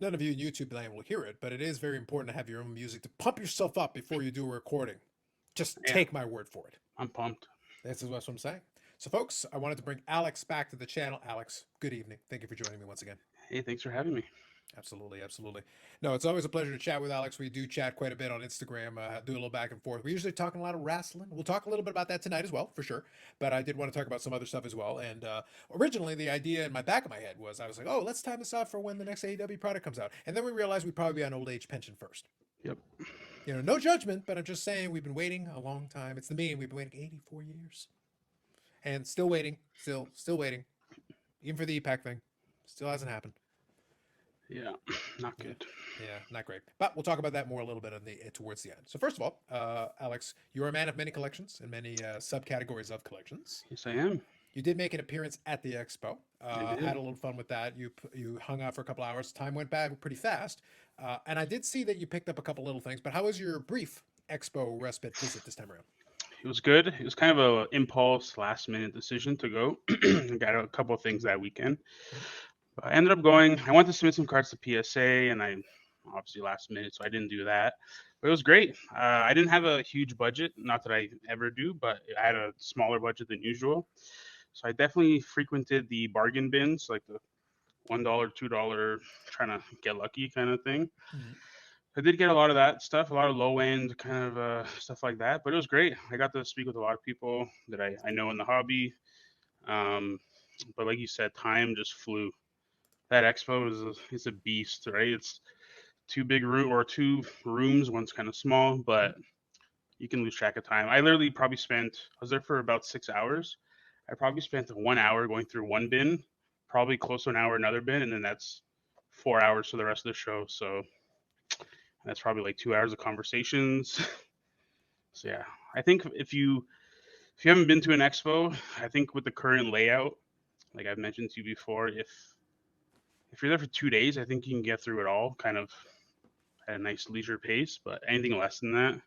None of you in YouTube land will hear it, but it is very important to have your own music to pump yourself up before you do a recording. Just Yeah, take my word for it. I'm pumped. This is what I'm saying. So, folks, I wanted to bring Alex back to the channel. Alex, good evening. Thank you for joining me once again. Hey, thanks for having me. Absolutely, absolutely. No, it's always a pleasure to chat with Alex. We do chat quite a bit on Instagram, do a little back and forth. We usually talking a lot of wrestling. We'll talk a little bit about that tonight as well, for sure. But I did want to talk about some other stuff as well. And originally, the idea in my back of my head was I was like, oh, let's time this out for when the next AEW product comes out. And then we realized we'd probably be on old age pension first. Yep. No judgment, but I'm just saying we've been waiting a long time. It's the meme. We've been waiting 84 years and still waiting, still waiting, even for the EPAC thing. Still hasn't happened. Yeah, not Yeah. good. Yeah, not great. But we'll talk about that more a little bit towards the end. So first of all, Alex, you're a man of many collections and many subcategories of collections. Yes, I am. You did make an appearance at the expo. I Had did. a little fun with that. You hung out for a couple hours. Time went by pretty fast. And I did see that you picked up a couple little things. But how was your brief expo respite visit this time around? It was good. It was kind of a impulse, last minute decision to go. I got a couple of things that weekend. Mhm. But I ended up going. I wanted to submit some cards to PSA, and I obviously last minute, so I didn't do that. But it was great. I didn't have a huge budget, not that I ever do, but I had a smaller budget than usual. So I definitely frequented the bargain bins, like the $1, $2, trying to get lucky kind of thing. Mhm. I did get a lot of that stuff, a lot of low end kind of stuff like that, but it was great. I got to speak with a lot of people that I know in the hobby. Um, but like you said, time just flew. That expo is a beast, right? It's two big room or two rooms. One's kind of small, Mhm. but you can lose track of time. I literally probably spent. I was there for about 6 hours. I probably spent 1 hour going through one bin, probably close to an hour another bin, and then that's 4 hours for the rest of the show. So that's probably like 2 hours of conversations. So yeah, I think if you haven't been to an expo, I think with the current layout, like I've mentioned to you before, if you're there for 2 days, I think you can get through it all kind of at a nice leisure pace. But anything less than that,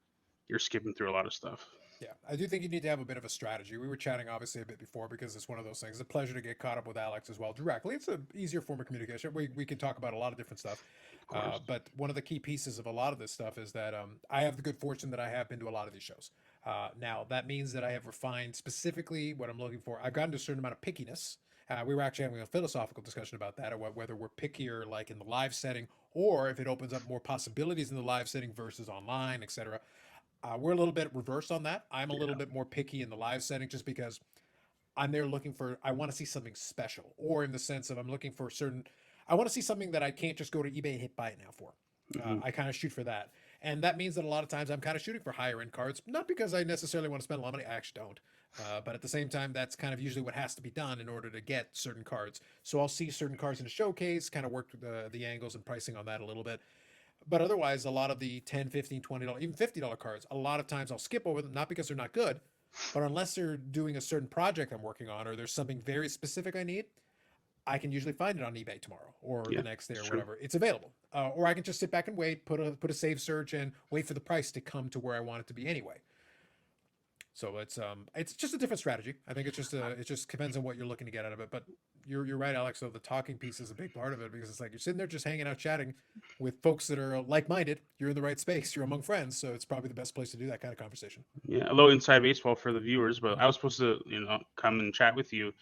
you're skipping through a lot of stuff. Yeah, I do think you need to have a bit of a strategy. We were chatting obviously a bit before because it's one of those things. It's a pleasure to get caught up with Alex as well directly. It's an easier form of communication. We can talk about a lot of different stuff. Of course. But one of the key pieces of a lot of this stuff is that I have the good fortune that I have been to a lot of these shows. Now, that means that I have refined specifically what I'm looking for. I've gotten to a certain amount of pickiness. We were actually having a philosophical discussion about that, or whether we're pickier like in the live setting, or if it opens up more possibilities in the live setting versus online, etc. We're a little bit reversed on that. I'm a little Yeah. bit more picky in the live setting just because I'm there looking for, I want to see something special, or in the sense of I'm looking for certain, I want to see something that I can't just go to eBay and hit buy it now for. Hmm. I kind of shoot for that. And that means that a lot of times I'm kind of shooting for higher end cards, not because I necessarily want to spend a lot of money. I actually don't. But at the same time, that's kind of usually what has to be done in order to get certain cards. So I'll see certain cards in a showcase, kind of work the angles and pricing on that a little bit. But otherwise, a lot of the 10, 15, $20, even $50 cards, a lot of times I'll skip over them, not because they're not good, but unless they're doing a certain project I'm working on or there's something very specific I need, I can usually find it on eBay tomorrow or the Yeah, next day it's or true. whatever. It's available. Or I can just sit back and wait, put a save search and wait for the price to come to where I want it to be anyway. So it's just a different strategy. I think it just depends on what you're looking to get out of it. But you're right, Alex. So the talking piece is a big part of it because it's like you're sitting there just hanging out chatting with folks that are like minded. You're in the right space. You're among friends. So it's probably the best place to do that kind of conversation. Yeah, a little inside baseball for the viewers, but I Mhm. was supposed to, come and chat with you,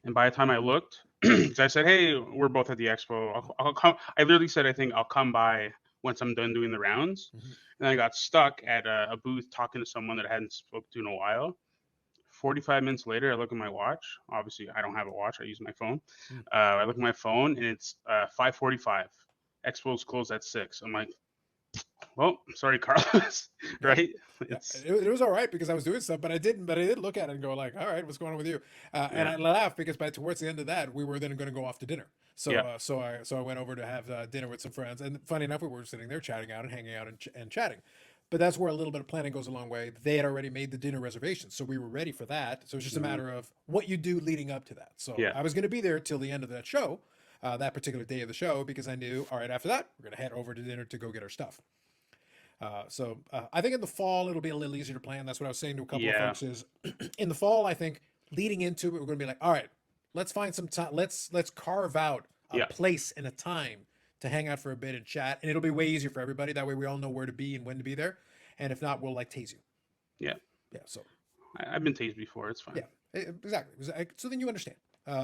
and by the time I looked, 'cause I said, "Hey, we're both at the expo. I'll come." I literally said, "I think I'll come by once I'm done doing the rounds," Mhm. and I got stuck at a booth talking to someone that I hadn't spoken to in a while. 45 minutes later, I look at my watch. Obviously, I don't have a watch. I use my phone. Mhm. I look at my phone, and it's 5:45. Expo's closed at 6. I'm like, well, sorry, Carlos. Yeah. Right? Yeah, It's it was all right because I was doing stuff, but I didn't. But I did look at it and go like, "All right, what's going on with you?" And yeah, I laughed because by towards the end of that, we were then going to go off to dinner. yeah. So I went over to have dinner with some friends, and funny enough, we were sitting there chatting out and hanging out and chatting. But that's where a little bit of planning goes a long way. They had already made the dinner reservation, so we were ready for that. So it's just a Mhm. matter of what you do leading up to that. So Yeah. I was going to be there till the end of that show, that particular day of the show, because I knew, all right, after that, we're going to head over to dinner to go get our stuff. I think in the fall it'll be a little easier to plan. That's what I was saying to a couple of Yeah. folks. Is in the fall I think leading into it we're going to be like, all right, let's find some time. Let's carve out a Yeah. place and a time to hang out for a bit and chat, and it'll be way easier for everybody. That way, we all know where to be and when to be there. And if not, we'll like tase you. Yeah, Yeah. So I've been tased before. It's fine. yeah, exactly. So then you understand. Yeah.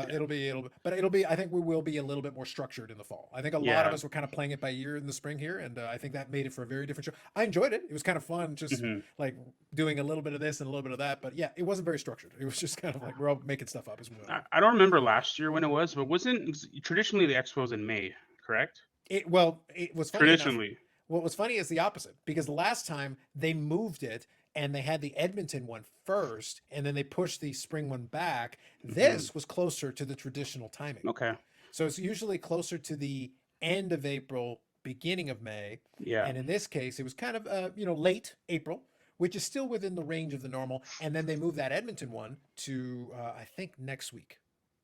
But it'll be. I think we will be a little bit more structured in the fall. I think a lot of Yeah. us were kind of playing it by ear in the spring here, and I think that made it for a very different show. I enjoyed it. It was kind of fun, just Hmm. like doing a little bit of this and a little bit of that. But yeah, it wasn't very structured. It was just kind of like we're all making stuff up as we went along. I don't remember last year when it was, but wasn't traditionally the expo's in May, correct? It was funny enough. Traditionally. What was funny is the opposite because the last time they moved it and they had the Edmonton one first, and then they pushed the spring one back. Hmm. This was closer to the traditional timing. Okay. So it's usually closer to the end of April, beginning of May, Yeah. and in this case, it was kind of late April, which is still within the range of the normal. And then they moved that Edmonton one to I think next week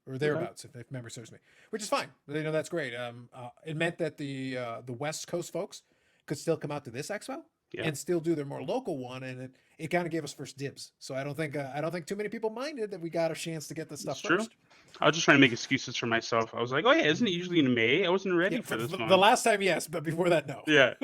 or Okay. thereabouts, if memory serves me, which is fine. That's great. It meant that the West Coast folks could still come out to this expo Yeah. and still do their more local one, and it kind of gave us first dibs. So I don't think too many people minded that we got a chance to get this It's stuff true. first. I was just trying to make excuses for myself. I was like, oh yeah, isn't it usually in May? I wasn't Yeah, ready for this the one. last time, yes, but before that, no. Yeah.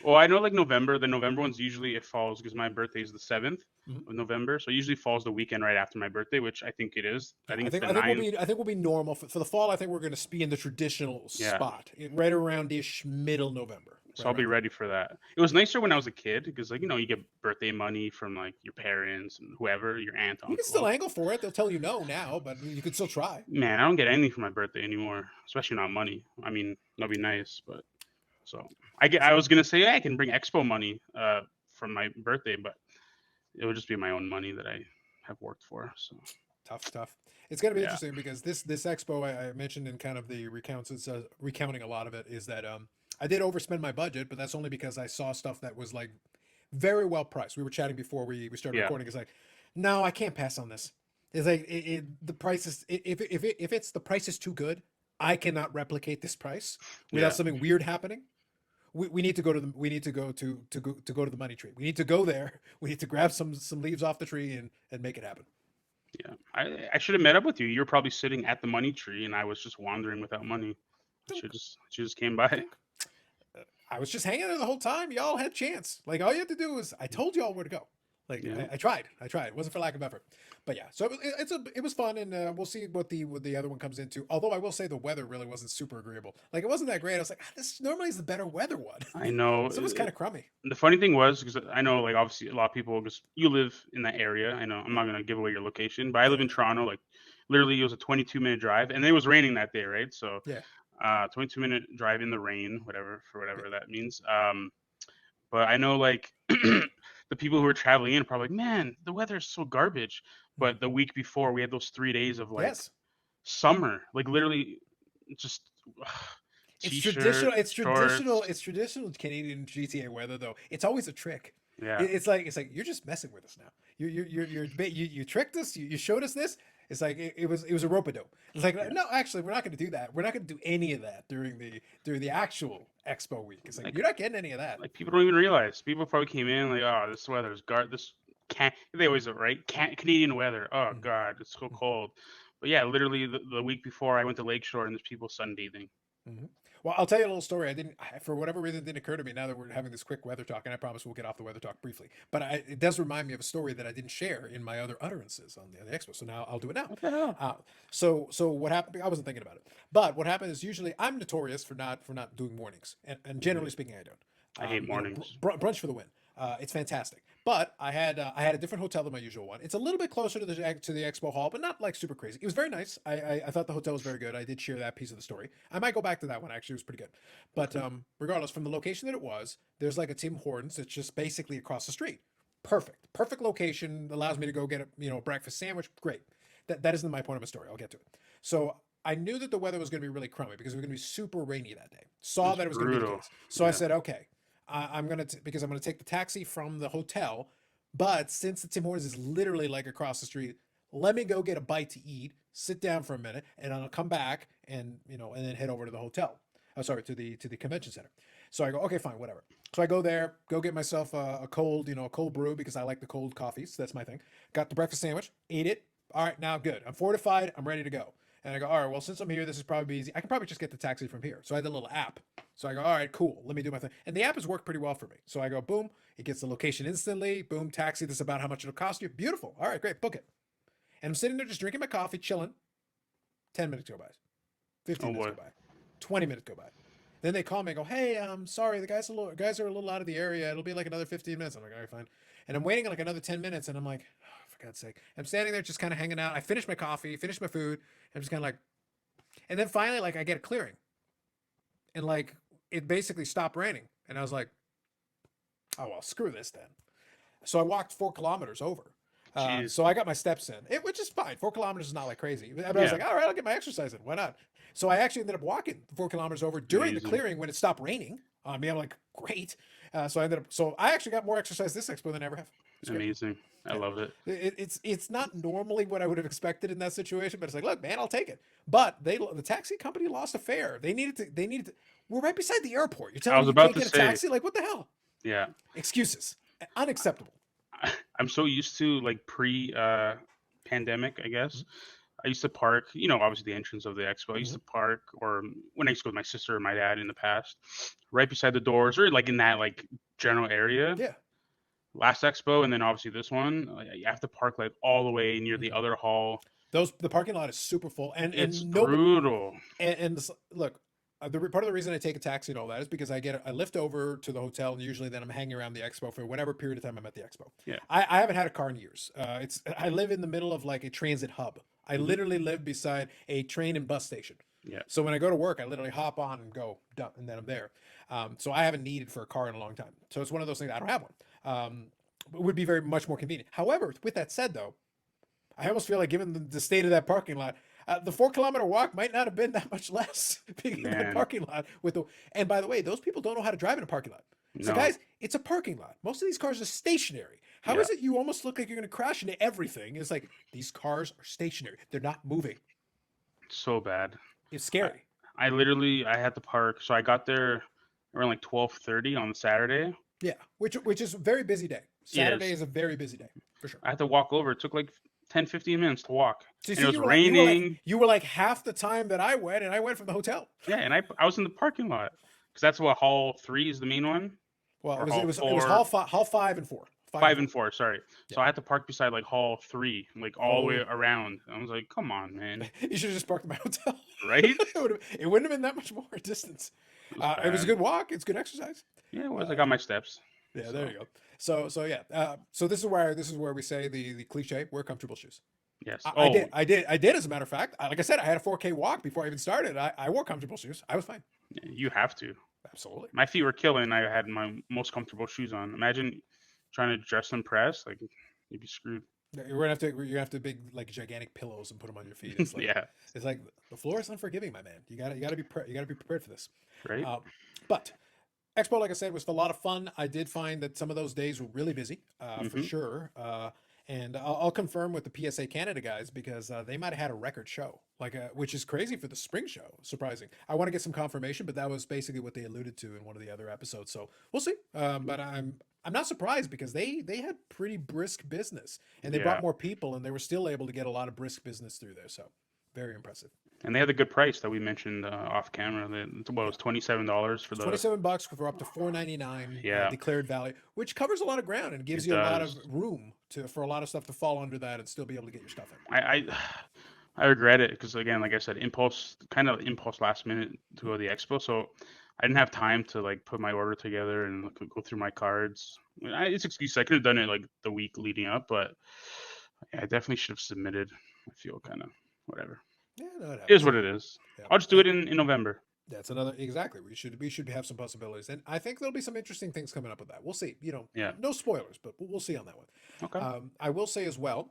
Well, I know like November, the November one's usually it falls because my birthday is the 7th Mhm. of November. So it usually falls the weekend right after my birthday, which I think it is. I Yeah, think it's the I think 9th. we'll be normal for the fall. I think we're going to be in the traditional Yeah. spot, right around ish middle November, So right I'll be around there. ready for that. It was nicer when I was a kid because like, you get birthday money from like your parents and whoever, your aunt, You can still uncle. angle for it. They'll tell you no now, but you could still try. Man, I don't get anything for my birthday anymore, especially not money. I mean, that'd be nice, but so I So was gonna say yeah, I can bring expo money from my birthday, but it would just be my own money that I have worked for. So tough. It's going to be yeah, interesting because this expo I mentioned in kind of the recounts, recounting a lot of it is that I did overspend my budget, but that's only because I saw stuff that was like very well priced. We were chatting before we started yeah, recording. It's like, no, I can't pass on this. It's like the price is if it's the price is too good, I cannot replicate this price without yeah, something weird happening. We need to go to the we need to go to go to the money tree. We need to go there. We need to grab some leaves off the tree and make it happen. yeah. I should have met up with you. You're probably sitting at the money tree, and I was just wandering without money. She just came by. I was just hanging there the whole time. Y'all had chance. Like all you had to do was I told y'all where to go. Like Yeah, I tried. I tried. It wasn't for lack of effort. But yeah, so it was fun, and we'll see what the other one comes into. Although I will say the weather really wasn't super agreeable. Like it wasn't that great. I was like, this normally is the better weather one. I know. So it was kind of crummy. The funny thing was because I know like obviously a lot of people because you live in that area. I know I'm not gonna give away your location, but I live Yeah, in Toronto. Like literally, it was a 22-minute drive, and it was raining that day, right? So yeah. 22-minute drive in the rain, whatever that means. But I know like the people who were traveling in are probably like, man, the weather is so garbage. Mhm. But the week before, we had those 3 days of like Yes, summer, like literally just it's traditional. t-shirt, shorts. It's traditional Canadian GTA weather though. It's always a trick. Yeah, It's like you're just messing with us now. You tricked us. You showed us this. It's like it was a rope a dope. It's like yeah. no, actually, we're not going to do that. We're not going to do any of that during the actual expo week. It's like Like you're not getting any of that. like people don't even realize. People probably came in like, oh, this weather is this can't. They always are right. Can't Canadian weather. Oh Mhm. God, it's so cold. But yeah, literally the week before I went to Lakeshore and there's people sunbathing. Mhm. Well, I'll tell you a little story. For whatever reason, it didn't occur to me now that we're having this quick weather talk, and I promise we'll get off the weather talk briefly. But it does remind me of a story that I didn't share in my other utterances on the expo. So now I'll do it now. What the hell? So what happened? I wasn't thinking about it, but what happened is usually I'm notorious for not doing mornings, and Hmm. generally speaking, I don't. I hate mornings. Brunch for the win. It's fantastic. But I had a different hotel than my usual one. It's a little bit closer to the expo hall, but not like super crazy. It was very nice. I thought the hotel was very good. I did share that piece of the story. I might go back to that one. Actually, it was pretty good. But Okay. regardless, from the location that it was, there's like a Tim Hortons. It's just basically across the street. Perfect location. Allows me to go get a breakfast sandwich. Great. That isn't my point of my story. I'll get to it. So I knew that the weather was going to be really crummy because it was going to be super rainy that day. Saw It's that it was going to be the brutal. case. So I Yeah. said, okay, because I'm gonna take the taxi from the hotel, but since the Tim Hortons is literally like across the street, let me go get a bite to eat, sit down for a minute, and I'll come back and and then head over to the hotel. Oh, sorry, to the convention center. So I go, okay, fine, whatever. So I go there, go get myself a cold, a cold brew because I like the cold coffees. That's my thing. Got the breakfast sandwich, ate it. All right, now good. I'm fortified. I'm ready to go. And I go, all right, well, since I'm here, this is probably easy. I can probably just get the taxi from here. So I had the little app. So I go, all right, cool. Let me do my thing. And the app has worked pretty well for me. So I go, boom, it gets the location instantly. Boom, taxi. This is about how much it'll cost you. Beautiful. All right, great. Book it. And I'm sitting there just drinking my coffee, chilling. 10 minutes go by. 15 Oh minutes boy. go by. 20 minutes go by. Then they call me and go, hey, I'm sorry, the guys are a little out of the area. It'll be like another 15 minutes. I'm like, all right, fine. And I'm waiting like another 10 minutes, and I'm like, oh, for God's sake. I'm standing there just kind of hanging out. I finished my coffee, finished my food. I'm just kind of like, and then finally, like, I get a clearing. And like it basically stopped raining. And I was like, oh well, screw this then. So I walked 4 kilometers over. Jeez. So I got my steps in, which is fine. 4 kilometers is not like crazy. But I was Yeah. like, all right, I'll get my exercise in. Why not? So I actually ended up walking 4 kilometers over during the Amazing. clearing when it stopped raining on me. I'm like, great. So I actually got more exercise this expo than I ever have. It's great. Amazing. I Yeah. love it. It's not normally what I would have expected in that situation, but it's like, look, man, I'll take it. But the taxi company lost a fare. They needed to. We're right beside the airport. You're I telling was me you about can't to get a say, taxi? Like, what the hell? yeah. Excuses. Unacceptable. I'm so used to like pre pandemic, I guess. Mhm. I used to park, obviously the entrance of the expo. I used Mhm. to park, or when I used to go with my sister or my dad in the past, right beside the doors, or like in that like general area. Yeah. Last expo, and then obviously this one, like, you have to park like all the way near the Mhm. other hall. The parking lot is super full, It's and nobody brutal. look. Part of the reason I take a taxi and all that is because I get a lift over to the hotel, and usually then I'm hanging around the expo for whatever period of time I'm at the expo. Yeah. I haven't had a car in years. I live in the middle of like a transit hub. I Mhm. literally live beside a train and bus station. Yeah. So when I go to work, I literally hop on and go, done, and then I'm there. So I haven't needed for a car in a long time. So it's one of those things. I don't have one. It would be very much more convenient. However, with that said, though, I almost feel like given the state of that parking lot, the 4 kilometer walk might not have been that much less being in that Man. parking lot with the. And by the way, those people don't know how to drive in a parking lot. So No. guys, it's a parking lot. Most of these cars are stationary. How Yeah. is it you almost look like you're going to crash into everything? It's like these cars are stationary. They're not moving. So bad. It's I, scary. I had to park. So I got there around like 12:30 on Saturday. Yeah, which is a very busy day. Saturday Yes. is a very busy day for sure. I had to walk over. It took like 10, 15 minutes to walk. So you And it see, was raining. you were like half the time that I went, and I went from the hotel. Yeah, and I was in the parking lot. Because that's what hall 3 is the main one. Well, Or it hall was 4. hall 5 and 4, 5 and 4, sorry. Yeah. So I had to park beside like hall 3, like all the way Oh, around. I was like, come on, man. you should have just parked in my hotel. Right? It wouldn't have been that much more distance. It was It was a bad. good walk. It's good exercise. Yeah, it was. I Uh, got my steps. yeah, there So, you go. So yeah. So this is where we say the cliche: wear comfortable shoes. yes. I Oh, did. I did. I did. As a matter of fact, like I said, I had a 4K walk before I even started. I wore comfortable shoes. I was fine. you have to. Absolutely. My feet were killing. I had my most comfortable shoes on. Imagine trying to dress and press. Like, you'd be screwed. You're gonna have to big like gigantic pillows and put them on your feet. Yeah, It's like the floor is unforgiving, my man. You gotta you gotta be prepared for this. right? But Expo, like I said, was a lot of fun. I did find that some of those days were really busy, for Hmm. sure. And I'll confirm with the PSA Canada guys because they might have had a record show, like which is crazy for the spring show. Surprising. I want to get some confirmation, but that was basically what they alluded to in one of the other episodes. So we'll see. But I'm not surprised because they had pretty brisk business and they Yeah. brought more people and they were still able to get a lot of brisk business through there. So very impressive. And they had a good price that we mentioned off camera. What was $27 for It's the? 27 bucks for up to 4.99 Yeah, declared value, which covers a lot of ground and gives it you a lot of does. room for a lot of stuff to fall under that and still be able to get your stuff in. I I regret it because again, like I said, kind of impulse last minute to go to the expo. So I didn't have time to like put my order together and go through my cards. It's excuse. I could have done it like the week leading up, but yeah, I definitely should have submitted. I feel kind of whatever. Yeah, no, it It is happens. what it is. Yeah, I'll just do it in November. that's another exactly. We should have some possibilities, and I think there'll be some interesting things coming up with that. We'll see. Yeah. No spoilers, but we'll see on that one. Okay. I will say as well,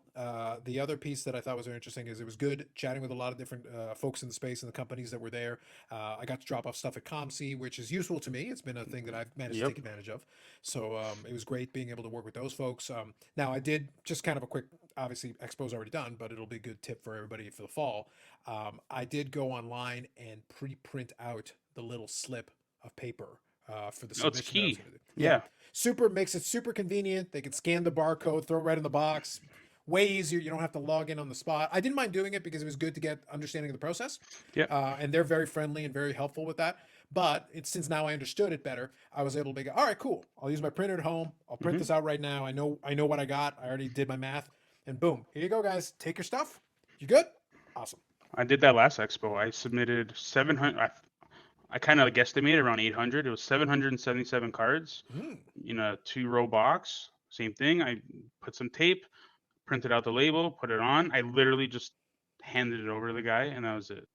the other piece that I thought was very interesting is it was good chatting with a lot of different folks in the space and the companies that were there. I got to drop off stuff at ComC, which is useful to me. It's been a thing that I've managed to Yep. take advantage of. So it was great being able to work with those folks. Now I did just kind of a quick, obviously Expo's already done, but it'll be a good tip for everybody for the fall. I did go online and pre-print out the little slip of paper for the Oh, it's submission that I was key. going to do. Yeah. Makes it super convenient. They can scan the barcode, throw it right in the box. way easier. You don't have to log in on the spot. I didn't mind doing it because it was good to get understanding of the process, Yeah. and they're very friendly and very helpful with that. But it's since now I understood it better, I was able to be all right, cool. I'll use my printer at home. I'll print Hmm. this out right now. I know what I got. I already did my math, and boom, here you go, guys. Take your stuff. You good? Awesome. I did that last expo. I submitted 700. I kind of guesstimated around 800. It was 777 cards Mm. in a 2-row box. Same thing. I put some tape, printed out the label, put it on. I literally just handed it over to the guy, and that was it.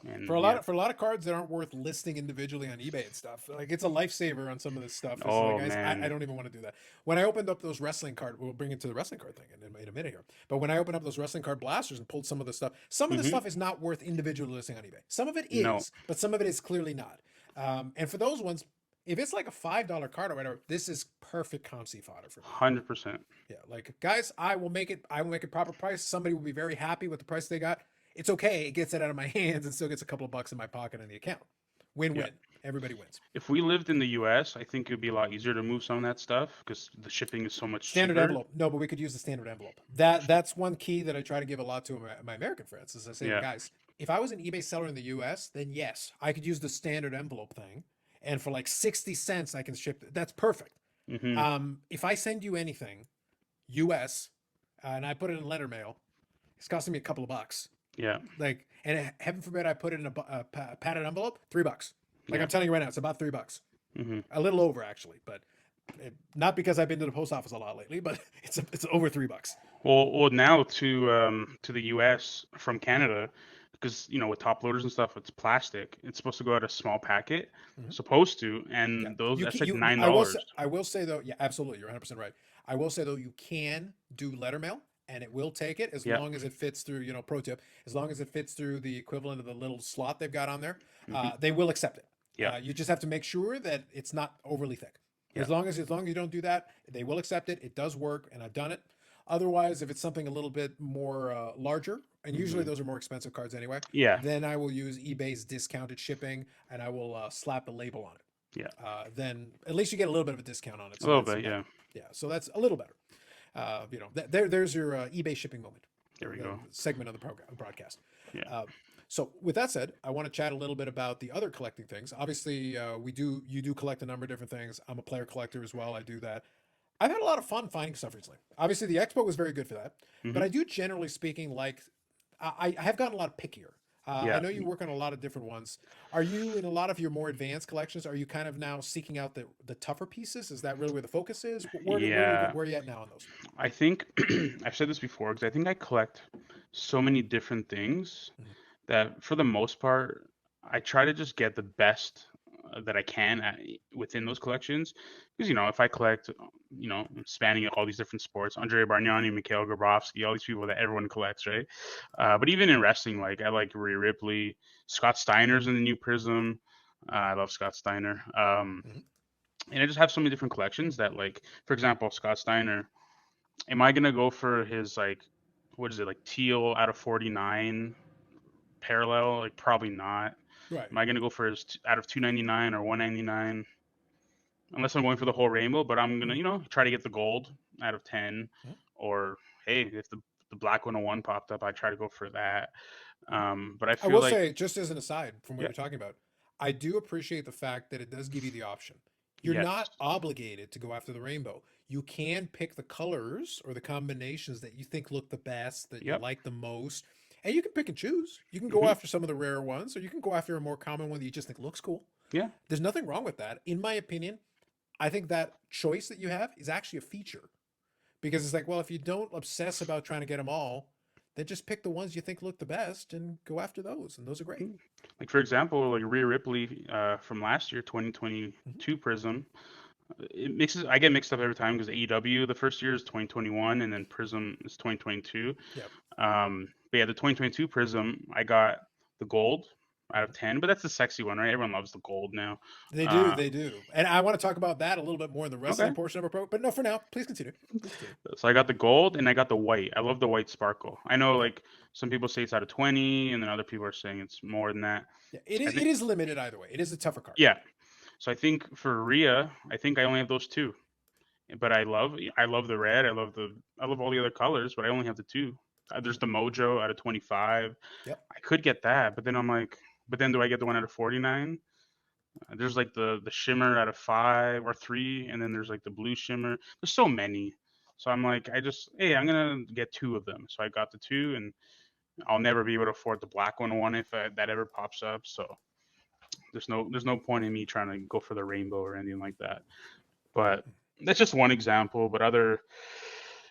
For And a lot yeah. of for a lot of cards that aren't worth listing individually on eBay and stuff, like it's a lifesaver on some of this stuff. It's like Oh guys, I man. don't even want to do that. When I opened up those wrestling card, we'll bring it to the wrestling card thing in a minute here. But when I opened up those wrestling card blasters and pulled some of the Hmm. stuff is not worth individually listing on eBay. Some of it No. is, but some of it is clearly not. And for those ones, if it's like a $5 card or whatever, this is perfect concy fodder for me. 100%. Yeah, like guys, I will make it. I will make it proper price. Somebody will be very happy with the price they got. It's okay. It gets it out of my hands and still gets a couple of bucks in my pocket in the account. Win Yeah. win. Everybody wins. If we lived in the US, I think it would be a lot easier to move some of that stuff because the shipping is so much Standard cheaper. envelope. No, but we could use the standard envelope. That's one key that I try to give a lot to my American friends. Is I say, Yeah. guys, if I was an eBay seller in the US, then yes, I could use the standard envelope thing, and for like 60 cents, I can ship it. That's perfect. Hmm. If I send you anything US, and I put it in letter mail, it's costing me a couple of bucks. Yeah. Like, and heaven forbid I put it in a padded envelope, $3. Like Yeah. I'm telling you right now, it's about $3. Hmm. A little over actually, but not because I've been to the post office a lot lately, but it's over $3. Well, now to the US from Canada, because with top loaders and stuff, it's plastic. It's supposed to go out a small packet, Mhm. supposed to, Yeah, and those you that's can. like You nine I will say. dollars. I will say though. Yeah, absolutely. You're 100% right. I will say though, you can do letter mail, and it will take it as Yeah. long as it fits through. Pro tip: as long as it fits through the equivalent of the little slot they've got on there, Hmm. they will accept it. Yeah. You just have to make sure that it's not overly thick. Yeah. As long as you don't do that, they will accept it. It does work, and I've done it. Otherwise, if it's something a little bit more larger, and usually Hmm. those are more expensive cards anyway, Yeah. then I will use eBay's discounted shipping, and I will slap a label on it. Yeah. Then at least you get a little bit of a discount on it. A So little that's bit. better. Yeah. Yeah, so that's a little better. There's your eBay shipping moment. There we The go. segment of the program broadcast. Yeah. Uh, so with that said, I want to chat a little bit about the other collecting things. Obviously, you do collect a number of different things. I'm a player collector as well. I do that. I've had a lot of fun finding stuff recently. Obviously, the expo was very good for that, but Hmm. I do generally speaking like I have gotten a lot pickier. I Yeah. know you work on a lot of different ones. Are you in a lot of your more advanced collections? Are you kind of now seeking out the tougher pieces? Is that really where the focus is? Yeah. Where are you at now on those? I think I've said this before because I think I collect so many different things Mhm. that for the most part, I try to just get the best that I can within those collections. Because, if I collect, spanning all these different sports, Andre Bargnani, Mikhail Grabowski, all these people that everyone collects, right? But even in wrestling, like I like Rhea Ripley, Scott Steiner's in the new Prism. I love Scott Steiner. Mhm. And I just have so many different collections that, like, for example, Scott Steiner, am I gonna go for his like, what is it, like teal out of 49 parallel? Like probably not. Right. Am I gonna go for his out of 299 or 199? Unless I'm going for the whole rainbow, but I'm gonna Mhm. try to get the gold out of 10. Mhm. Or hey, if the black 101 popped up, I try to go for that. Mhm. But I I feel will like say, just as an aside from what yeah, you're talking about, I do appreciate the fact that it does give you the option. You're yes, not obligated to go after the rainbow. You can pick the colors or the combinations that you think look the best, that you yep, like the most, and you can pick and choose. You can go hmm, after some of the rare ones, or you can go after a more common one that you just think looks cool. yeah, There's nothing wrong with that. In my opinion, I think that choice that you have is actually a feature because it's like, well, if you don't obsess about trying to get them all, then just pick the ones you think look the best and go after those, and those are great. mhm. Like for example, like Rhea Ripley from last year, Mhm. 2022 Prism. I get mixed up every time because AEW the first year is 2021 and then Prism is 2022. Yep. But yeah, the 2022 Prism, I got the gold out of Mhm. 10, but that's the sexy one, right? Everyone loves the gold now. They do, Uh, they do, and I want to talk about that a little bit more in the wrestling okay. portion of our program. But no, for now, please continue. Please continue. So I got the gold and I got the white. I love the white sparkle. I know Okay. like some people say it's out of 20 and then other people are saying it's more than that. Yeah, I it think, is limited either way. It is a tougher card. yeah. So I think for Rhea, I think I only have those two. But I love the red. I love all the other colors, but I only have the two. There's the Mojo out of 25. Yep. I could get that, but then I'm like, but then do I get the one out of 49? There's like the shimmer out of 5 or 3, and then there's like the blue shimmer. There's so many. So I'm like, hey, I'm gonna get two of them. So I got the two, and I'll never be able to afford the black one if that ever pops up. So there's no point in me trying to go for the rainbow or anything like that. But that's just one example. But other,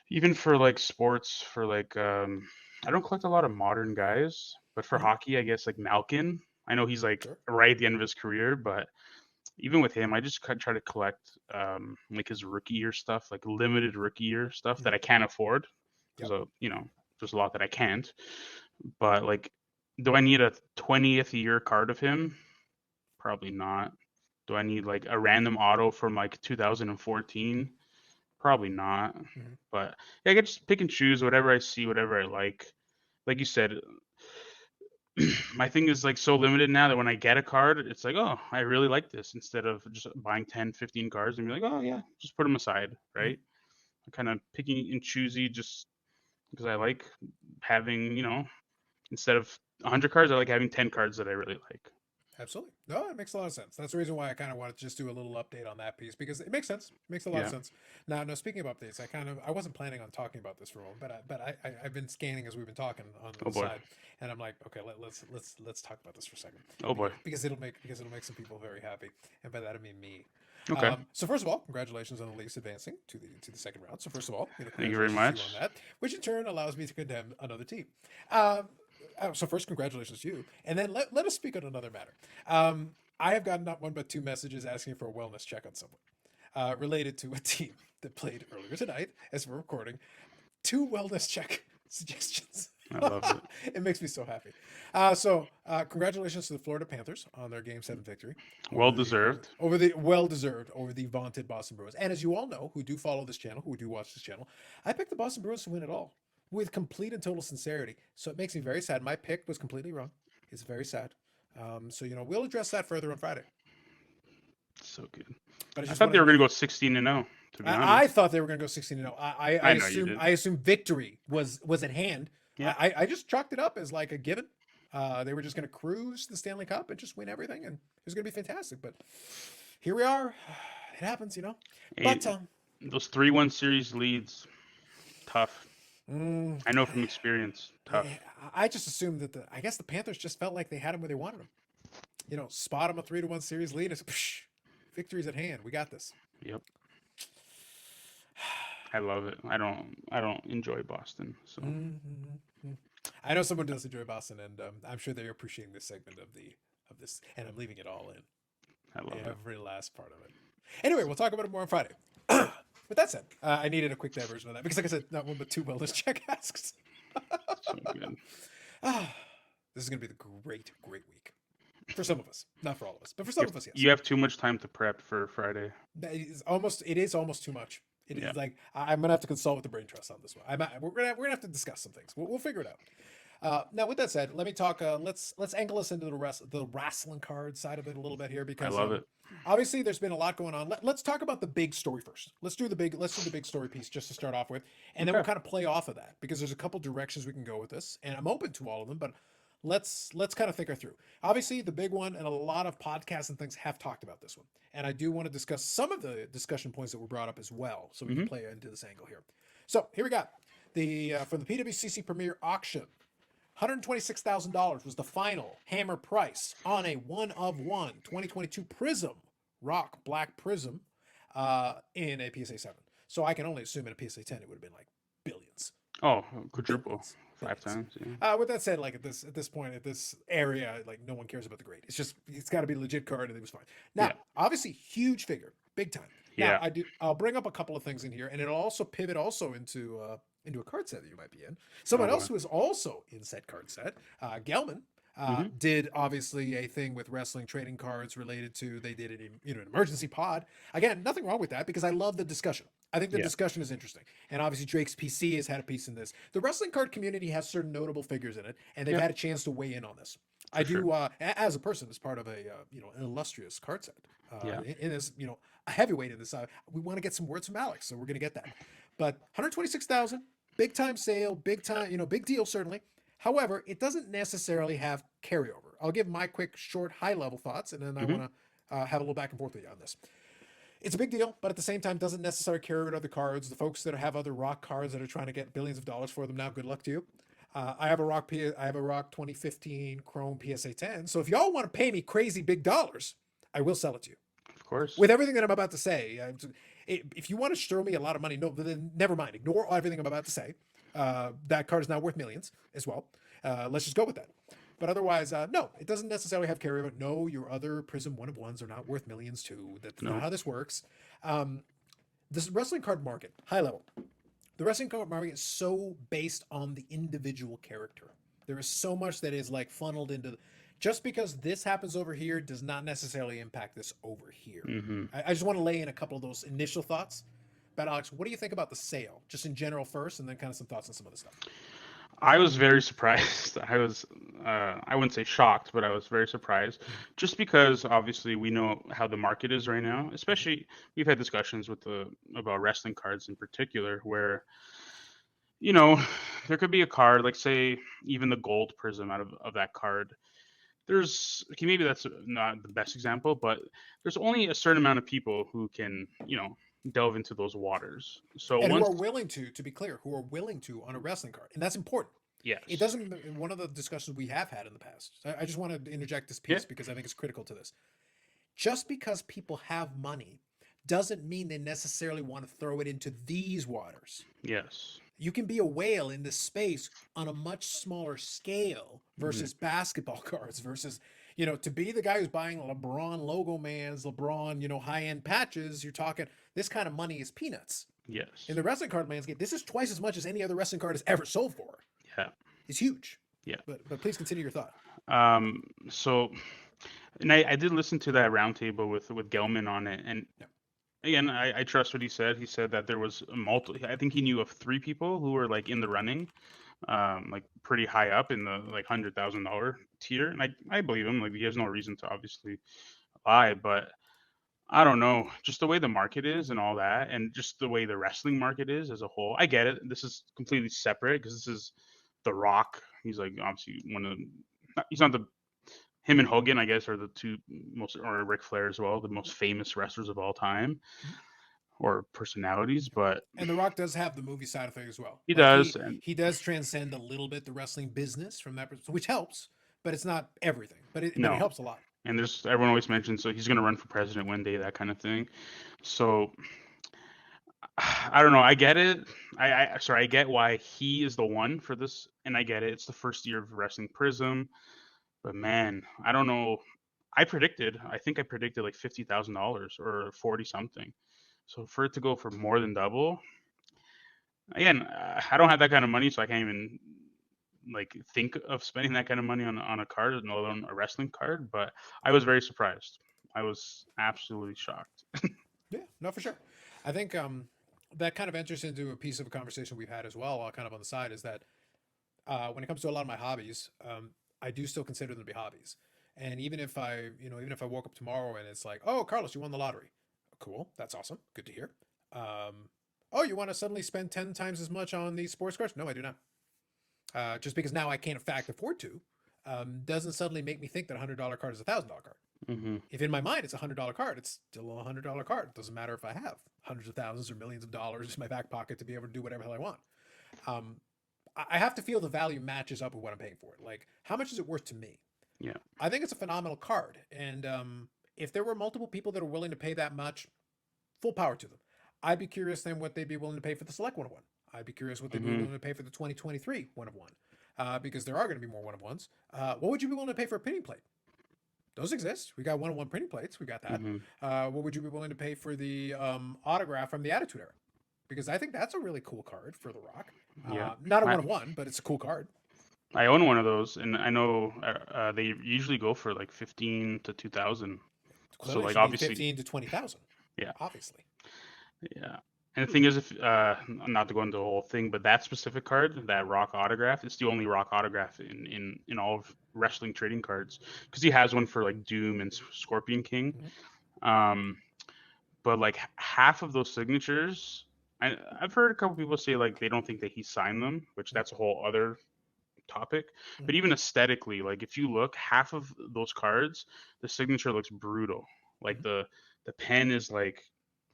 even for like sports, for like I don't collect a lot of modern guys, but for Hmm. hockey, I guess like Malkin. I know he's like Sure. right at the end of his career, but even with him, I just try to collect like his rookie year stuff, like limited rookie year stuff that Hmm. I can't afford because Yep. there's a lot that I can't. But like, do I need a 20th year card of him? Probably not. Do I need like a random auto from like 2014? Probably not. Hmm. But yeah, I can just pick and choose whatever I see, whatever I like. Like you said, my thing is like so limited now that when I get a card, it's like, oh, I really like this instead of just buying 10, 15 cards and be like, oh yeah, just put them aside, Hmm. right? I'm kind of picking and choosy just because I like having, instead of 100 cards, I like having 10 cards that I really like. Absolutely. No, it makes a lot of sense. That's the reason why I kind of wanted to just do a little update on that piece because it makes sense. It makes a lot of Yeah. sense. Now, speaking of updates, I wasn't planning on talking about this for a moment, I've been scanning as we've been talking on Oh the boy. side, and I'm like, okay, let's talk about this for a second Oh boy. because it'll make some people very happy, and by that I mean me. Okay. So first of all, congratulations on the Leafs advancing to the second round. So first of all, Thank you very congratulations to you on much. that, which in turn allows me to condemn another team. So first, congratulations to you, and then let us speak on another matter. I have gotten not one but two messages asking for a wellness check on someone related to a team that played earlier tonight as we're recording. Two wellness check suggestions. I love it. It makes me so happy. Congratulations to the Florida Panthers on their Game 7 victory Well deserved. over the well deserved over the vaunted Boston Bruins. And as you all know, who do follow this channel, who do watch this channel, I picked the Boston Bruins to win it all with complete and total sincerity. So it makes me very sad. My pick was completely wrong. It's very sad. We'll address that further on Friday. So good. But I I just thought wanted they to were gonna make. go 16-0. To be I honest, thought they were going to go 16-0. I know you did. I assume victory was at hand. Yeah. I just chalked it up as like a given. They were just going to cruise the Stanley Cup and just win everything, and it was going to be fantastic. But here we are. It happens. Hey, But those 3-1 series leads, tough. mm, I know from experience, tough. I just assumed that I guess the Panthers just felt like they had him where they wanted him. Spot them a 3-1 series lead. It's victory's at hand. We got this. Yep. I love it. I don't enjoy Boston, so Mm-hmm. I know someone does enjoy Boston, and I'm sure they're appreciating this segment of this, and I'm leaving it all in. I love it. Every last part of it. Anyway, we'll talk about it more on Friday. With that said, I needed a quick diversion of that because, like I said, not one but two wellness check asks. So good. This is going to be the great, great week for some of us, not for all of us, but for some of us, yes. You have too much time to prep for Friday. It is almost too much. It Yeah. is like I'm gonna have to consult with the brain trust on this one. We're gonna have to discuss some things. We'll figure it out. Now, with that said, let me talk. Let's angle us into the wrestling card side of it a little bit here I because love it. obviously there's been a lot going on. Let's talk about the big story first. Let's do the big story piece just to start off with, and then we'll Okay. kind of play off of that because there's a couple directions we can go with this, and I'm open to all of them, but let's kind of think her through. Obviously, the big one, and a lot of podcasts and things have talked about this one, and I do want to discuss some of the discussion points that were brought up as well, so we can play into this angle here. So here we got the from the PWCC Premier Auction. $126,000 was the final hammer price on a 1 of 1 2022 Prism Rock Black Prism in a PSA 7. So I can only assume in a PSA 10 it would have been like billions. Oh, quadruple. Billions. 5 Billions. times. Yeah. With that said, like at this point, at this area, like no one cares about the grade. It's got to be a legit card, and it was fine. Now, Yeah. obviously, huge figure, big time. Now, Yeah. I'll bring up a couple of things in here, and it'll also pivot also into a card set that you might be in. Someone Oh, else boy. who is also in said card set, Gelman. Did obviously a thing with wrestling trading cards related to they did it in an emergency pod. Again, nothing wrong with that because I love the discussion. I think the Yeah. discussion is interesting. And obviously Drake's PC has had a piece in this. The wrestling card community has certain notable figures in it, and they've Yeah. had a chance to weigh in on this. I for sure. do, as a person, as part of a an illustrious card set. Yeah. In this, a heavyweight in this. We want to get some words from Alex, so we're going to get that. But 126,000, big time sale, big time, big deal certainly. However, it doesn't necessarily have carryover. I'll give my quick, short, high level thoughts, and then I Hmm. want to have a little back and forth with you on this. It's a big deal, but at the same time, doesn't necessarily carry over to other cards. The folks that have other rock cards that are trying to get billions of dollars for them now, good luck to you. I have a rock 2015 Chrome PSA 10. So if y'all want to pay me crazy big dollars, I will sell it to you Of course. with everything that I'm about to say. If you want to throw me a lot of money, no, then never mind. Ignore everything I'm about to say. That card is now worth millions as well. Let's just go with that. But otherwise, no, it doesn't necessarily have carryover. No, your other Prism one of ones are not worth millions too. That's not No. how this works. Um, this wrestling card market, high level, the wrestling card market is so based on the individual character. There is so much that is like funneled into. Just because this happens over here does not necessarily impact this over here. Hmm. I just want to lay in a couple of those initial thoughts. But Alex, what do you think about the sale, just in general first, and then kind of some thoughts on some other stuff? I was very surprised. I wouldn't say shocked, but I was very surprised, just because obviously we know how the market is right now. Especially, we've had discussions about wrestling cards in particular, where you know there could be a card, like say even the gold prism out of that card. There's okay, maybe that's not the best example, but there's only a certain amount of people who can delve into those waters. So And who once, are willing to be clear, who are willing to on a wrestling card, and that's important. It yes, doesn't. One of the discussions we have had in the past. I just want to interject this yeah, piece because I think it's critical to this. Just because people have money doesn't mean they necessarily want to throw it into these waters. yes, You can be a whale in this space on a much smaller scale hmm, versus basketball cards versus to be the guy who's buying LeBron logo mans, LeBron, high end patches. You're talking this kind of money is peanuts. In yes, the wrestling card landscape, this is twice as much as any other wrestling card has ever sold for. yeah, It's huge. yeah. But please continue your thought. So, and I did listen to that roundtable with Gelman on it, and Yeah. again, I trust what he said. He said that there was a multi. I think he knew of three people who were like in the running, like pretty high up in the like $100,000 tier, and I believe him. Like he has no reason to obviously lie, but I don't know, just the way the market is and all that, and just the way the wrestling market is as a whole. I get it. This is completely separate because this is The Rock. He's like obviously one of he's not the him and Hogan, I guess, are the two most, or Ric Flair as well, the most famous wrestlers of all time Mhm. or personalities. But And The Rock does have the movie side of things as well. he Like does, and he does transcend a little bit the wrestling business from that, which helps, but it's not everything. But it no, helps a lot. and there's everyone always mentions so he's going to run for president one day, that kind of thing. So I don't know. I get it. Sorry, I get why he is the one for this, and I get it. It's the first year of Wrestling Prism, but man, I don't know. I think I predicted like $50,000 or 40 something. So for it to go for more than double, again, I don't have that kind of money, so I can't even like think of spending that kind of money on a card, let alone a wrestling card. But I was very surprised. I was absolutely shocked. Yeah, no, for sure. I think that kind of enters into a piece of a conversation we've had as well, kind of on the side, is that when it comes to a lot of my hobbies, I do still consider them to be hobbies. And even if I woke up tomorrow and it's like, oh, Carlos, you won the lottery. Cool. That's awesome. Good to hear. Oh, you want to suddenly spend 10 times as much on these sports cards? No, I do not. Just because now I can't in fact afford to, doesn't suddenly make me think that $100 card is $1,000 card. Hmm. If in my mind it's $100 card, it's still $100 card. It doesn't matter if I have hundreds of thousands or millions of dollars in my back pocket to be able to do whatever the hell I want. Um, I have to feel the value matches up with what I'm paying for it. Like, how much is it worth to me? Yeah. I think it's a phenomenal card, and if there were multiple people that are willing to pay that much, full power to them. I'd be curious then what they'd be willing to pay for the Select One of One. I'd be curious what they'd be Hmm. willing to pay for the 2023 One of One, because there are going to be more One of Ones. What would you be willing to pay for a printing plate? Those exist. We got One of One printing plates. We got that. Hmm. What would you be willing to pay for the autograph from the Attitude Era? Because I think that's a really cool card for The Rock. Yeah. Not a I, one of one, but it's a cool card. I own one of those, and I know they usually go for like 15 to 2,000. So Clearly, it like should be obviously, 15 to 20,000. yeah, Obviously. yeah. And the thing is, if not to go into the whole thing, but that specific card, that Rock autograph, it's the only Rock autograph in all of wrestling trading cards, because he has one for like Doom and Scorpion King. Mhm. Um, but like half of those signatures, I've heard a couple people say like they don't think that he signed them, which Mhm. that's a whole other topic. But Mhm. even aesthetically, like if you look, half of those cards, the signature looks brutal. Like Mhm. the pen is like,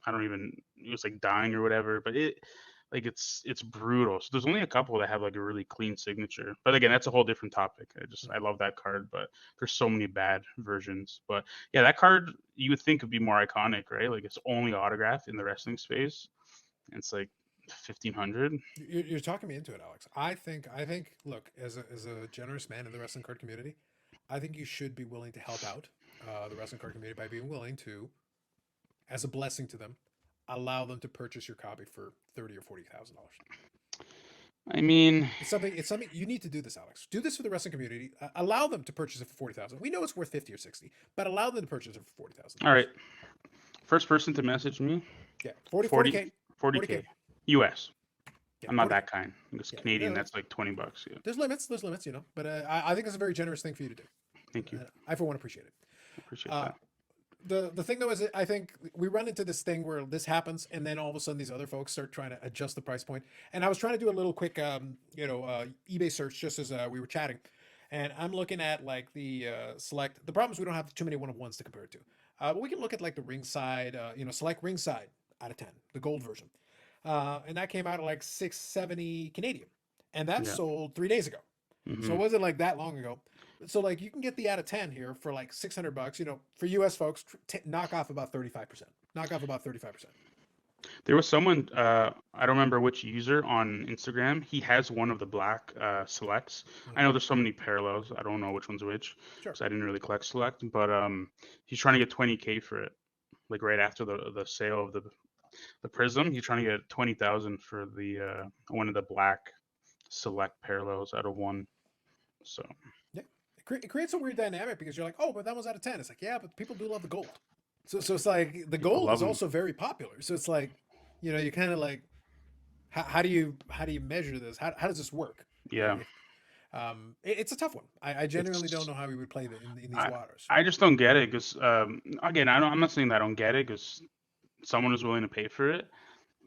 I don't even, it was like dying or whatever, but it's brutal. So there's only a couple that have like a really clean signature. But again, that's a whole different topic. I Mhm. love that card, but there's so many bad versions. But yeah, that card you would think would be more iconic, right? Like it's only autograph in the wrestling space. It's like 1500. You're talking me into it, Alex. I think. Look, as a generous man in the wrestling card community, I think you should be willing to help out the wrestling card community by being willing to, as a blessing to them, allow them to purchase your copy for $30,000 or $40,000. I mean, It's something you need to do this, Alex. Do this for the wrestling community. Allow them to purchase it for 40,000. We know it's worth 50 or 60, but allow them to purchase it for forty thousand all right. dollars. First person to message me, Yeah, 40 40 k 40K. 40K US. Yeah, I'm not 40K. that kind. Because Yeah, Canadian, no, that's like $20. Yeah. there's limits. There's limits, but I think it's a very generous thing for you to do. Thank you. I for one appreciate it. Appreciate Uh, that. the thing though is, I think we run into this thing where this happens, and then all of a sudden these other folks start trying to adjust the price point. And I was trying to do a little quick, eBay search just as we were chatting, and I'm looking at like the select. The problem is we don't have too many one of ones to compare it to, but we can look at like the ringside, select ringside out of 10, the gold version, and that came out at like 670 Canadian, and that Yeah. sold 3 days ago. So Hmm. it wasn't like that long ago. So like you can get the out of 10 here for like $600. For US folks, knock off about 35%. Knock off about 35%. There was someone, I don't remember which user on Instagram. He has one of the black selects. I Mm, know there's so many parallels. I don't know which one's which sure. because I didn't really collect select. But he's trying to get 20K for it, like right after the sale of the Prism. He's trying to get 20,000 for the one of the black select parallels out of one. So Yeah. It creates a weird dynamic because you're like, oh, but that was out of 10. It's like, yeah, but people do love the gold. So it's like the people gold love is them. also very popular. So it's like, you kind of like, how do you measure this? How does this work? Yeah. It's a tough one. I genuinely don't It's know how we would play in these I waters. I just don't get it because again I'm not saying that I don't get it because someone is willing to pay for it,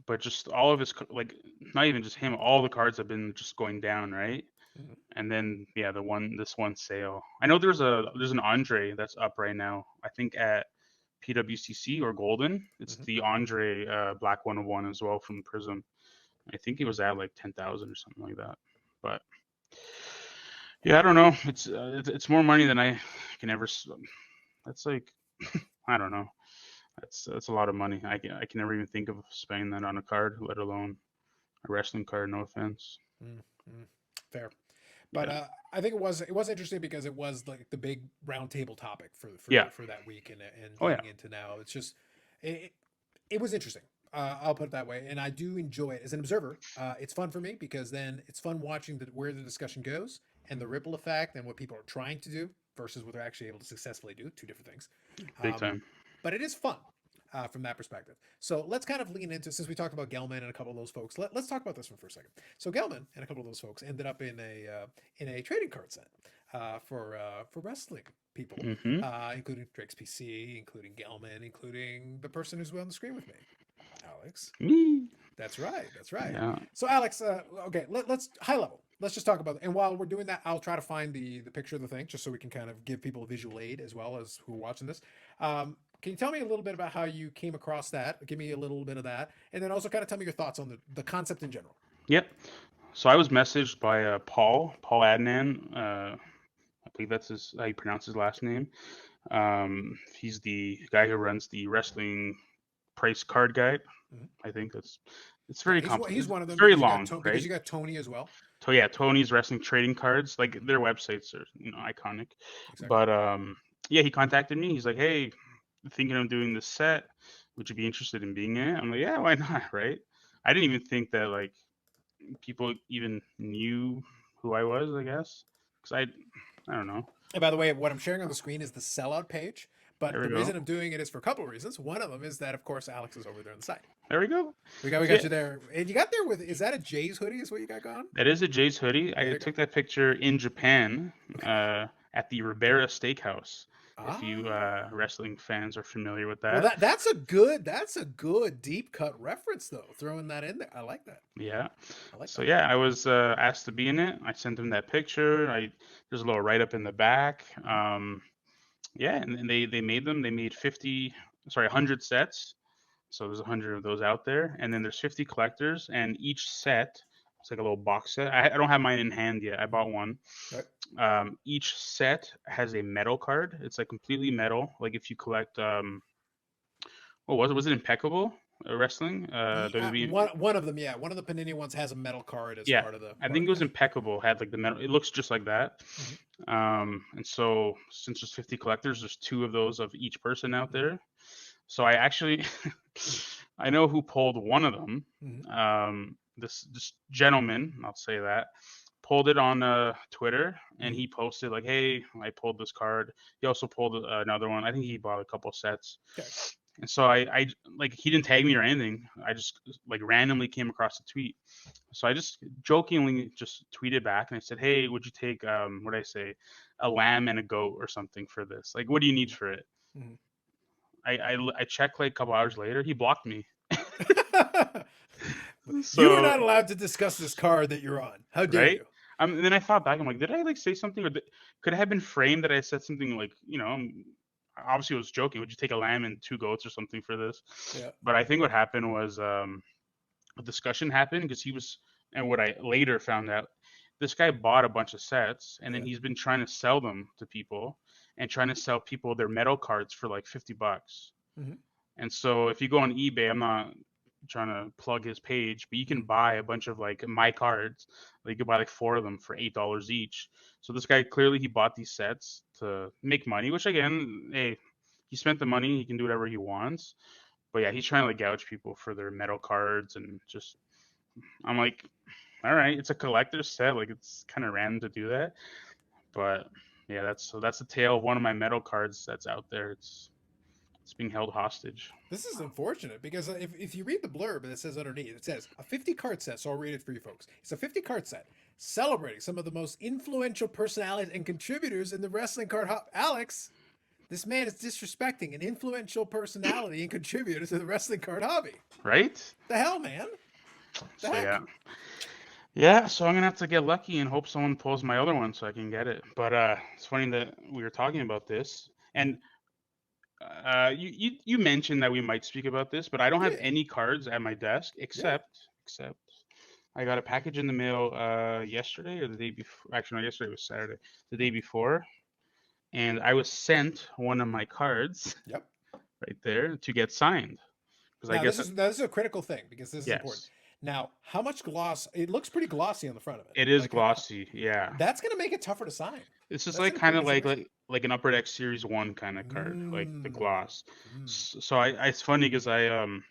but just all of his like not even just him, all the cards have been just going down, right? Mhm. And then yeah, this one sale. I know there's an Andre that's up right now. I think at PWCC or Golden. It's Mhm. the Andre Black 101 as well from Prism. I think it was at like 10,000 or something like that. But yeah, I don't know. It's more money than I can ever. That's like I don't know. That's a lot of money. I can never even think of spending that on a card, let alone a wrestling card. No offense. Mm, mm. Fair. But Yeah. I think it was interesting because it was like the big round table topic for Yeah. that week and Oh yeah. leading into now. It's just it, it was interesting. I'll put it that way, and I do enjoy it as an observer. It's fun for me because then it's fun watching where the discussion goes and the ripple effect and what people are trying to do versus what they're actually able to successfully do. Two different things. Big Um, time. but it is fun from that perspective. So let's kind of lean into, since we talked about Gelman and a couple of those folks. Let's talk about this one for a second. So Gelman and a couple of those folks ended up in a trading card set for wrestling people, Hmm. including Drake's PC, including Gelman, including the person who's on the screen with me, Alex. Me. That's right. That's right. Yeah. So Alex, okay, let's high level. Let's just talk about it. And while we're doing that, I'll try to find the picture of the thing just so we can kind of give people a visual aid as well as who are watching this. Can you tell me a little bit about how you came across that? Give me a little bit of that, and then also kind of tell me your thoughts on the concept in general. Yep. So I was messaged by Paul Adnan. I believe that's how you pronounce his last name. He's the guy who runs the wrestling price card guide. Mhm. I think it's Yeah, very he's complicated. one of It's them very because you got long, right? Tony as well. So yeah, Tony's wrestling trading cards, like their websites are iconic. Exactly. But yeah, he contacted me. He's like, hey, thinking of doing this set. Would you be interested in being in it? I'm like, yeah, why not, right? I didn't even think that like people even knew who I was. I guess because I don't know. And by the way, what I'm sharing on the screen is the sellout page. But There we the go. reason I'm doing it is for a couple of reasons. One of them is that, of course, Alex is over there on the side. There we go. We So got yeah, you there, and you got there with, is that a Jay's hoodie? Is what you got going? that is a Jays hoodie. There I you go. took that picture in Japan, Okay. at the Ribera Steakhouse. If you Ah. wrestling fans are familiar with Well, that. that's a good deep cut reference though. Throwing that in there, I like that. Yeah. I like So that. yeah, I was asked to be in it. I sent them that picture. There's a little write up in the back. Yeah, and they made them. They made 100 sets. So there's 100 of those out there, and then there's 50 collectors, and each set, it's like a little box set. I don't have mine in hand yet. I bought one. Right. Each set has a metal card. It's like completely metal. Like if you collect, what was it? Was it Impeccable Wrestling? WWE. One of them, yeah. One of the Panini ones has a metal card as Yeah, part of the I part think of it the was pack. Impeccable. Had like the metal. It looks just like that. Hmm. And so since there's 50 collectors, there's two of those of each person out Hmm. there. So I actually, I know who pulled one of them. Hmm. This gentleman, I'll say that, pulled it on Twitter, and Hmm. he posted like, "Hey, I pulled this card." He also pulled another one. I think he bought a couple sets. Okay. And so I like he didn't tag me or anything. I just like randomly came across the tweet. So I just jokingly just tweeted back and I said, "Hey, would you take what did I say, a lamb and a goat or something for this? Like, what do you need for it?" Hmm. I checked like a couple hours later. He blocked me. You are So not allowed to discuss this card that you're on. How dare right. you? And then I thought back. I'm like, did I like say something, or could it have been framed that I said something like, obviously I was joking. Would you take a lamb and two goats or something for this? Yeah. But I think what happened was a discussion happened because and what I later found out, this guy bought a bunch of sets and then Yeah. he's been trying to sell them to people and trying to sell people their metal cards for like $50. Hmm. And so if you go on eBay, I'm not trying to plug his page, but you can buy a bunch of like my cards. Like you could buy like four of them for $8 each. So this guy clearly he bought these sets to make money, which again, hey, he spent the money, he can do whatever he wants. But yeah, he's trying to like gouge people for their metal cards and just I'm like, all right, it's a collector's set. Like it's kind of random to do that. But yeah, that's the tale of one of my metal cards that's out there. It's being held hostage. This is unfortunate because if you read the blurb that says underneath, it says a 50 card set. So I'll read it for you folks. It's a 50 card set celebrating some of the most influential personalities and contributors in the wrestling card hop. Alex, this man is disrespecting an influential personality and contributor to the wrestling card hobby. Right? The hell, man? The So heck? yeah. Yeah, so I'm gonna have to get lucky and hope someone pulls my other one so I can get it. But it's funny that we were talking about this, Mm-hmm. and you mentioned that we might speak about this, but I don't have Yeah, any cards at my desk yeah. except I got a package in the mail yesterday or the day before. Actually, no, yesterday was Saturday. The day before, and I was sent one of my cards Yep. right there to get signed because I Now guess this is a critical thing because this is important. yes, Now, how much gloss? It looks pretty glossy on the front of it. it is Like glossy. Yeah, that's going to make it tougher to sign. this is That's an like kind important of like consideration. like an Upper Deck Series One kind of card, like the Mm, gloss. mm, So it's funny because I'm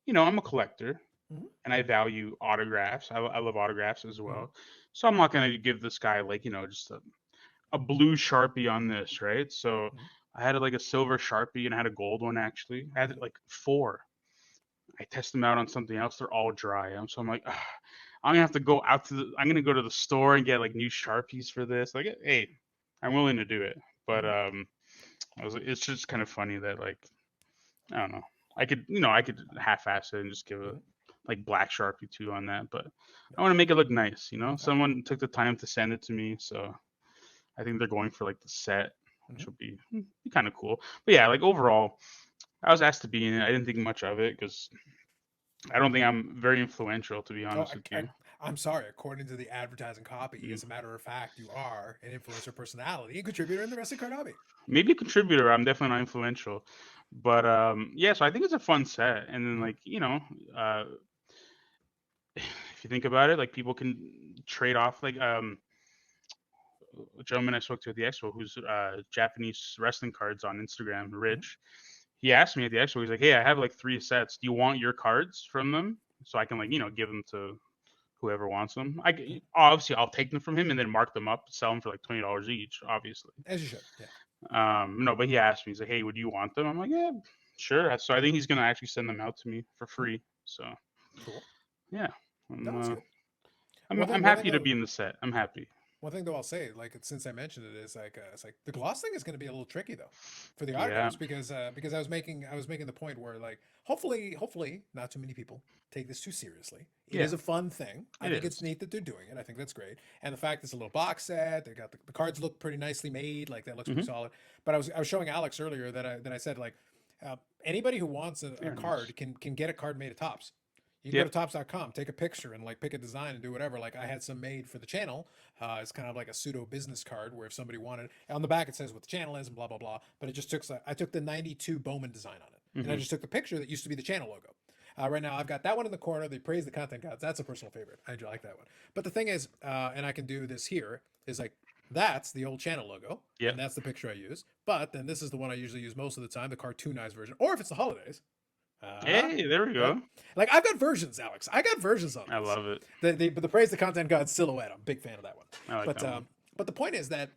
a collector mhm, and I value autographs. I love autographs as mhm, well. So I'm not gonna give this guy like just a blue Sharpie on this, right? So mhm, I had like a silver Sharpie and I had a gold one actually. I had mhm, like four. I test them out on something else. They're all dry. So I'm like, "Ugh, I'm gonna have to go out to I'm gonna go to the store and get like new Sharpies for this. Like, hey, I'm willing to do it. But mhm, it's just kind of funny that like I don't know. I could half-ass it and just give it mhm. like black Sharpie too on that, but Yeah. I want to make it look nice. Okay. Someone took the time to send it to me, so I think they're going for like the set, which Mhm. would be kind of cool. But yeah, like overall, I was asked to be in it. I didn't think much of it because I don't think I'm very influential, to be Oh, honest with you. I'm sorry. According to the advertising copy, Mm. as a matter of fact, you are an influencer personality and contributor in the wrestling card hobby. Maybe a contributor. I'm definitely not influential, but yeah. So I think it's a fun set, and then Mhm, like if you think about it, like people can trade off like a gentleman I spoke to at the expo who's Japanese wrestling cards on Instagram, mhm, Rich. He asked me at the expo, he's like, "Hey, I have like three sets. Do you want your cards from them so I can like give them to whoever wants them? mhm. Obviously I'll take them from him and then mark them up, sell them for like $20 each, obviously. As you should. Yeah. No, but he asked me, he's like, "Hey, would you want them?" I'm like, "Yeah, sure." So I think he's gonna actually send them out to me for Hmm, free. So cool. yeah, I'm No, that's uh, good. I'm One thing, I'm one thing happy to though, be in the set. I'm happy. one thing though, I'll say, like since I mentioned it, is like it's like the gloss thing is going to be a little tricky though for the Yeah. autographs because I was making the point where like hopefully not too many people take this too seriously. It Yeah, is a fun thing. I it think it's is. neat that they're doing it. I think that's great. And the fact it's a little box set, they got the cards look pretty nicely made. Like that looks pretty Hmm. solid. But I was showing Alex earlier that I said like anybody who wants a Very nice. card can get a card made of Tops. You can go to Yep. tops.com, take a picture, and like pick a design and do whatever. Like I had some made for the channel. It's kind of like a pseudo business card where if somebody wanted, on the back it says what the channel is and blah blah blah. But it just took I took the '92 Bowman design on it, and I Hmm. just took the picture that used to be the channel logo. Right now I've got that one in the corner. They praise the content gods. That's a personal favorite. I like that one. But the thing is, and I can do this here is like that's the old channel logo, Yep. and that's the picture I use. But then this is the one I usually use most of the time, the cartoonized version, or if it's the holidays. Hey, there we Yep. go. Like I've got versions, Alex. I got versions on I this. love it. The praise the content god silhouette. I'm a big fan of that one. I like But that one. but the point is that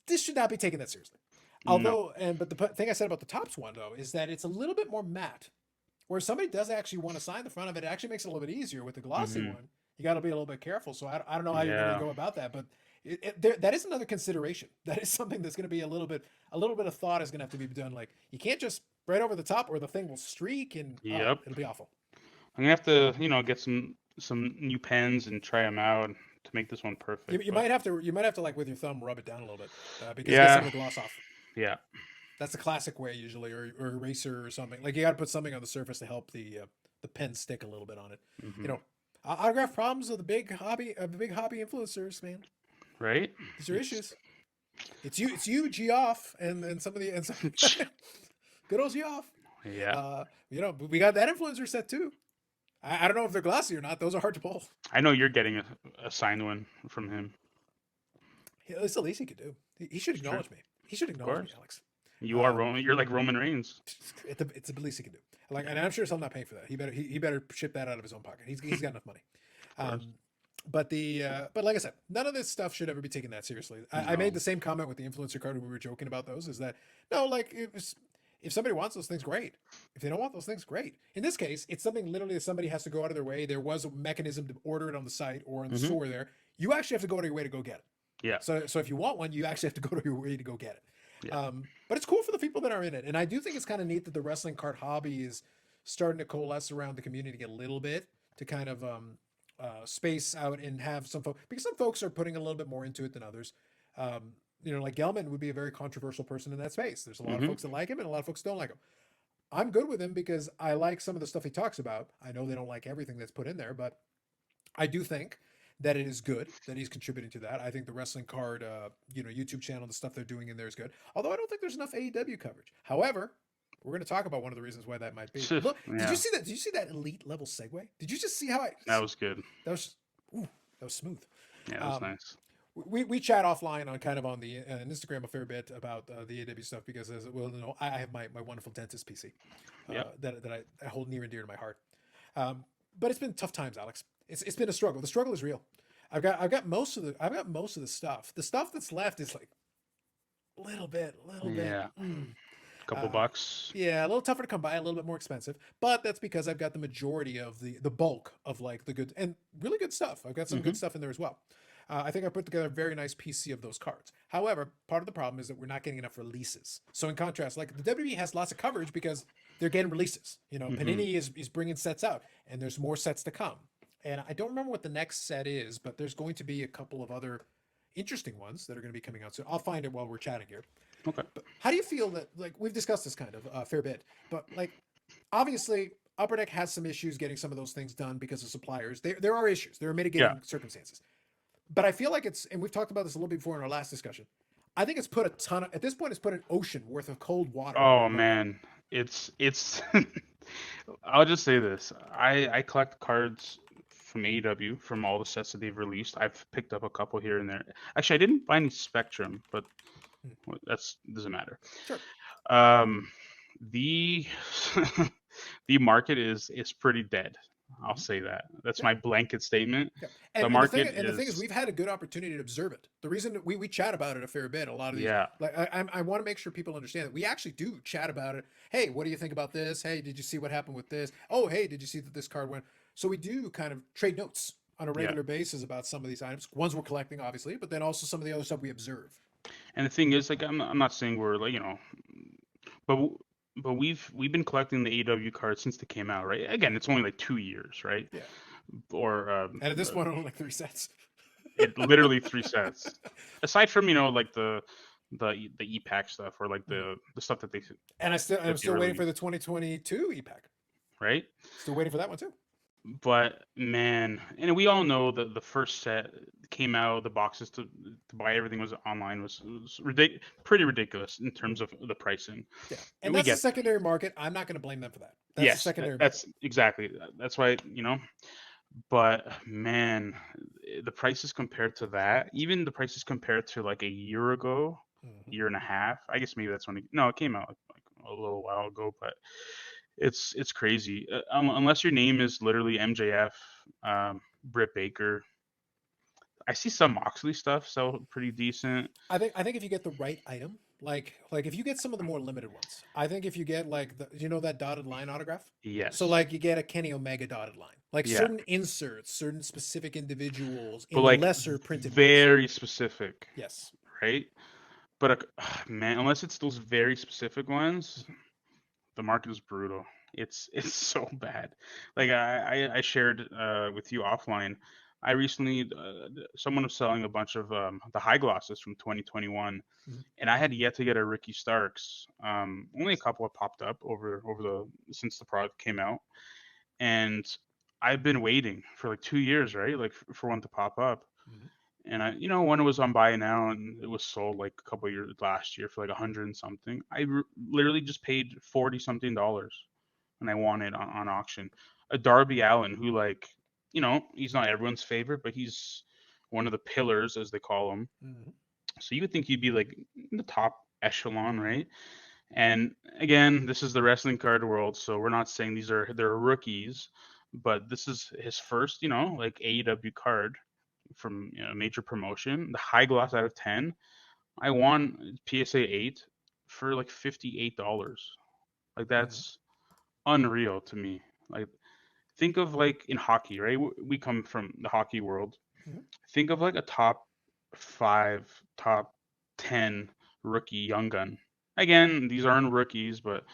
this should not be taken that seriously. No. But the thing I said about the tops one though is that it's a little bit more matte. Where somebody does actually want to sign the front of it, it actually makes it a little bit easier with the glossy Hmm. one. You got to be a little bit careful. So I don't know how you're going to Yeah. go about that, but that is another consideration. That is something that's going to be a little bit of thought is going to have to be done. Like you can't just right over the top, or the thing will streak and Yep. it'll be awful. I'm gonna have to, get some new pens and try them out to make this one perfect. But You might have to like with your thumb rub it down a little bit because get some yeah, of the gloss off. yeah, That's the classic way usually, or eraser or something. Like you got to put something on the surface to help the pen stick a little bit on it. You hmm know, autograph problems are the big hobby influencers, man. right. These are It's issues. It's you, Geoff, and some of the and some, good old Geoff. yeah. We got that influencer set too. I don't know if they're glossy or not. Those are hard to pull. I know you're getting a signed one from him. It's the least he could do. He should It's true, acknowledge me. He should of acknowledge me, course. Alex. You are Um, Roman. You're like Roman Reigns. it's the least he can do. Like, and I'm sure I'm not paying for that. He better ship that out of his own pocket. He's got enough money. Of course. But like I said, none of this stuff should ever be taken that seriously. I made No. the same comment with the influencer card when we were joking about those. Is that no, like if somebody wants those things, great. If they don't want those things, great. In this case, it's something literally that somebody has to go out of their way. There was a mechanism to order it on the site or in the Hmm. store. There, you actually have to go out of your way to go get it. Yeah. So if you want one, you actually have to go to your way to go get it. Yeah. But it's cool for the people that are in it, and I do think it's kind of neat that the wrestling card hobby is starting to coalesce around the community a little bit to kind of space out and have some folks because some folks are putting a little bit more into it than others. Like Gelman would be a very controversial person in that space. There's a lot of Hmm. folks that like him and a lot of folks don't like him. I'm good with him because I like some of the stuff he talks about. I know they don't like everything that's put in there, but I do think that it is good that he's contributing to that. I think the wrestling card, YouTube channel, the stuff they're doing in there is good. Although I don't think there's enough AEW coverage. However, we're going to talk about one of the reasons why that might be. Look, did you Yeah. see that? Did you see that elite level segue? Did you just see how I? That was good. That was, ooh, that was smooth. Yeah, that was Um, nice. we chat offline on kind of on the Instagram a fair bit about the AEW stuff because as well, I have my wonderful dentist PC Yeah. that I hold near and dear to my heart. But it's been tough times, Alex. It's been a struggle. The struggle is real. I've got most of the stuff. The stuff that's left is like little bit. Yeah. Couple Uh, bucks. yeah, a little tougher to come by, a little bit more expensive, but that's because I've got the majority of the bulk of like the good and really good stuff. I've got some Hmm. good stuff in there as well. I think I put together a very nice PC of those cards. However, part of the problem is that we're not getting enough releases. So in contrast, like the WWE has lots of coverage because they're getting releases. Hmm. Panini is bringing sets out, and there's more sets to come. And I don't remember what the next set is, but there's going to be a couple of other interesting ones that are going to be coming out soon. I'll find it while we're chatting here. Okay. But how do you feel that like we've discussed this kind of a fair bit, but like obviously Upper Deck has some issues getting some of those things done because of suppliers. There are issues. There are Yeah. mitigating circumstances. But I feel like and we've talked about this a little bit before in our last discussion. I think it's put at this point, it's put an ocean worth of cold water on Oh that logo. man, it's. I'll just say this: I collect cards from AEW from all the sets that they've released. I've picked up a couple here and there. Actually, I didn't buy any Spectrum, but Hmm. that's doesn't matter. Sure. Um, the the market is pretty dead. I'll Mhm. say that. That's Yeah. my blanket statement. Yeah. The And the market thing and the thing is is, we've had a good opportunity to observe it. The reason that we chat about it a fair bit, a lot of these yeah, like I want to make sure people understand that we actually do chat about it. Hey, what do you think about this? Hey, did you see what happened with this? Oh, hey, did you see that this card went? So we do kind of trade notes on a yeah. regular basis about some of these items. Ones we're collecting, obviously, but then also some of the other stuff we observe. And the thing is, like, I'm not saying we're like, but but we've been collecting the AW cards since they came out, right? Again, it's only like 2 years, right? Yeah. Or And at this point, only like 3 sets. it literally 3 sets. Aside from like the e-pack stuff or like Mhm. the stuff that And I'm that they still waiting for release, the 2022 EPAC. right? Still waiting for that one too. But man, and we all know that the first set came out, the boxes to buy everything was online was pretty ridiculous in terms Mhm. of the pricing, Yeah, and and we that's the get that. secondary market. I'm not going to blame them for that. That's the Yes, secondary market. that's exactly that's why But man, the prices compared to that, even the prices compared to like a year ago, Hmm. year and a half. I guess maybe that's when no, it came out like a little while ago, but it's crazy. Unless your name is literally MJF, Britt Baker. I see some Moxley stuff, so pretty decent. I think if you get the right item, like if you get some of the more limited ones, I think if you get like that dotted line autograph. So Yes, like you get a Kenny Omega dotted line, like yeah, certain inserts, certain specific individuals but in the like lesser printed ones. very specific, Yes. right? But man, unless it's those very specific ones, Mhm. the market is brutal. It's so bad. Like I shared with you offline. I recently someone was selling a bunch of the high glosses from 2021, Mhm. and I had yet to get a Ricky Starks. Only a couple have popped up over the since the product came out, and I've been waiting for like 2 years, right? Like for one to pop up. Mhm. And one was on buy now, and it was sold like a couple of years last year for like 100 and something. Literally just paid 40 something dollars, and I won it on auction. A Darby Allen, who like, he's not everyone's favorite, but he's one of the pillars, as they call him. Mhm. So you would think he'd be like in the top echelon, right? And again, this is the wrestling card world, so we're not saying they're rookies, but this is his first, like AEW card from a major promotion. The high gloss out of 10. I won PSA 8 for like $58. Like Mhm. that's unreal to me. Like think of like in hockey, right? We come from the hockey world. Mhm. Think of like a top 5, top 10 rookie young gun. Again, these aren't rookies, but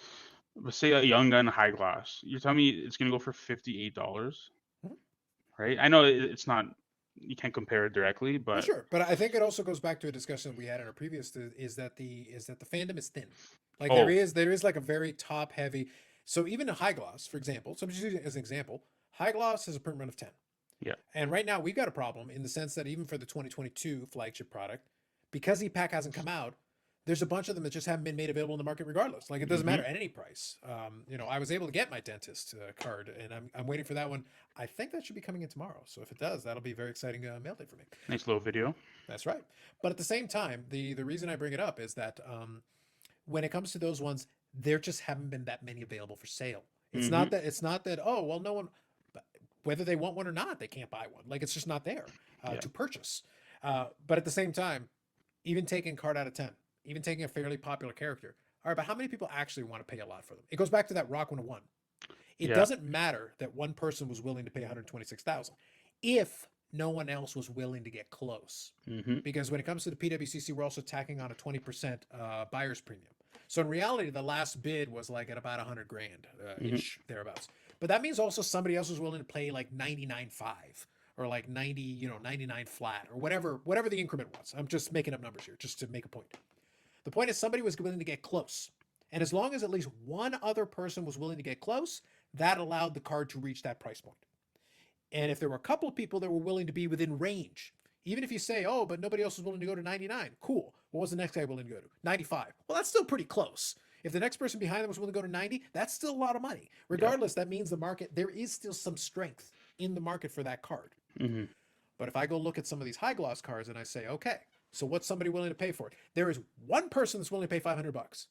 say a young gun high gloss. You're telling me it's gonna go for $58, Mhm. right? I know it's not. You can't compare it directly, Well, but sure, but I think it also goes back to a discussion we had in our previous is that the fandom is thin. Like there oh is there is like a very top heavy. So even a high gloss, for example, so I'm just using it as an example. High gloss has a print run of 10. yeah, And right now we've got a problem in the sense that even for the 2022 flagship product, because EPAC hasn't come out, there's a bunch of them that just haven't been made available in the market regardless. Like it doesn't hmm matter at any price. I was able to get my dentist card, and I'm waiting for that one. I think that should be coming in tomorrow. So if it does, that'll be a very exciting mail day for me. nice little video. That's right. But at the same time, the reason I bring it up is that when it comes to those ones, there just haven't been that many available for sale. hmm It's not that oh well no one whether they want one or not they can't buy one. Like it's just not there Yeah, to purchase. But at the same time, even taking a card out of 10, even taking a fairly popular character. All right, but how many people actually want to pay a lot for them? It goes back to that Rock 101. It yeah, doesn't matter that one person was willing to pay 126,000 if no one else was willing to get close. hmm Because when it comes to the PWCC, we're also tacking on a 20% buyer's premium. So in reality, the last bid was like at about 100 grand hmm ish thereabouts. But that means also somebody else was willing to pay like 99.5 or like 90, 99 flat or whatever the increment was. I'm just making up numbers here just to make a point. The point is somebody was willing to get close. And as long as at least one other person was willing to get close, that allowed the card to reach that price point. And if there were a couple of people that were willing to be within range, even if you say, oh, but nobody else was willing to go to 99, cool. What was the next guy willing to go to? 95. Well, that's still pretty close. If the next person behind them was willing to go to 90, that's still a lot of money. yeah, Regardless, that means the market, there is still some strength in the market for that card. hmm But if I go look at some of these high gloss cards and I say, okay, so what's somebody willing to pay for it? There is one person that's willing to pay $500.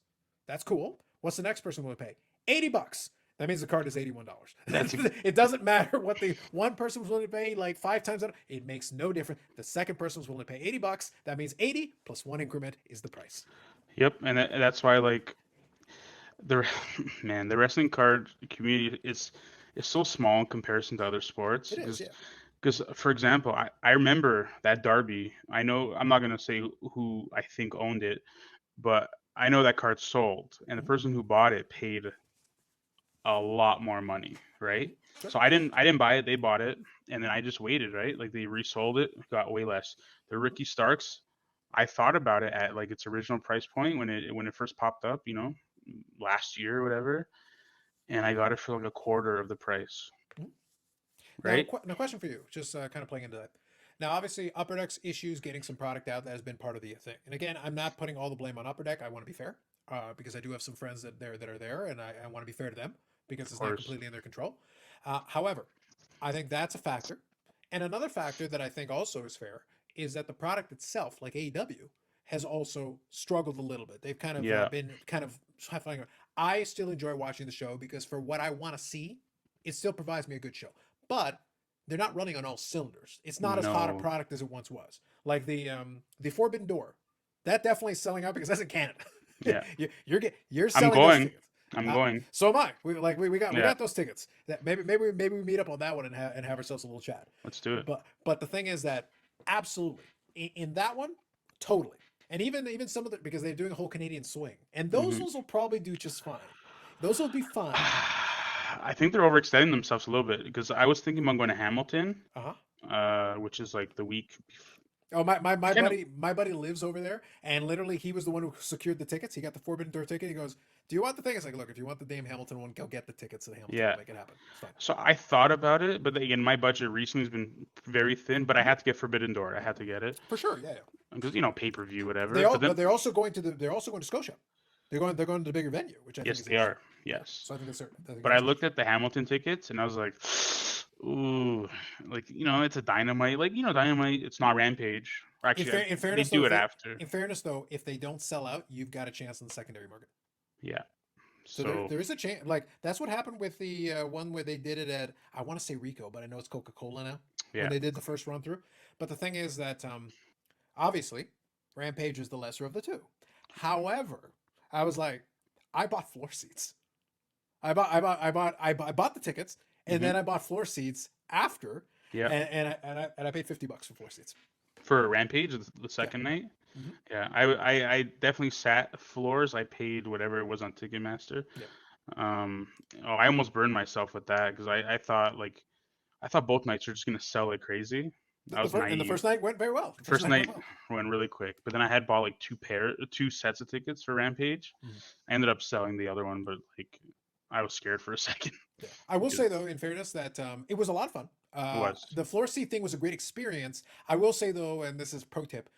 That's cool. What's the next person willing to pay? $80. That means the card is $81. That's It doesn't matter what the one person was willing to pay like 5 times that. It makes no difference. The second person was willing to pay $80. That means 80 plus one increment is the price. Yep, and that's why like the man, the wrestling card community is so small in comparison to other sports. It is, yeah. Because for example, I remember that Derby. I know I'm not gonna say who I think owned it, but I know that card sold, and the Mhm. person who bought it paid a lot more money, right? Sure. So I didn't buy it, they bought it, and then I just waited, right? Like they resold it, got way less. The Ricky Starks, I thought about it at like its original price point when it first popped up, last year or whatever, and I got it for like a quarter of the price, Mhm. Now, right? now, question for you, just kind of playing into that. Now, obviously, Upper Deck's issues getting some product out that has been part of the thing. And again, I'm not putting all the blame on Upper Deck. I want to be fair, because I do have some friends that are there, and I want to be fair to them because Of it's not course. completely in their control. However, I think that's a factor, and another factor that I think also is fair is that the product itself, like AEW, has also struggled a little bit. They've kind of Yeah. been kind of. I still enjoy watching the show because for what I want to see, it still provides me a good show, but they're not running on all cylinders. It's not as hot a No. product as it once was. Like the Forbidden Door, that definitely is selling out because that's in Canada. Yeah. You're I'm selling those going. tickets. I'm Uh, going. so am I. We Yeah. got those tickets. That maybe we meet up on that one and have ourselves a little chat. Let's do it. But the thing is that absolutely in that one, totally. And even some of the because they're doing a whole Canadian swing, and those hmm ones will probably do just fine. Those will be fine. I think they're overextending themselves a little bit because I was thinking about going to Hamilton, Uh huh. which is like the week. Oh, my Kind of. buddy lives over there, and literally he was the one who secured the tickets. He got the Forbidden Door ticket. He goes, "Do you want the thing?" It's like, look, if you want the Dame Hamilton one, go get the tickets to the Hamilton. Yeah. We'll make it happen. It's fine. So I thought about it, but again, my budget recently has been very thin. But I Mhm. had to get Forbidden Door. I had to get it For sure, yeah, yeah. because pay per view, They whatever. all, But then but they're also going to Scotia. They're going to the bigger venue, which I think yes, is they interesting. are. Yeah, Yes. so I think that's But I looked at the Hamilton tickets and I was like, ooh, like it's a Dynamite. Like Dynamite, it's not Rampage. Or actually, in they fairness though, do it after. if they don't sell out, you've got a chance in the secondary market. Yeah. So So there is a chance. Like that's what happened with the one where they did it at I want to say Rico, but I know it's Coca Cola now when yeah, they did the first run through. But the thing is that obviously Rampage is the lesser of the two. However, I was like, I bought floor seats. I bought the tickets, and hmm then I bought floor seats after, yeah. and I paid $50 for floor seats. For Rampage, the Yeah. second night. Hmm. Yeah, I definitely sat floors. I paid whatever it was on Ticketmaster. Yep. Um, oh, I almost burned myself with that because I thought both nights were just gonna sell like crazy. I was And the naive. first night went very well. The first First night went night well. went really quick, but then I had bought like two sets of tickets for Rampage. Mhm. I ended up selling the other one, but like I was scared for a second Yeah. I will say because though, in fairness, that it was a lot of fun. it was. The floor seat thing was a great experience. I will say though, and this is pro tip,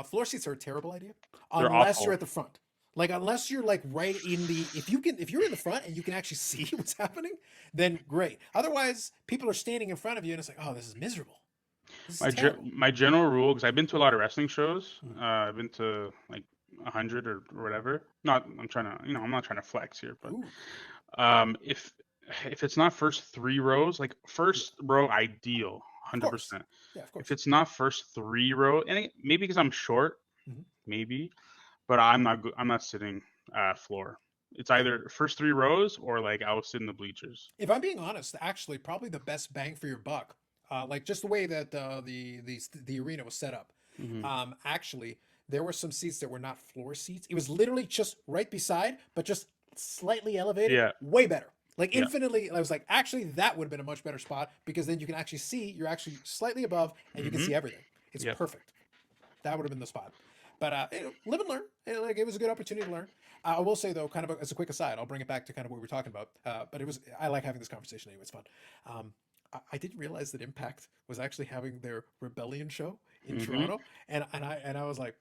floor seats are a terrible idea They're unless you're awful. at the front. Like unless you're like right in the if you're in the front and you can actually see what's happening, then great. Otherwise, people are standing in front of you and it's like, oh, this is miserable. This is terrible. My general rule, because I've been to a lot of wrestling shows. Mhm. I've been to like 100 or whatever. Not I'm trying to I'm not trying to flex here, but Ooh, um, if if it's not first three rows, like yeah, first row ideal, of course. 100%. Yeah, of If course. it's not first three row, and maybe because I'm short, Mhm. maybe, but I'm not sitting floor. It's Yeah. either first three rows or like I will sit in the bleachers. If I'm being honest, actually, probably the best bang for your buck, like just the way that the arena was set up. hmm Actually, there were some seats that were not floor seats. It was literally just right beside, but just slightly elevated. Yeah, Way better. Like yeah, infinitely. I was like, actually, that would have been a much better spot because then you can actually see. You're actually slightly above, and you can hmm see everything. It's yep. perfect. That would have been the spot. But live and learn. Like it was a good opportunity to learn. I will say though, kind of as a quick aside, I'll bring it back to kind of what we were talking about. But it was I like having this conversation anyway. It's fun. I didn't realize that Impact was actually having their Rebellion show in hmm Toronto, and I was like,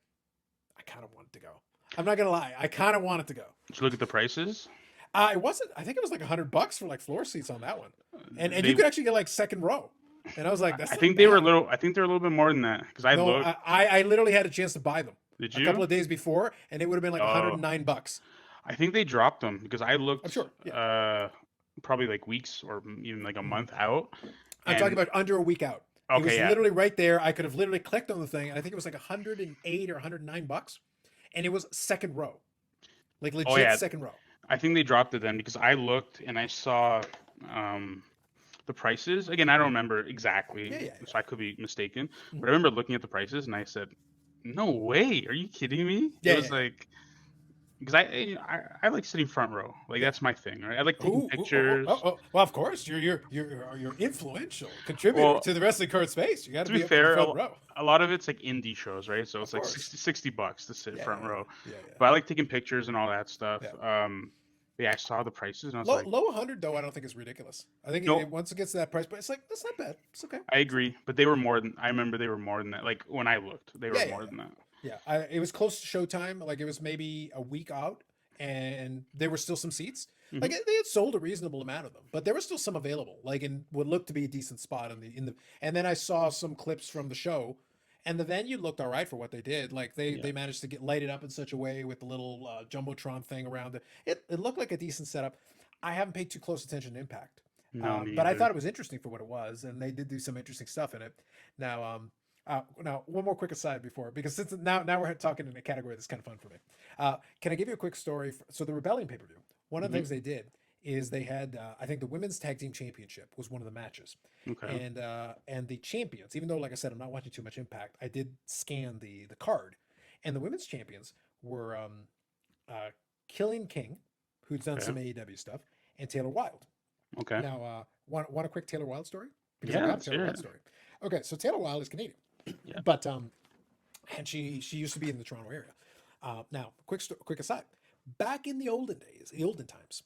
I kind of wanted to go. I'm not gonna lie, I kind of wanted to go. Did you look at the prices? It wasn't. I think it was like $100 for like floor seats on that one, and you They could actually get like second row. And I was like, I that's not think they were a bad. little. I think they're a little bit more than that because I No, looked. I literally had a chance to buy them Did a couple you? of days before, and it would have been like Oh, $109. I think they dropped them because I I'm looked sure. Yeah. uh probably like weeks or even like a Mhm. month out. I'm talking And about under a week out. It okay, was yeah. literally right there. I could have literally clicked on the thing, and I think it was like 108 or $109, and it was second row, like Oh legit yeah, second row. I think they dropped it then because I looked and I saw um the prices. Again, I don't remember exactly, Yeah, yeah, so I could be mistaken. yeah. But I remember looking at the prices and I said, "No way! Are you kidding me?" It Yeah, yeah, was yeah, like because I like sitting front row. Like yeah. that's my thing, right? I like taking Oh. pictures. Well, of course, you're influential contributor Well, to the wrestling card space. You got to to be be up in the fair, front row. a lot of it's like indie shows, right? So Of it's like course. 60 bucks to sit Yeah, front row. yeah, yeah, But I like taking pictures and all that yeah. stuff. Yeah, I saw the prices and I was Low like, low 100 though, I don't think is ridiculous. I think no, once it gets to that price, but it's like that's not bad. It's okay. I agree. But they were more than I remember. They were more than that. Like when I looked, they were Yeah, yeah, more yeah. than that. Yeah, it was close to showtime. Like it was maybe a week out, and there were still some seats. Like Hmm. they had sold a reasonable amount of them, but there was still some available. Like in what looked to be a decent spot in the. And then I saw some clips from the show, and the venue looked all right for what they did. Like Yeah. they managed to get lighted up in such a way with the little jumbotron thing around it. It looked like a decent setup. I haven't paid too close attention to Impact, No, me but I either. thought it was interesting for what it was, and they did do some interesting stuff in it. Now, now, one more quick aside before, because since now we're talking in a category that's kind of fun for me. Can I give you a quick story? So the Rebellion pay per view. One of the Hmm. things they did is they had I think the women's tag team championship was one of the matches, Okay. and the champions. Even though, like I said, I'm not watching too much Impact, I did scan the card, and the women's champions were uh, Killian King, who's done Okay. some AEW stuff, and Taylor Wilde. Okay. Now, want a quick Taylor Wilde story? Because I've Yeah, got a let's Taylor hear Wilde it. story. Okay, so Taylor Wilde is Canadian, Yeah. but and she used to be in the Toronto area. Now, quick aside, back in the olden days, the olden times,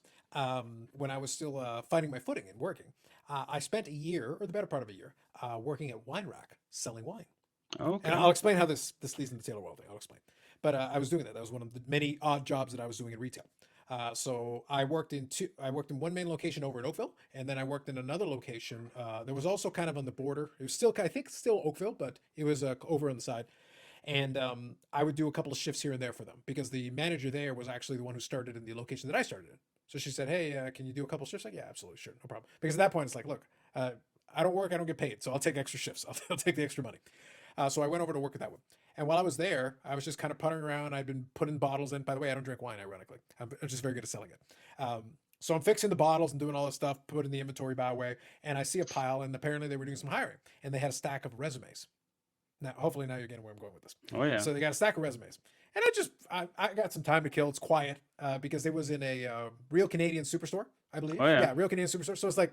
when I was still finding my footing and working, I spent a year or the better part of a year working at Wine Rack selling wine. And Okay. I'll explain how this leads into the Taylor Wilde thing. I'll explain. But I was doing that. That was one of the many odd jobs that I was doing in retail. So I worked in two. I worked in one main location over in Oakville, and then I worked in another location. That was also kind of on the border. It was still, I think, still Oakville, but it was over on the side. And I would do a couple of shifts here and there for them because the manager there was actually the one who started in the location that I started in. So she said, "Hey, can you do a couple of shifts?" Like, yeah, absolutely, sure, no problem. Because at that point, it's like, look, I don't work, I don't get paid, so I'll take extra shifts. I'll take the extra money. So I went over to work at that one. And while I was there, I was just kind of puttering around. I'd been putting bottles in. By the way, I don't drink wine, ironically. I'm just very good at selling it. So I'm fixing the bottles and doing all this stuff, putting the inventory by way. And I see a pile, and apparently they were doing some hiring. And they had a stack of resumes. Now, hopefully, now you're getting where I'm going with this. Oh yeah. So they got a stack of resumes. And I got some time to kill. It's quiet because it was in a Real Canadian Superstore, I believe. Oh yeah. Yeah, Real Canadian Superstore. So it's like,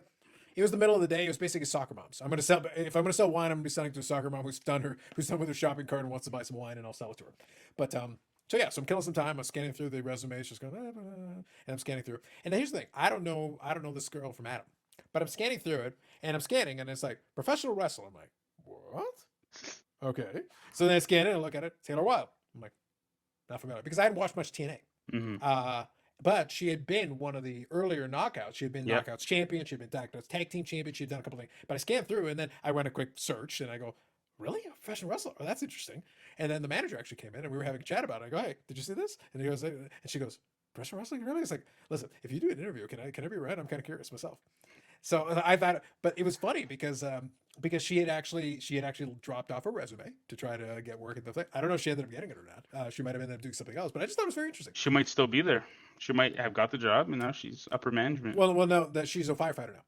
it was the middle of the day. It was basically soccer moms. I'm gonna sell. If I'm gonna sell wine, I'm gonna be selling to a soccer mom who's done with her shopping cart and wants to buy some wine, and I'll sell it to her. But so yeah, so I'm killing some time. I'm scanning through the resumes, just going, and I'm scanning through. And here's the thing: I don't know this girl from Adam, but I'm scanning through it, and I'm scanning, and it's like professional wrestler. I'm like, what? Okay. So then I scan it and look at it. Taylor Wilde. I'm like, not familiar because I hadn't watched much TNA. Hmm. But she had been one of the earlier knockouts. She had been Yep. knockouts champion. She had been tag team champion. She'd done a couple things. But I scanned through and then I ran a quick search and I go, really? A professional wrestler? Oh, that's interesting. And then the manager actually came in and we were having a chat about it. I go, hey, did you see this? And he goes, and she goes, professional wrestling? Really? It's like, listen, if you do an interview, can I be read? I'm kind of curious myself. So I thought, but it was funny because she had actually dropped off her resume to try to get work at the thing. I don't know if she ended up getting it or not. She might have ended up doing something else, but I just thought it was very interesting. She might still be there. She might have got the job, and now she's upper management. Well, no, that she's a firefighter now.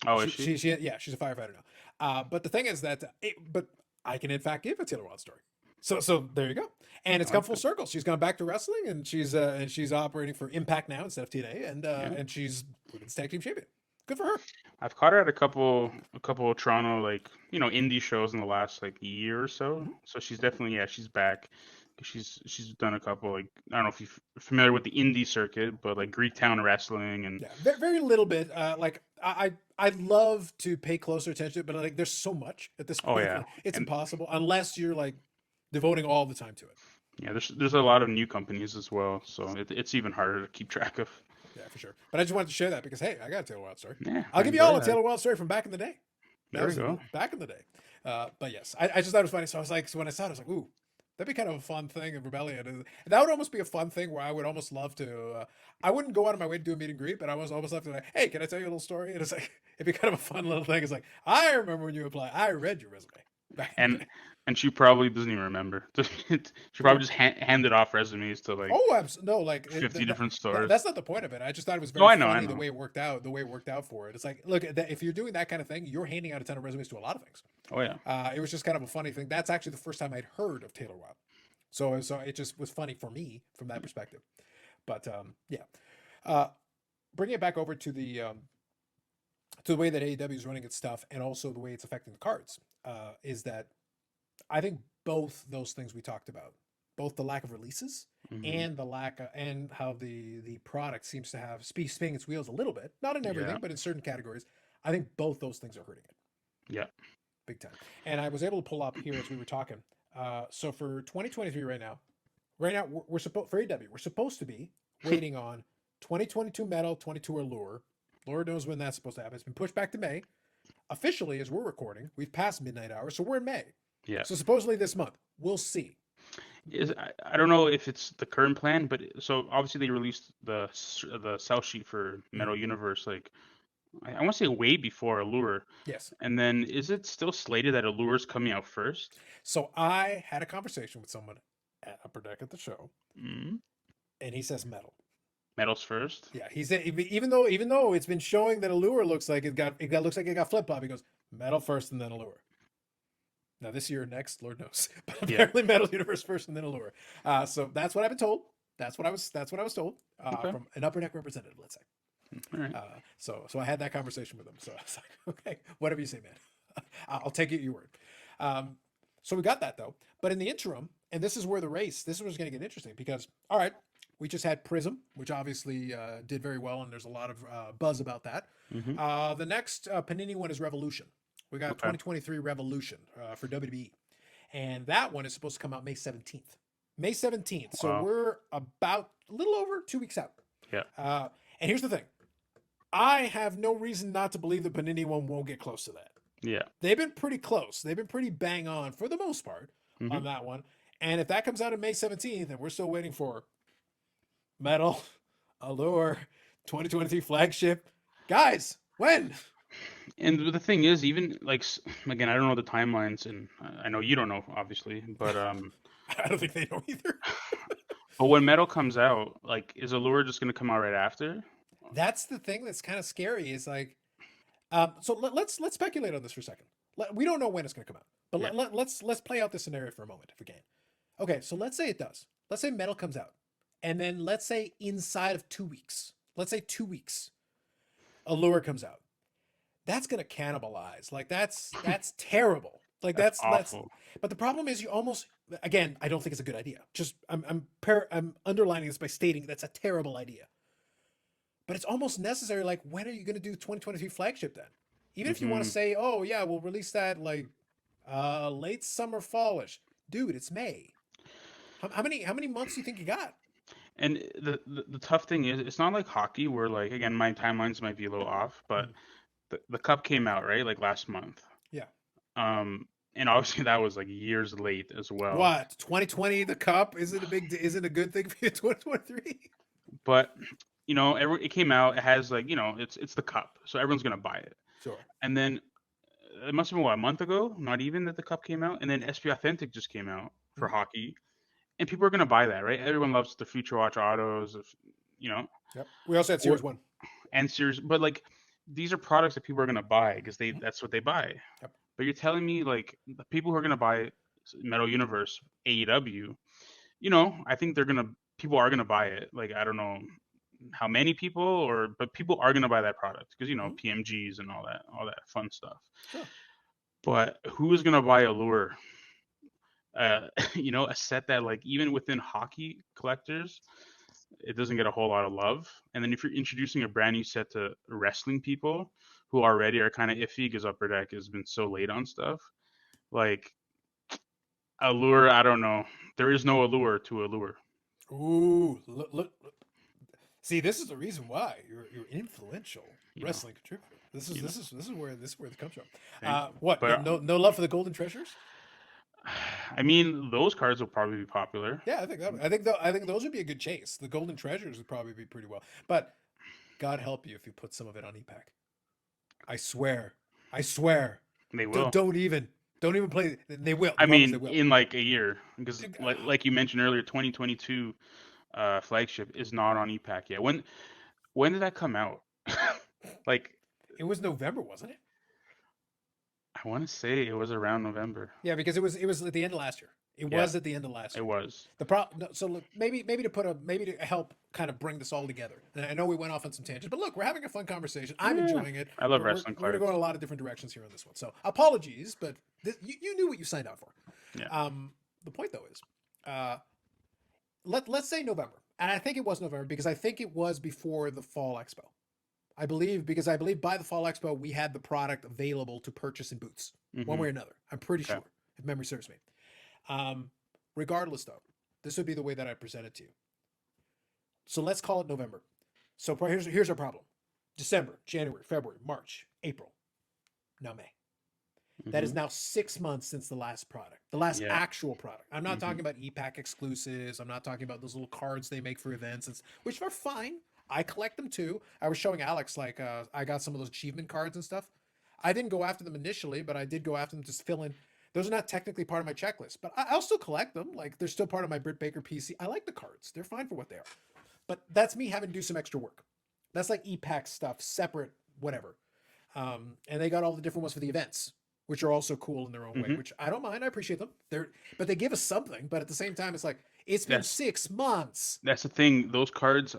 Oh, is she? Yeah, she's a firefighter now. But the thing is that, but I can in fact give a Taylor Wilde story. So there you go, and it's come full Okay. circle. She's gone back to wrestling, and she's operating for Impact now instead of TNA, Yeah. and she's women's tag team champion. Good for her. I've caught her at a couple of Toronto like indie shows in the last like year or so. Mhm. So she's definitely she's back. She's done a couple like I don't know if you're familiar with the indie circuit, but like Greektown Wrestling and Yeah, very, very little bit. Like I'd love to pay closer attention, but like there's so much at this oh point, yeah, like, it's and impossible unless you're like devoting all the time to it. yeah, there's a lot of new companies as well, so it's even harder to keep track of. Yeah, for sure. But I just wanted to share that because hey, I got a Taylor Wilde story. Yeah, I'll give you enjoy all a that. Taylor Wilde story from back in the day. That There we was go. back in the day. But yes, I just thought it was funny. So I was like, so when I saw it, I was like, ooh, That'd be kind of a fun thing in Rebellion. And that would almost be a fun thing where I would almost love to. I wouldn't go out of my way to do a meet and greet, but I was almost love to like, hey, can I tell you a little story? And it's like it'd be kind of a fun little thing. It's like I remember when you applied. I read your resume back in the And day. and she probably doesn't even remember. She probably Sure. just handed off resumes to like Oh, no, like 50 different stores. that's not the point of it. I just thought it was No, very I funny the know. way it worked out. The way it worked out for it. It's like, look, if you're doing that kind of thing, you're handing out a ton of resumes to a lot of things. Oh yeah. It was just kind of a funny thing. That's actually the first time I'd heard of Taylor Wilde. So it just was funny for me from that perspective. But yeah, uh, bringing it back over to the way that AEW is running its stuff, and also the way it's affecting the cards, is that I think both those things we talked about, both the lack of releases Hmm. and the lack of, and how the product seems to have spinning its wheels a little bit, not in Yeah. everything, but in certain categories. I think both those things are hurting it Yeah. big time. And I was able to pull up here as we were talking. So for 2023 right now we're supposed for AW we're supposed to be waiting on 2022 Metal, 22 Allure. Lord knows when that's supposed to happen. It's been pushed back to May. Officially, as we're recording, we've passed midnight hour, so we're in May. Yeah. So supposedly this month, we'll see. I don't know if it's the current plan, but so obviously they released the sell sheet for Mhm. Metal Universe like I want to say way before Allure. Yes. And then is it still slated that Allure's coming out first? So I had a conversation with someone at Upper Deck at the show, Mm. and he says Metal. Metal's first. Yeah, he said even though it's been showing that Allure looks like looks like it got flip flop. He goes Metal first and then Allure. Now this year, next, Lord knows, but Yeah. apparently Metal Universe first and then Allure. So that's what I've been told. That's what I was told Okay. from an Upper Deck representative. Let's say. All right. So I had that conversation with him. So I was like, okay, whatever you say, man. I'll take it at your word. So we got that though. But in the interim, and this is where this is where it's going to get interesting because, all right, we just had Prism, which obviously did very well, and there's a lot of buzz about that. Hmm. The next Panini one is Revolution. We got Okay. 2023 Revolution for WWE, and that one is supposed to come out May 17th. May 17th. So Wow. we're about a little over 2 weeks out. Yeah. And here's the thing. I have no reason not to believe the Panini one won't get close to that. Yeah. They've been pretty close. They've been pretty bang on for the most part Hmm. on that one. And if that comes out on May 17th and we're still waiting for Metal, Allure, 2023 flagship, guys, when? And the thing is, even like again, I don't know the timelines, and I know you don't know, obviously, but I don't think they know either. but when Metal comes out, like, is Allure just gonna come out right after? That's the thing that's kind of scary. Is like, so let's speculate on this for a second. We don't know when it's going to come out, but Yeah. let's play out this scenario for a moment if we can. Okay, so let's say it does. Let's say Metal comes out, and then let's say inside of 2 weeks, let's say 2 weeks, Allure comes out. That's going to cannibalize. Like that's terrible. Like That's that's. awful. But the problem is, you almost again. I don't think it's a good idea. Just I'm underlining this by stating that's a terrible idea. But it's almost necessary. Like, when are you going to do 2023 flagship then? Even if you want to Hmm. say, oh yeah, we'll release that like late summer fallish, dude, it's May. How many months do you think you got? And the tough thing is, it's not like hockey where like again my timelines might be a little off, but Mm, the cup came out right like last month. yeah. And obviously that was like years late as well. What 2020 the cup isn't a good thing for you 2023? But it came out. It has like it's the cup, so everyone's gonna buy it. Sure. And then it must have been what, a month ago, not even, that the cup came out, and then SP Authentic just came out for Mhm. hockey, and people are gonna buy that, right? Everyone loves the Future Watch autos, you know, Yep. We also had or Series One. and series, but like these are products that people are gonna buy because Mhm. that's what they buy. Yep. But you're telling me like the people who are gonna buy Metal Universe AEW, I think people are gonna buy it. Like I don't know how many people, but people are gonna buy that product because Mhm. PMGs and all that fun stuff. Sure. But who is gonna buy Allure? A set that like even within hockey collectors, it doesn't get a whole lot of love. And then if you're introducing a brand new set to wrestling people who already are kind of iffy because Upper Deck has been so late on stuff, like Allure, I don't know. There is no Allure to Allure. Ooh, look. See, this is the reason why you're influential You know, wrestling contributor. This is you know. this is this is where this comes from. Thank you. What? But No love for the golden treasures? I mean, those cards will probably be popular. Yeah, I think those would be a good chase. The golden treasures would probably be pretty well. But God help you if you put some of it on EPAC. I swear. I swear. They Don't, will. don't even don't even play. They will. I The problem is they mean, will. in like a year, because like you mentioned earlier, 2022 flagship is not on EPAC yet. When did that come out? Like, It was November, wasn't it? I want to say it was around November. Yeah, because it was at the end of last year. It Yeah, was at the end of last it year. was. The problem. No, so look, maybe to help kind of bring this all together. And I know we went off on some tangents, but look, we're having a fun conversation. I'm Yeah, enjoying it. I love We're wrestling going to go in cards. a lot of different directions here on this one. So apologies, but you knew what you signed up for. Yeah. The point though is, uh, let's say November, and I think it was November because I think it was before the Fall Expo. I believe by the Fall Expo we had the product available to purchase in booths, one Hmm. way or another. I'm pretty Okay. sure, if memory serves me. Um, Regardless, though, this would be the way that I present it to you. So let's call it November. So here's our problem: December, January, February, March, April, now May. That is Hmm. now 6 months since the last product, the last Yeah. actual product. I'm not Hmm. talking about EPAC exclusives. I'm not talking about those little cards they make for events, which are fine. I collect them too. I was showing Alex like I got some of those achievement cards and stuff. I didn't go after them initially, but I did go after them to fill in. Those are not technically part of my checklist, but I'll still collect them. Like they're still part of my Britt Baker PC. I like the cards; they're fine for what they are. But that's me having to do some extra work. That's like EPAC stuff, separate, whatever. And they got all the different ones for the events, which are also cool in their own way, Hmm. which I don't mind. I appreciate them. But they give us something. But at the same time, it's like it's been That's 6 months. that's the thing. Those cards,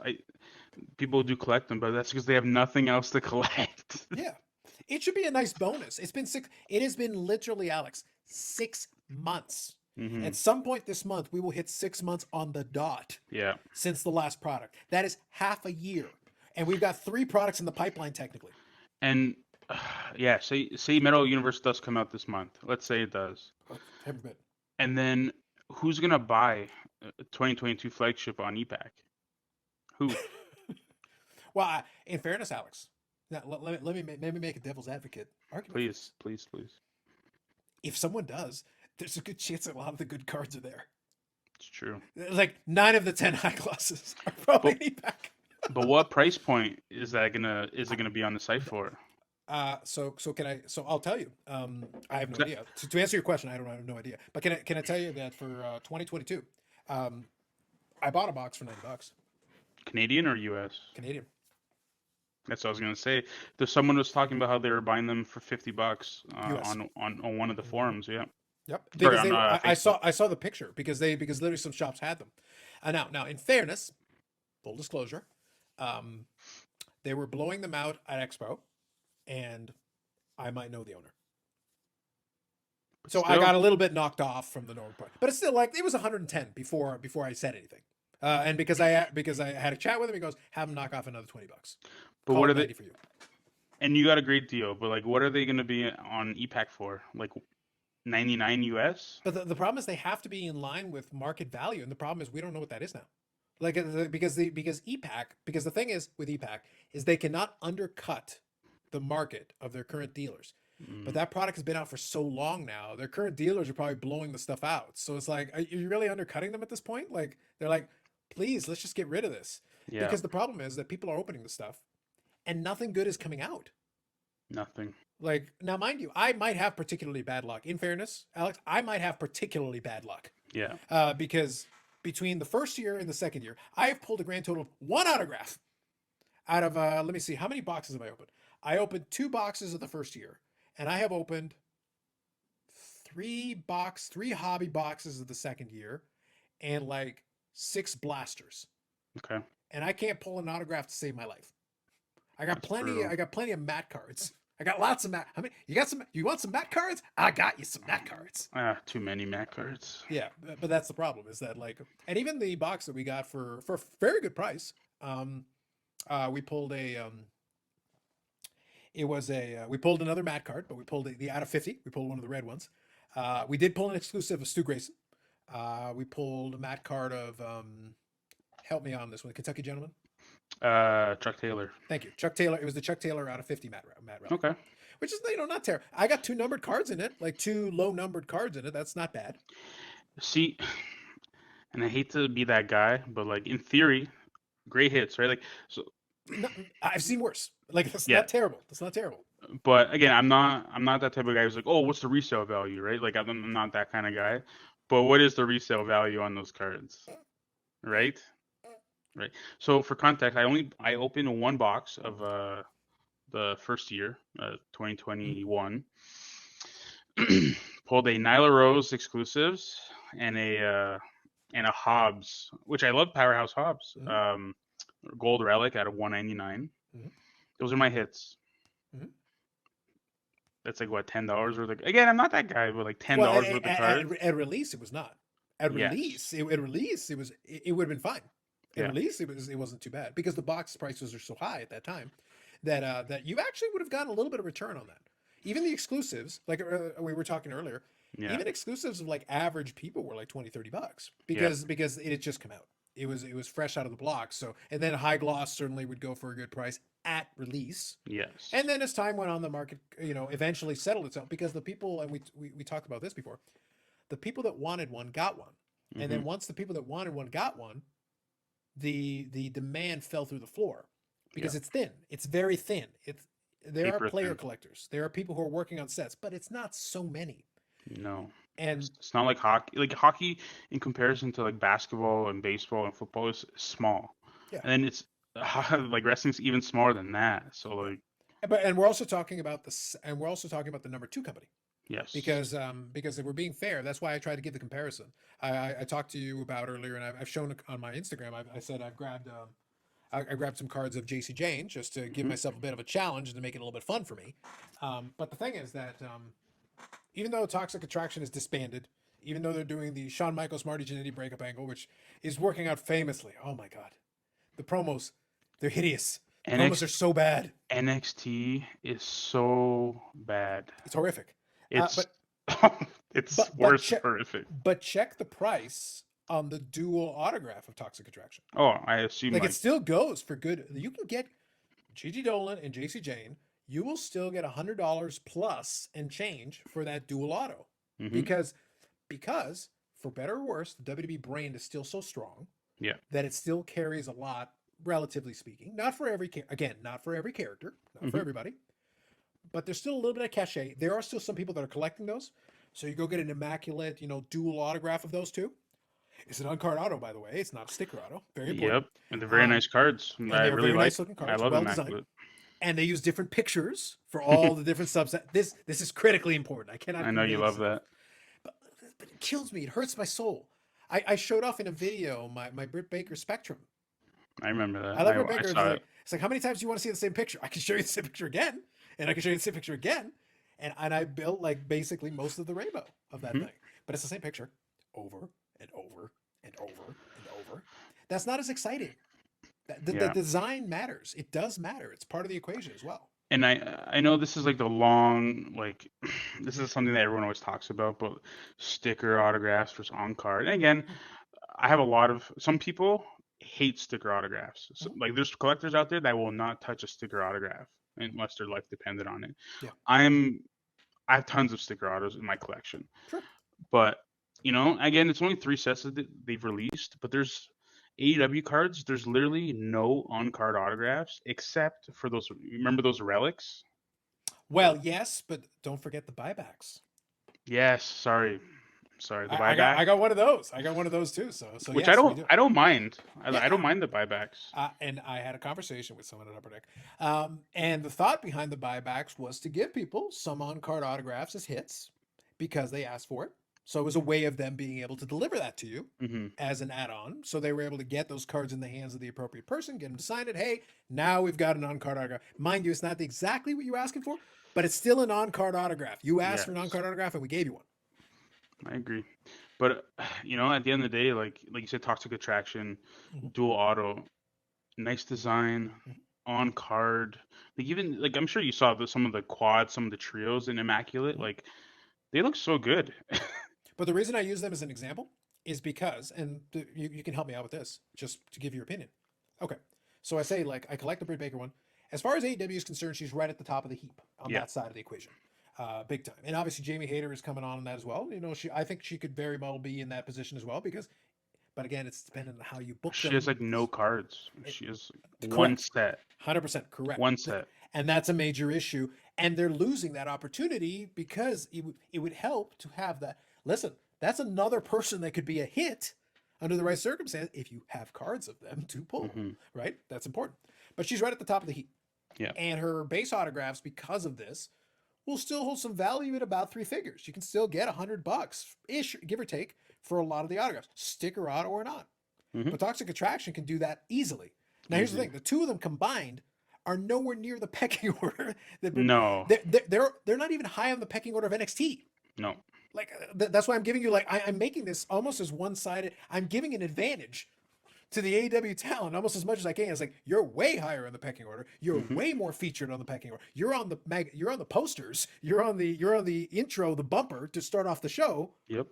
people do collect them, but that's because they have nothing else to collect. Yeah, it should be a nice bonus. It's been six. It has been literally, Alex, 6 months. Hmm. At some point this month, we will hit 6 months on the dot Yeah. since the last product. That is half a year, and we've got 3 products in the pipeline technically. And yeah, say Metal Universe does come out this month. Let's say it does. Heaven forbid. And then who's gonna buy a 2022 flagship on EPAC? Who? Well, in fairness, Alex, now, let me maybe make a devil's advocate argument for this. Please, please, please. If someone does, there's a good chance that a lot of the good cards are there. It's true. Like 9 of the 10 high classes are probably But in EPAC. but what price point is it gonna be on the site for? So I'll tell you. I have no 'Cause idea. To answer your question, I have no idea. But can I tell you that for 2022, um, I bought a box for $90 Canadian or US? Canadian. That's what I was gonna say. There's someone was talking about how they were buying them for $50 US. on one of the forums. Yeah. Yep. Sorry, Because on Facebook. I saw the picture because literally some shops had them. Now in fairness, full disclosure, um, they were blowing them out at Expo, and I might know the owner. But So I got still, a little bit knocked off from the normal part, but it's still like it was 110 before I said anything. And because I had a chat with him, he goes, "Have him knock off another $20. but Call what it are they? 90 for you." And you got a great deal, but like, what are they gonna be on EPAC for? Like 99 US? But the problem is they have to be in line with market value, and the problem is we don't know what that is now. Like because EPAC because the thing is with EPAC is they cannot undercut the market of their current dealers. But Mm, that product has been out for so long now. Their current dealers are probably blowing the stuff out. So it's like, are you really undercutting them at this point? Like they're like, please, let's just get rid of this. yeah, Because the problem is that people are opening the stuff and nothing good is coming out. nothing. Like now, mind you, I might have particularly bad luck. In fairness, Alex, I might have particularly bad luck Yeah. because between the first year and the second year, I have pulled a grand total of 1 autograph out of. Let me see, how many boxes have I opened? I opened 2 boxes of the first year, and I have opened 3 hobby boxes of the second year, and like 6 blasters. Okay. And I can't pull an autograph to save my life. I got That's plenty. brutal. I got plenty of mat cards. I got lots of mat. How many? You got some? You want some mat cards? I got you some mat cards. Too many Mac cards. Yeah, but that's the problem. Is that like, and even the box that we got for a very good price. We pulled a. It was a. We pulled another mat card, but we pulled the out of 50. We pulled one of the red ones. We did pull an exclusive of Stu Grayson. We pulled a mat card of. Help me on this one, Kentucky Gentleman. Chuck Taylor. Thank you, Chuck Taylor. It was the Chuck Taylor out of 50 mat rally, Okay. which is not terrible. I got 2 numbered cards in it, like 2 low numbered cards in it. That's not bad. See, and I hate to be that guy, but like in theory, great hits, right? Like so, No, I've seen worse. Like that's yeah. not terrible. That's not terrible. But again, I'm not that type of guy who's like, oh, what's the resale value, right? Like I'm not that kind of guy. But what is the resale value on those cards, right? Right. So for context, I opened one box of the first year, Mhm. 2021. Pulled a Nyla Rose exclusives and a Hobbs, which I love Powerhouse Hobbs. Mhm. Gold relic out of 199. Mhm. Those are my hits. Mhm. That's like what, $10 worth of, again, I'm not that guy, but like Well, $10 worth of cards. at release, it was not. At Yes. release, at release, it would have been fine. At Yeah. release, it wasn't too bad because the box prices are so high at that time that you actually would have gotten a little bit of return on that. Even the exclusives, like we were talking earlier, Yeah. even exclusives of like average people were like 20-30 bucks Yeah. because it had just come out. It was fresh out of the block. So and then high gloss certainly would go for a good price at release. Yes. And then as time went on, the market, eventually settled itself because the people, and we talked about this before, the people that wanted one got one. And Hmm. then once the people that wanted one got one, the demand fell through the floor Yeah. because it's thin. It's very thin. There are Paper player thin. collectors. There are people who are working on sets, but it's not so many. No. And It's not like hockey. Like hockey, in comparison to like basketball and baseball and football, is small. yeah, And then it's like wrestling's even smaller than that. So yeah. like, And we're also talking about the number two company. yes. Because if we're being fair, that's why I try to give the comparison. I talked to you about earlier, and I've shown on my Instagram. I said I grabbed some cards of JC Jane just to give Hmm. myself a bit of a challenge and to make it a little bit fun for me. But the thing is that even though Toxic Attraction is disbanded, even though they're doing the Shawn Michaels Marty Jannetty breakup angle, which is working out famously. Oh my god, the promos, they're hideous. The promos are NXT, so bad. NXT is so bad. It's horrific. It's But it's but but worse than check horrific. but check the price on the dual autograph of Toxic Attraction. Oh, I assume Like it like, still goes for good. You can get Gigi Dolan and JC Jane. You will still get $100 plus and change for that dual auto hmm, because because for better or worse, the WWE brand is still so strong yeah. that it still carries a lot, relatively speaking. Not for every again, not for every character, not for Hmm. everybody, but there's still a little bit of cachet. There are still some people that are collecting those. So you go get an immaculate, dual autograph of those two. It's an uncard auto, by the way. It's not a sticker auto. Very important. Yep. And they're very Um, nice cards. and I they're really very like. nice looking I cards, love well designed. Immaculate. And they use different pictures for all the different subsets. This is critically important. I cannot I know you convey this love enough. that. But, but it kills me. It hurts my soul. I showed off in a video my Britt Baker Spectrum. I remember that. I love Britt I Baker. saw it. It's like how many times do you want to see the same picture? I can show you the same picture again, and I can show you the same picture again, and I built like basically most of the rainbow of that Hmm. thing. But it's the same picture over and over and over and over. That's not as exciting. The Yeah. design matters. It does matter. It's part of the equation as well. And I know this is like the long like this is something that everyone always talks about, but sticker autographs versus on card. And again, I have a lot of some people hate sticker autographs. So, Mhm. like there's collectors out there that will not touch a sticker autograph unless their life depended on it. Yeah, I'm I have tons of sticker autos in my collection, sure. but again, it's only 3 sets that they've released, but there's AEW cards. There's literally no on-card autographs except for those. Remember those relics? Well, yes, but don't forget the buybacks. Yes, sorry, the buyback, I got one of those. I got one of those too. So which yes, we do. I don't mind. I don't Yeah, mind the buybacks. and I had a conversation with someone at Upper Deck. And the thought behind the buybacks was to give people some on card autographs as hits because they asked for it. So it was a way of them being able to deliver that to you Hmm. as an add on. So they were able to get those cards in the hands of the appropriate person, get them to sign it. Hey, now we've got an on card autograph. Mind you, it's not exactly what you're asking for, but it's still an on card autograph. You asked for an on Yes, card autograph and we gave you one. I agree. But at the end of the day, like you said, toxic attraction, Mhm, dual auto, nice design, mhm, on card. Like even like I'm sure you saw some of the quads, some of the trios in Immaculate. mhm. Like they look so good. But the reason I use them as an example is because, and you can help me out with this, just to give your opinion. Okay. So I say, like, I collect the Britt Baker one, as far as AEW is concerned, she's right at the top of the heap on Yeah. that side of the equation, big time. And obviously, Jamie Hayter is coming on that as well. You know, I think she could very well be in that position as well because, but again, it's dependent on how you book She them. has like no cards. It- She has one correct, set. 100% correct. One set. And that's a major issue. And they're losing that opportunity because it would help to have that. Listen, that's another person that could be a hit under the right circumstance if you have cards of them to pull, right? That's important. But she's right at the top of the heap. Yeah. And her base autographs, because of this, will still hold some value at about 3 figures. You can still get $100 ish, give or take, for a lot of the autographs, sticker auto or not. But Toxic Attraction can do that easily. Now, here's the thing: the two of them combined are nowhere near the pecking order. No. They're not even high on the pecking order of NXT. No. Like that's why I'm giving you like I'm making this almost as one-sided. I'm giving an advantage to the AEW talent almost as much as I can. It's like you're way higher on the pecking order. You're way more featured on the pecking order. You're on the posters. You're on the intro, the bumper to start off the show. Yep.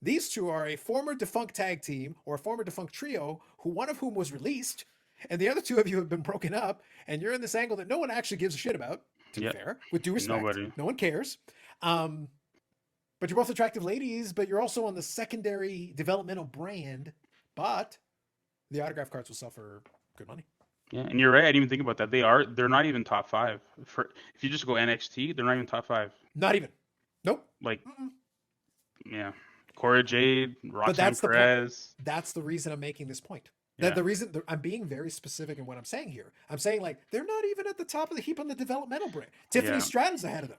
These two are a former defunct tag team or a former defunct trio, who one of whom was released, and the other two of you have been broken up, and you're in this angle that no one actually gives a shit about. To be fair, with due respect, Nobody. no one cares. But you're both attractive ladies, but you're also on the secondary developmental brand. But the autograph cards will sell for good money. Yeah, and you're right. I didn't even think about that. They're not even top 5. For if you just go NXT, they're not even top 5. Not even. Nope. Like, yeah, Cora Jade, Roxanne that's the point. Perez. That's the reason I'm making this point. Yeah. The reason I'm being very specific in what I'm saying here. I'm saying like they're not even at the top of the heap on the developmental brand. Tiffany Stratton's ahead of them.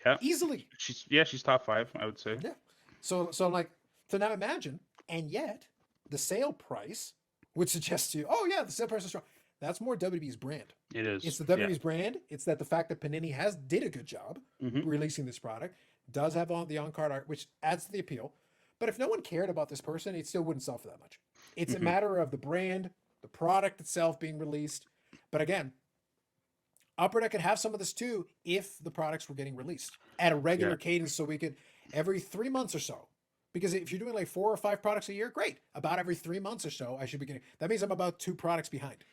Yeah. Easily. She's top 5, I would say. Yeah. So I'm like, so now imagine, and yet the sale price would suggest to you, oh yeah, the sale price is strong. That's more WWE's brand. It is. It's the WWE's brand. It's that the fact that Panini did a good job releasing this product, does have the on-card art, which adds to the appeal. But if no one cared about this person, it still wouldn't sell for that much. It's a matter of the brand, the product itself being released. But again, Upper Deck could have some of this too if the products were getting released at a regular cadence, so we could every 3 months or so. Because if you're doing like 4 or 5 products a year, great. About every 3 months or so, I should be getting. That means I'm about 2 products behind.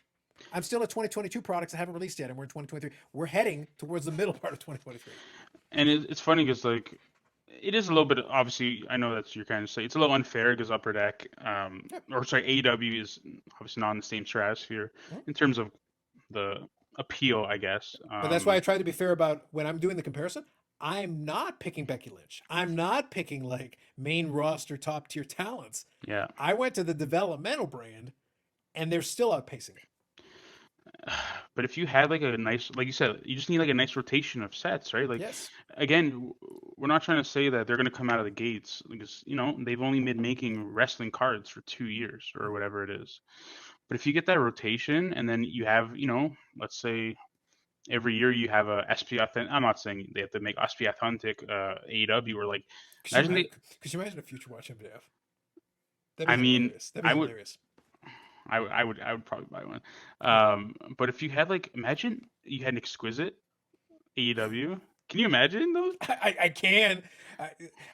I'm still at 2022 products that haven't released yet, and we're in 2023. We're heading towards the middle part of 2023. And it's funny because like it is a little bit, obviously, I know that's your kind of say. It's a little unfair because Upper Deck, or sorry, AEW is obviously not in the same stratosphere in terms of the appeal, I guess. But that's why I try to be fair about when I'm doing the comparison. I'm not picking Becky Lynch. I'm not picking like main roster top tier talents. Yeah. I went to the developmental brand, and they're still outpacing it. But if you had like a nice, like you said, you just need like a nice rotation of sets, right? Like, Yes. again, we're not trying to say that they're going to come out of the gates because, they've only been making wrestling cards for 2 years or whatever it is. But if you get that rotation and then you have, let's say every year you have a SP Authentic, I'm not saying they have to make SP Authentic AEW or like, Could you imagine a future watch MJF? I mean, hilarious. That'd be hilarious. I would probably buy one. But if you had like, imagine you had an exquisite AEW. Can you imagine those? I can.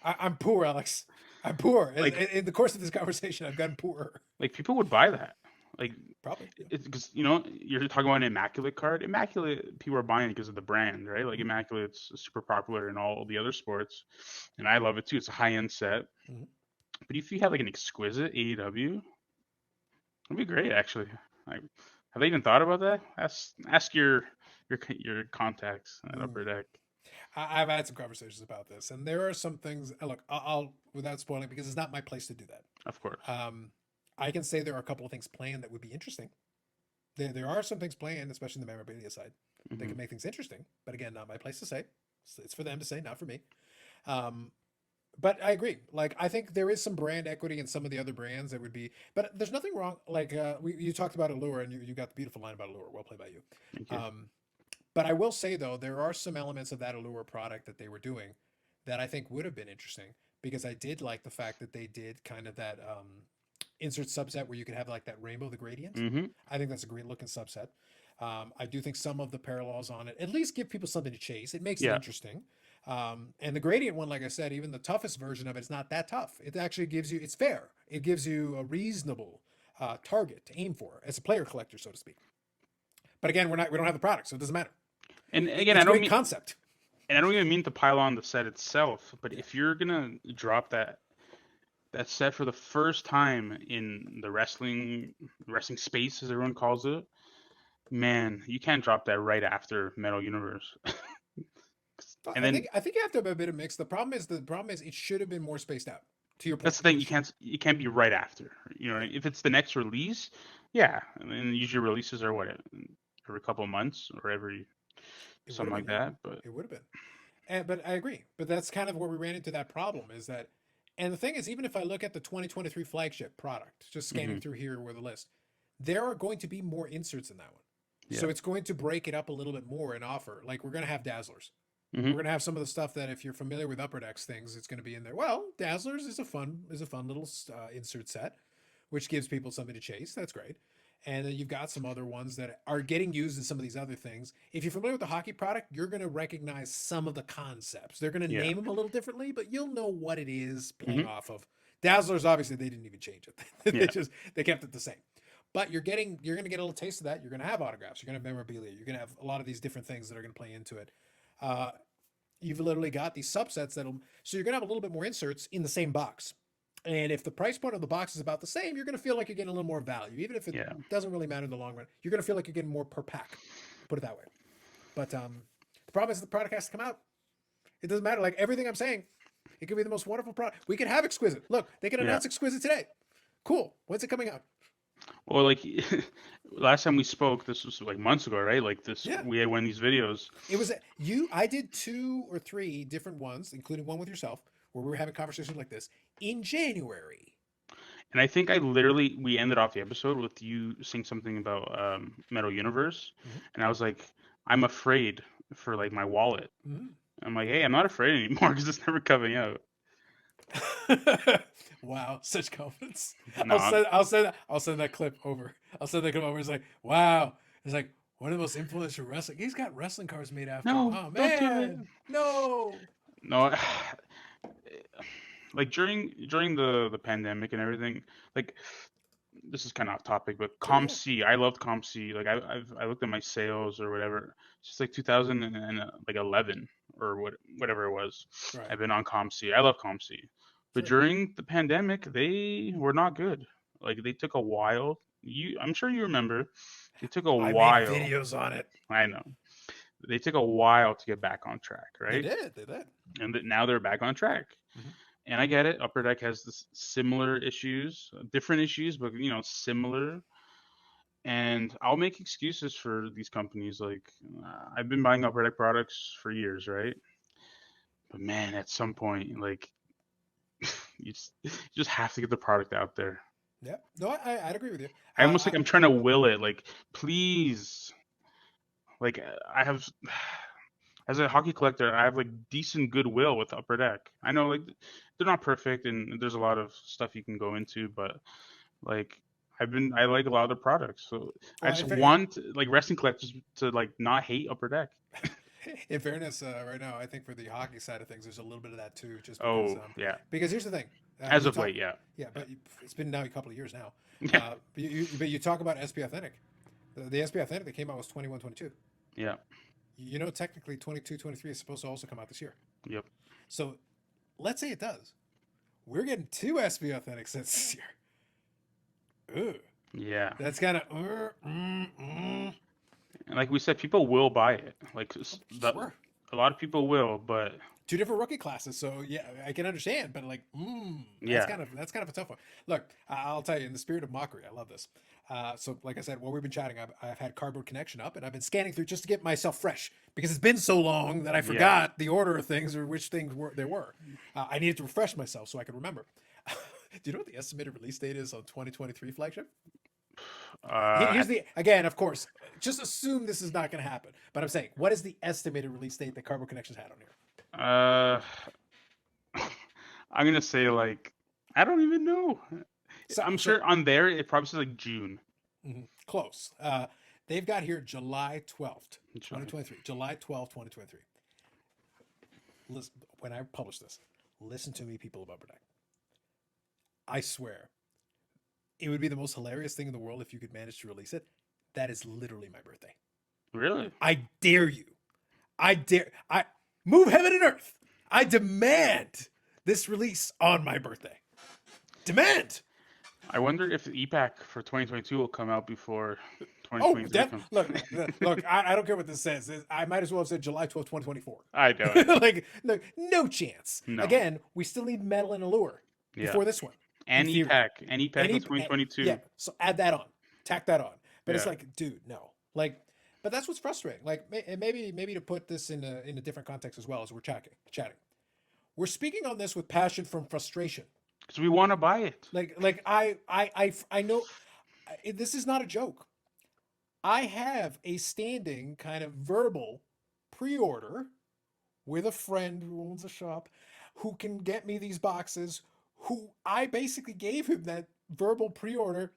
I'm poor, Alex. I'm poor. Like, in the course of this conversation, I've gotten poorer. Like people would buy that. Like probably because you're talking about an Immaculate card. Immaculate, people are buying it because of the brand, right? Like Immaculate's super popular in all the other sports, and I love it too. It's a high end set. But if you had like an exquisite AEW, that'd be great. Actually, have they even thought about that? Ask your contacts at Upper Deck. I've had some conversations about this, and there are some things. Look, I'll without spoiling because it's not my place to do that. Of course. I can say there are a couple of things planned that would be interesting. There are some things planned, especially in the memorabilia side, that can make things interesting. But again, not my place to say. It's for them to say, not for me. But I agree. Like, I think there is some brand equity in some of the other brands that would be. But there's nothing wrong. Like, you talked about Allure, and you got the beautiful line about Allure. Well played by you. Thank you. But I will say, though, there are some elements of that Allure product that they were doing that I think would have been interesting, because I did like the fact that they did kind of that insert subset where you could have like that rainbow, the gradient. I think that's a great looking subset. I do think some of the parallels on it at least give people something to chase. It makes it interesting. And the gradient one, like I said, even the toughest version of it is not that tough. It actually gives you, it's fair. It gives you a reasonable target to aim for as a player collector, so to speak. But again, we don't have the product, so it doesn't matter. And again, It's a great concept. I don't even mean to pile on the set itself, but Yeah. if you're gonna drop that set for the first time in the wrestling space, as everyone calls it, man, you can't drop that right after Metal Universe. And then I think you have to have a bit of mix. The problem is it should have been more spaced out. To your point, that's the thing, you can't be right after. You know, if it's the next release, yeah, and usually releases are what, every couple of months or every it would something have like been, yeah. that. But It would have been. But I agree. But that's kind of where we ran into that problem is that, and the thing is, even if I look at the 2023 flagship product, just scanning hmm through here with a list, there are going to be more inserts in that one. yeah, So it's going to break it up a little bit more and offer. Like we're going to have Dazzlers. We're hmm going to have some of the stuff that if you're familiar with Upper Decks things, it's going to be in there. Well, Dazzlers is a fun little insert set, which gives people something to chase. That's great. And then you've got some other ones that are getting used in some of these other things. If you're familiar with the hockey product, you're going to recognize some of the concepts. They're going to yeah, name them a little differently, but you'll know what it is playing hmm off of. Dazzlers, obviously, they didn't even change it. yeah, They kept it the same. But you're going to get a little taste of that. You're going to have autographs. You're going to have memorabilia. You're going to have a lot of these different things that are going to play into it. Uh, you've literally got these subsets so you're going to have a little bit more inserts in the same box. And if the price point of the box is about the same, you're going to feel like you're getting a little more value, even if it yeah. doesn't really matter in the long run. You're going to feel like you're getting more per pack, put it that way. But the problem is the product has to come out. It doesn't matter. Like everything I'm saying, it could be the most wonderful product. We could have Exquisite. Look, they can Yeah. announce Exquisite today. Cool. When's it coming out? Well, like last time we spoke, this was like months ago, right? Like this, Yeah. we had one of these videos. It was you. I did 2 or 3 different ones, including one with yourself, where we were having conversations like this in January. And I think we ended off the episode with you saying something about Metal Universe, Mhm. and I was like, I'm afraid for like my wallet. Mhm. I'm like, hey, I'm not afraid anymore because it's never coming out. Wow, such confidence. No, I'll send that clip over. I'll send that clip over. It's like, wow. It's like one of the most influential wrestling. He's got wrestling cards made after him. no, Oh don't do it. man. No. No, like during the pandemic and everything, like this is kind of off topic, but So yeah. ComC, I loved ComC. Like I looked at my sales or whatever. It's just like 2011 or whatever it was. Right. I've been on ComC. I love ComC, but Sure. during the pandemic, they were not good. Like they took a while. I'm sure you remember. They took a I made while. videos on it. I know. They took a while to get back on track, They right? did. They did. And now they're back on track. Mhm. And I get it. Upper Deck has this similar issues, different issues, but similar. And I'll make excuses for these companies. Like I've been buying Upper Deck products for years, right? But man, at some point, like you just have to get the product out there. Yeah. No, I'd agree with you. I almost I, like I'm trying to will it. Like please, like I have. As a hockey collector, I have like decent goodwill with Upper Deck. I know like they're not perfect and there's a lot of stuff you can go into, but like I like a lot of the products. So I well, just want like wrestling collectors to like not hate Upper Deck. in fairness, right now, I think for the hockey side of things, there's a little bit of that too, just Oh yeah, because here's the thing. as You of talk, late, yeah, yeah, but it's been now a couple of years now. yeah, But you talk about SP Authentic. The SP Authentic that came out was 21, 22. yeah, You know, technically 22, 23 is supposed to also come out this year. yep, So let's say it does. We're getting 2 SP Authentic sets this year. Ooh, yeah. that's kind of. And like we said, people will buy it. Like Sure. a lot of people will, but 2 different rookie classes, so yeah, I can understand. But like, yeah, that's kind of a tough one. Look, I'll tell you, in the spirit of mockery, I love this. So, like I said, while we've been chatting, I've had Cardboard Connection up, and I've been scanning through just to get myself fresh because it's been so long that I forgot the order of things or which things there were. I needed to refresh myself so I could remember. Do you know what the estimated release date is on 2023 flagship? uh, Here's the again, of course. Just assume this is not going to happen. But I'm saying, what is the estimated release date that Cardboard Connections had on here? I'm gonna say like I don't even know. I'm sure on there it probably says like June. Close. They've got here July 12th, July. 2023. July 12th, 2023. Listen, when I publish this, listen to me, people of Upper Deck. I swear, it would be the most hilarious thing in the world if you could manage to release it. That is literally my birthday. Really? I dare you. I move heaven and earth. I demand this release on my birthday. Demand. I wonder if the EPAC for 2022 will come out before Oh, 2023 comes. look. I don't care what this says. I might as well have said July 12th, 2024. I know it. Like, look, no chance. No. Again, we still need metal and allure Yeah. before this one. And in theory. EPAC. And EPAC Any, of 2022. yeah. So add that on. Tack that on. But it's Yeah. like, dude, no. Like, but that's what's frustrating. Like, and maybe to put this in a different context as well as we're chatting. We're speaking on this with passion from frustration. Because we want to buy it. Like I know this is not a joke. I have a standing kind of verbal pre-order with a friend who owns a shop who can get me these boxes, who I basically gave him that verbal pre-order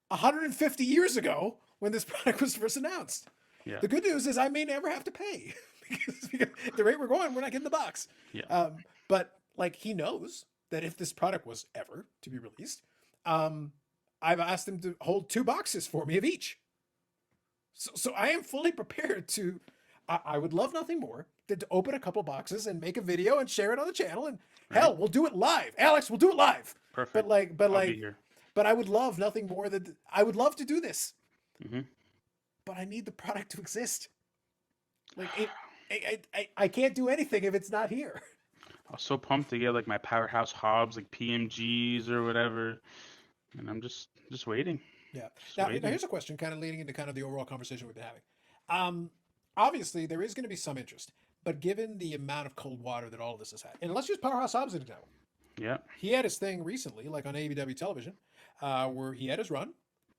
150 years ago when this product was first announced. Yeah. The good news is I may never have to pay because at the rate we're going, we're not getting the box. Yeah. But like he knows that if this product was ever to be released, I've asked him to hold 2 boxes for me of each. So I am fully prepared to. I would love nothing more than to open a couple boxes and make a video and share it on the channel. And hell, we'll do it live. Alex, we'll do it live. Perfect. But I would love nothing more than I would love to do this. Mm-hmm. But I need the product to exist. Like I can't do anything if it's not here. I was so pumped to get like my powerhouse hobs, like PMGs or whatever, and I'm just waiting. Yeah. Just Now, waiting. here's a question, kind of leading into kind of the overall conversation we've been having. Obviously, there is going to be some interest, but given the amount of cold water that all of this has had, and let's use Powerhouse Hobbs as an example. Yeah. He had his thing recently, like on AEW television, where he had his run,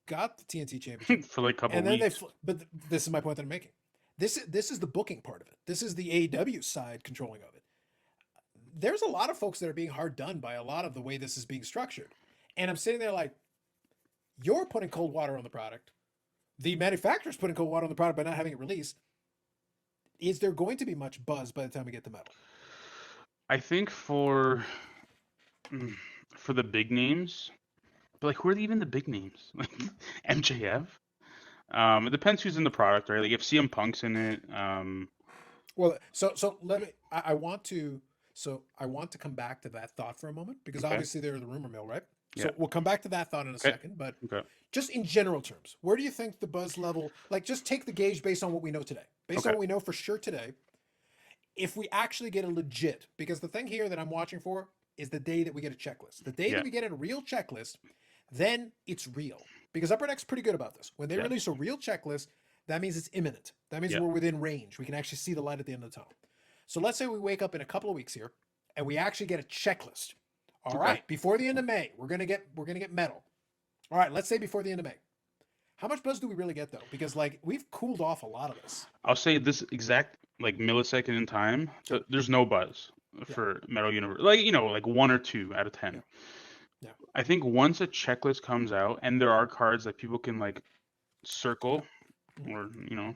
got the TNT championship For like a couple and then weeks. but this is my point that I'm making. This is the booking part of it. This is the AEW side controlling of it. There's a lot of folks that are being hard done by a lot of the way this is being structured, and I'm sitting there like, you're putting cold water on the product. The manufacturer's putting cold water on the product by not having it released. Is there going to be much buzz by the time we get the metal? I think for the big names, but like who are even the big names? Like MJF. It depends who's in the product, right? Like if CM Punk's in it. Well, so let me. I want to. So I want to come back to that thought for a moment because Okay. obviously there's the rumor mill, right? So Yeah. we'll come back to that thought in a Okay. second. But Okay. just in general terms, where do you think the buzz level? Like, just take the gauge based on what we know today. Based on Okay. what we know for sure today. If we actually get a legit, because the thing here that I'm watching for is the day that we get a checklist. The day Yeah. that we get a real checklist, then it's real. Because Upper Deck's pretty good about this. When they Yeah. release a real checklist, that means it's imminent. That means Yeah. we're within range. We can actually see the light at the end of the tunnel. So let's say we wake up in a couple of weeks here and we actually get a checklist. All Okay. right, before the end of May, we're gonna get metal. All right, let's say before the end of May. How much buzz do we really get though? Because like we've cooled off a lot of this. I'll say this exact like millisecond in time. There's no buzz for Metal Universe. Like like 1 or 2 out of 10. Yeah. I think once a checklist comes out and there are cards that people can like circle, or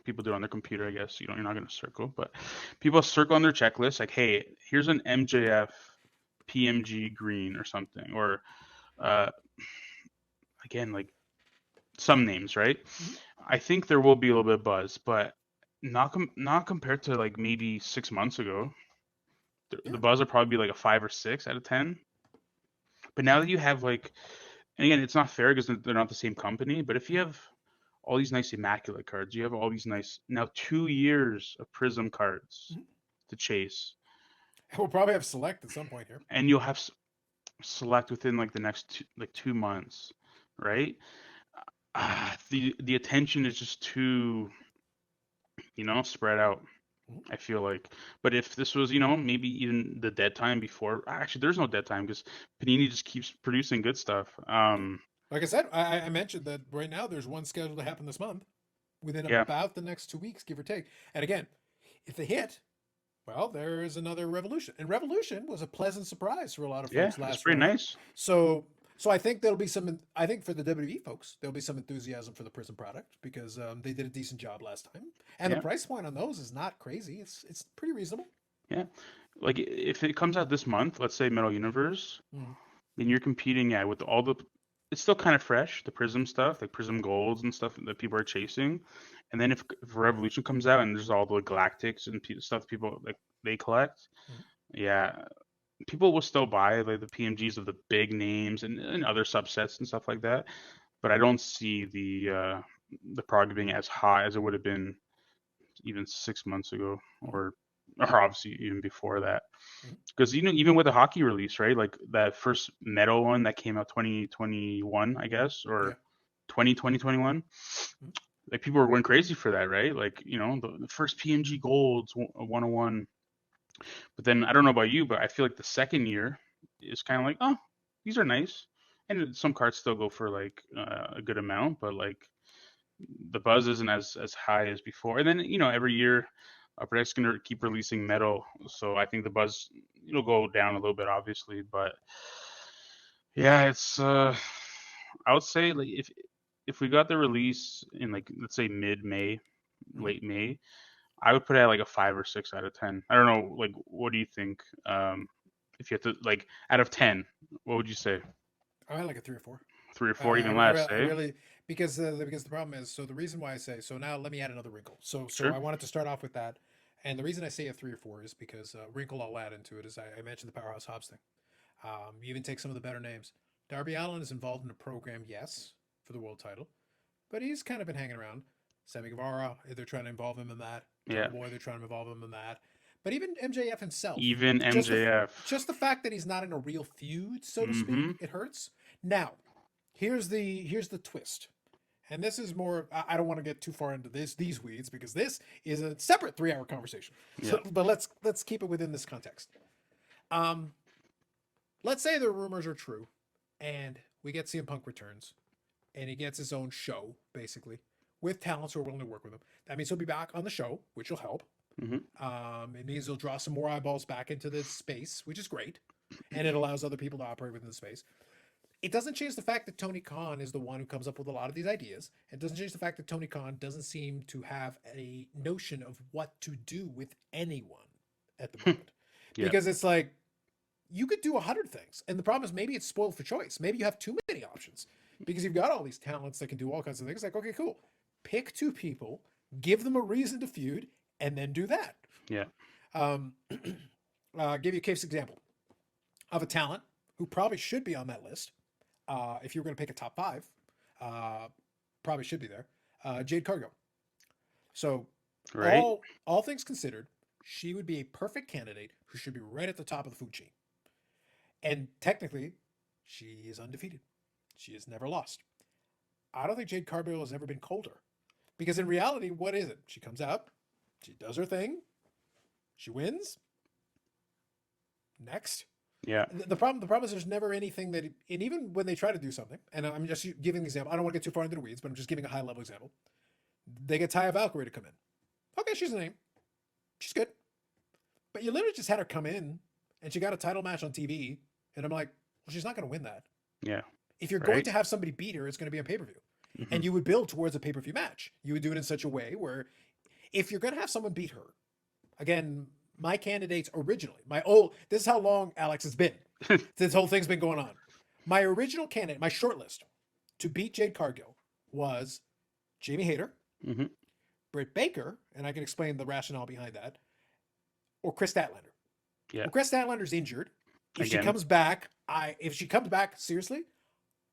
people do it on their computer. I guess you're not gonna circle, but people circle on their checklist like, hey, here's an MJF PMG green or something, or again like some names, right? Mhm. I think there will be a little bit of buzz, but not compared to like maybe 6 months ago. The buzz will probably be like a 5 or 6 out of 10. But now that you have like, and again, it's not fair because they're not the same company. But if you have all these nice immaculate cards, you have all these nice now 2 years of Prism cards Mhm. to chase, We'll probably have select at some point here. and you'll have select within like the next 2 months, right? The attention is just too spread out, I feel like. But if this was maybe even the dead time before, actually there's no dead time because Panini just keeps producing good stuff. Like I said, I mentioned that right now there's one scheduled to happen this month, within Yeah. about the next 2 weeks, give or take. And again, if they hit, well, there is another Revolution, and Revolution was a pleasant surprise for a lot of Yeah, folks last it's pretty run. nice. So I think there'll be some. I think for the WWE folks, there'll be some enthusiasm for the Prism product because they did a decent job last time, and Yeah. the price point on those is not crazy. It's pretty reasonable. Yeah, like if it comes out this month, let's say Metal Universe, Mhm. then you're competing with all the it's still kind of fresh, the Prism stuff, like Prism Golds and stuff that people are chasing. And then if Revolution comes out and there's all the Galactics and stuff people like they collect, Mhm. yeah, people will still buy like the PMGs of the big names and other subsets and stuff like that. But I don't see the prog being as high as it would have been even 6 months ago, Mhm. or obviously even before that. Mhm. Because even with the hockey release, right? Like that first metal one that came out 2021, I guess, Yeah. or 2021, Mhm. like people were going crazy for that, right? Like, the first PMG Golds 101. But then I don't know about you, but I feel like the second year is kind of like, oh, these are nice. And some cards still go for like a good amount, but like the buzz isn't as high as before. And then every year, Upper Deck's gonna keep releasing metal, so I think the buzz it'll go down a little bit, obviously. But yeah, it's I would say like if we got the release in like let's say mid May, Mhm. late May, I would put it at like a 5 or 6 out of 10. I don't know, like what do you think? If you have to like out of 10, what would you say? I like a 3 or 4. 3 or 4, even less, I eh? really because the problem is, so the reason why I say so, now let me add another wrinkle. So Sure. I wanted to start off with that, and the reason I say a 3 or 4 is because wrinkle I'll add into it is I mentioned the Powerhouse Hobbs thing. You even take some of the better names. Darby Allin is involved in a program, yes, for the world title, but he's kind of been hanging around. Sammy Guevara, they're trying to involve him in that. Yeah. Jungle Boy, they're trying to involve him in that. But even MJF himself, Even just the MJF. just the fact that he's not in a real feud, so to Mm-hmm. speak, it hurts. Now, here's the twist, and this is more. I don't want to get too far into these weeds because this is a separate 3 hour conversation. Yeah. So, but let's keep it within this context. Um, let's say the rumors are true, and we get CM Punk returns, and he gets his own show basically with talents who are willing to work with him. That means he'll be back on the show, which will help. Mm-hmm. It means he'll draw some more eyeballs back into the space, which is great, and it allows other people to operate within the space. It doesn't change the fact that Tony Khan is the one who comes up with a lot of these ideas. It doesn't change the fact that Tony Khan doesn't seem to have a notion of what to do with anyone at the moment. Yeah. Because it's like, you could do 100 things. And the problem is maybe it's spoiled for choice. Maybe you have too many options because you've got all these talents that can do all kinds of things. Like, okay, cool. Pick 2 people, give them a reason to feud, and then do that. Yeah. Um, give you a case example of a talent who probably should be on that list. If you were going to pick a top 5, uh, probably should be there. Jade Cargill. So Right. all things considered, she would be a perfect candidate who should be right at the top of the food chain. And technically, she is undefeated. She has never lost. I don't think Jade Cargill has ever been colder. Because in reality, what is it? She comes out, she does her thing, she wins. Next. Yeah. The problem is there's never anything that, and even when they try to do something, and I'm just giving an example. I don't want to get too far into the weeds, but I'm just giving a high level example. They get Taya Valkyrie to come in. Okay, she's a name. She's good. But you literally just had her come in and she got a title match on TV. And I'm like, well, she's not going to win that. Yeah. If you're going Right. to have somebody beat her, it's going to be on pay per view. Mm-hmm. And you would build towards a pay per view match. You would do it in such a way where if you're going to have someone beat her, again, my candidates originally, this is how long Alex has been. This whole thing's been going on. My original candidate, my short list to beat Jade Cargill was Jamie Hayter, Mm-hmm. Britt Baker, and I can explain the rationale behind that, or Chris Statlander. Yeah. Well, Chris Statlander's injured. If she Again. comes back, seriously,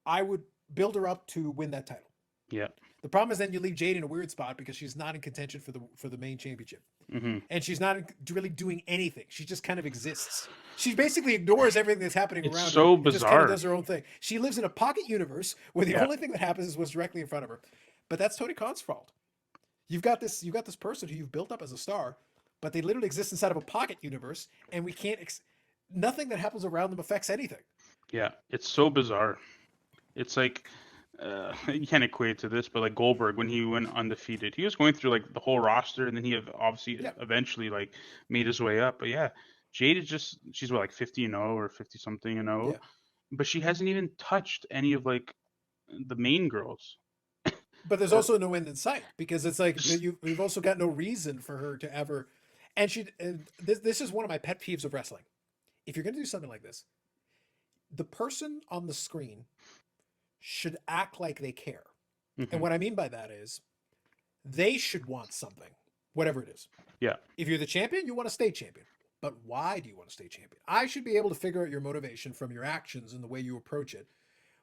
I would build her up to win that title. Yeah. The problem is then you leave Jade in a weird spot because she's not in contention for the main championship, Mm-hmm. and she's not really doing anything. She just kind of exists. She basically ignores everything that's happening It's around so her. And just kind of bizarre. does her own thing. She lives in a pocket universe where the Yeah. only thing that happens is what's directly in front of her. But that's Tony Khan's fault. You've got this person who you've built up as a star, but they literally exist inside of a pocket universe, and we can't. Nothing that happens around them affects anything. Yeah. It's so bizarre. It's like you can't equate it to this, but like Goldberg when he went undefeated, he was going through like the whole roster, and then obviously Yeah, eventually like made his way up. But yeah, Jade is she's what like 50-0 or 50 something yeah. but she hasn't even touched any of like the main girls. But there's Or also no end in sight because it's like you've also got no reason for her to ever. And this is one of my pet peeves of wrestling. If you're going to do something like this, the person on the screen should act like they care. And Hmm. what I mean by that is they should want something, whatever it is. Yeah. If you're the champion, you want to stay champion. But why do you want to stay champion? I should be able to figure out your motivation from your actions and the way you approach it.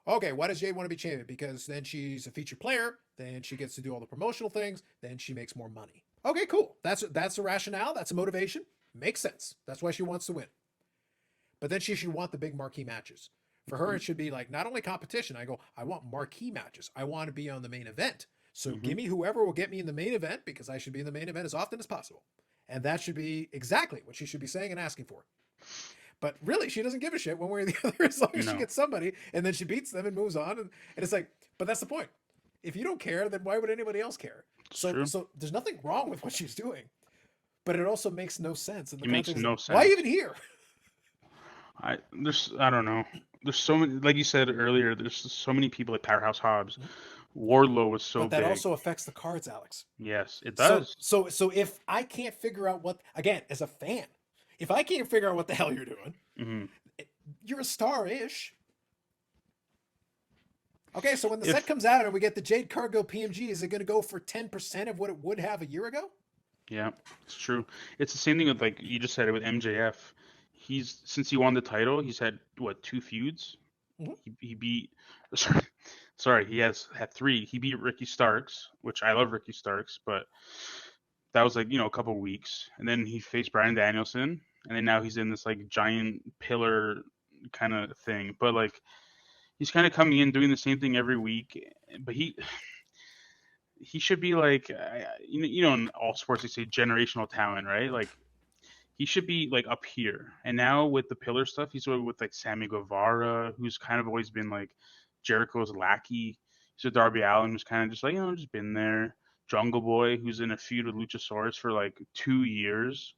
Okay, why does Jade want to be champion? Because then she's a featured player, then she gets to do all the promotional things, then she makes more money. Okay, cool. That's a rationale, that's a motivation. Makes sense. That's why she wants to win. But then she should want the big marquee matches. For her, it should be like not only competition. I want marquee matches. I want to be on the main event. So Hmm. give me whoever will get me in the main event because I should be in the main event as often as possible. And that should be exactly what she should be saying and asking for. But really, she doesn't give a shit one way or the other as long as she No, gets somebody and then she beats them and moves on. And it's like, but that's the point. If you don't care, then why would anybody else care? it's So true. so there's nothing wrong with what she's doing, but it also makes no sense in the It makes context of no why sense. even here? I don't know. There's so many, like you said earlier. There's so many people at Powerhouse Hobbs. Wardlow was so But that big. also affects the cards, Alex. Yes, it So does. so so if I can't figure out what again as a fan, if I can't figure out what the hell you're doing, Hmm. you're a star-ish. Okay, so when the set If comes out and we get the Jade Cargill PMG, is it going to go for 10% of what it would have a year ago? Yeah, it's true. It's the same thing with like you just said it with MJF. He's since he won the title, he's had what, two feuds? Mhm. He beat sorry, sorry, he has had three. He beat Ricky Starks, which I love Ricky Starks, but that was like, a couple weeks. And then he faced Bryan Danielson, and then now he's in this like giant pillar kind of thing. But like he's kind of coming in doing the same thing every week, but he should be like in all sports they say generational talent, right? Like he should be like up here. And now with the pillar stuff, he's with like Sammy Guevara, who's kind of always been like Jericho's lackey. He's with Darby Allin, who's kind of just like, just been there. Jungle Boy, who's in a feud with Luchasaurus for like 2 years.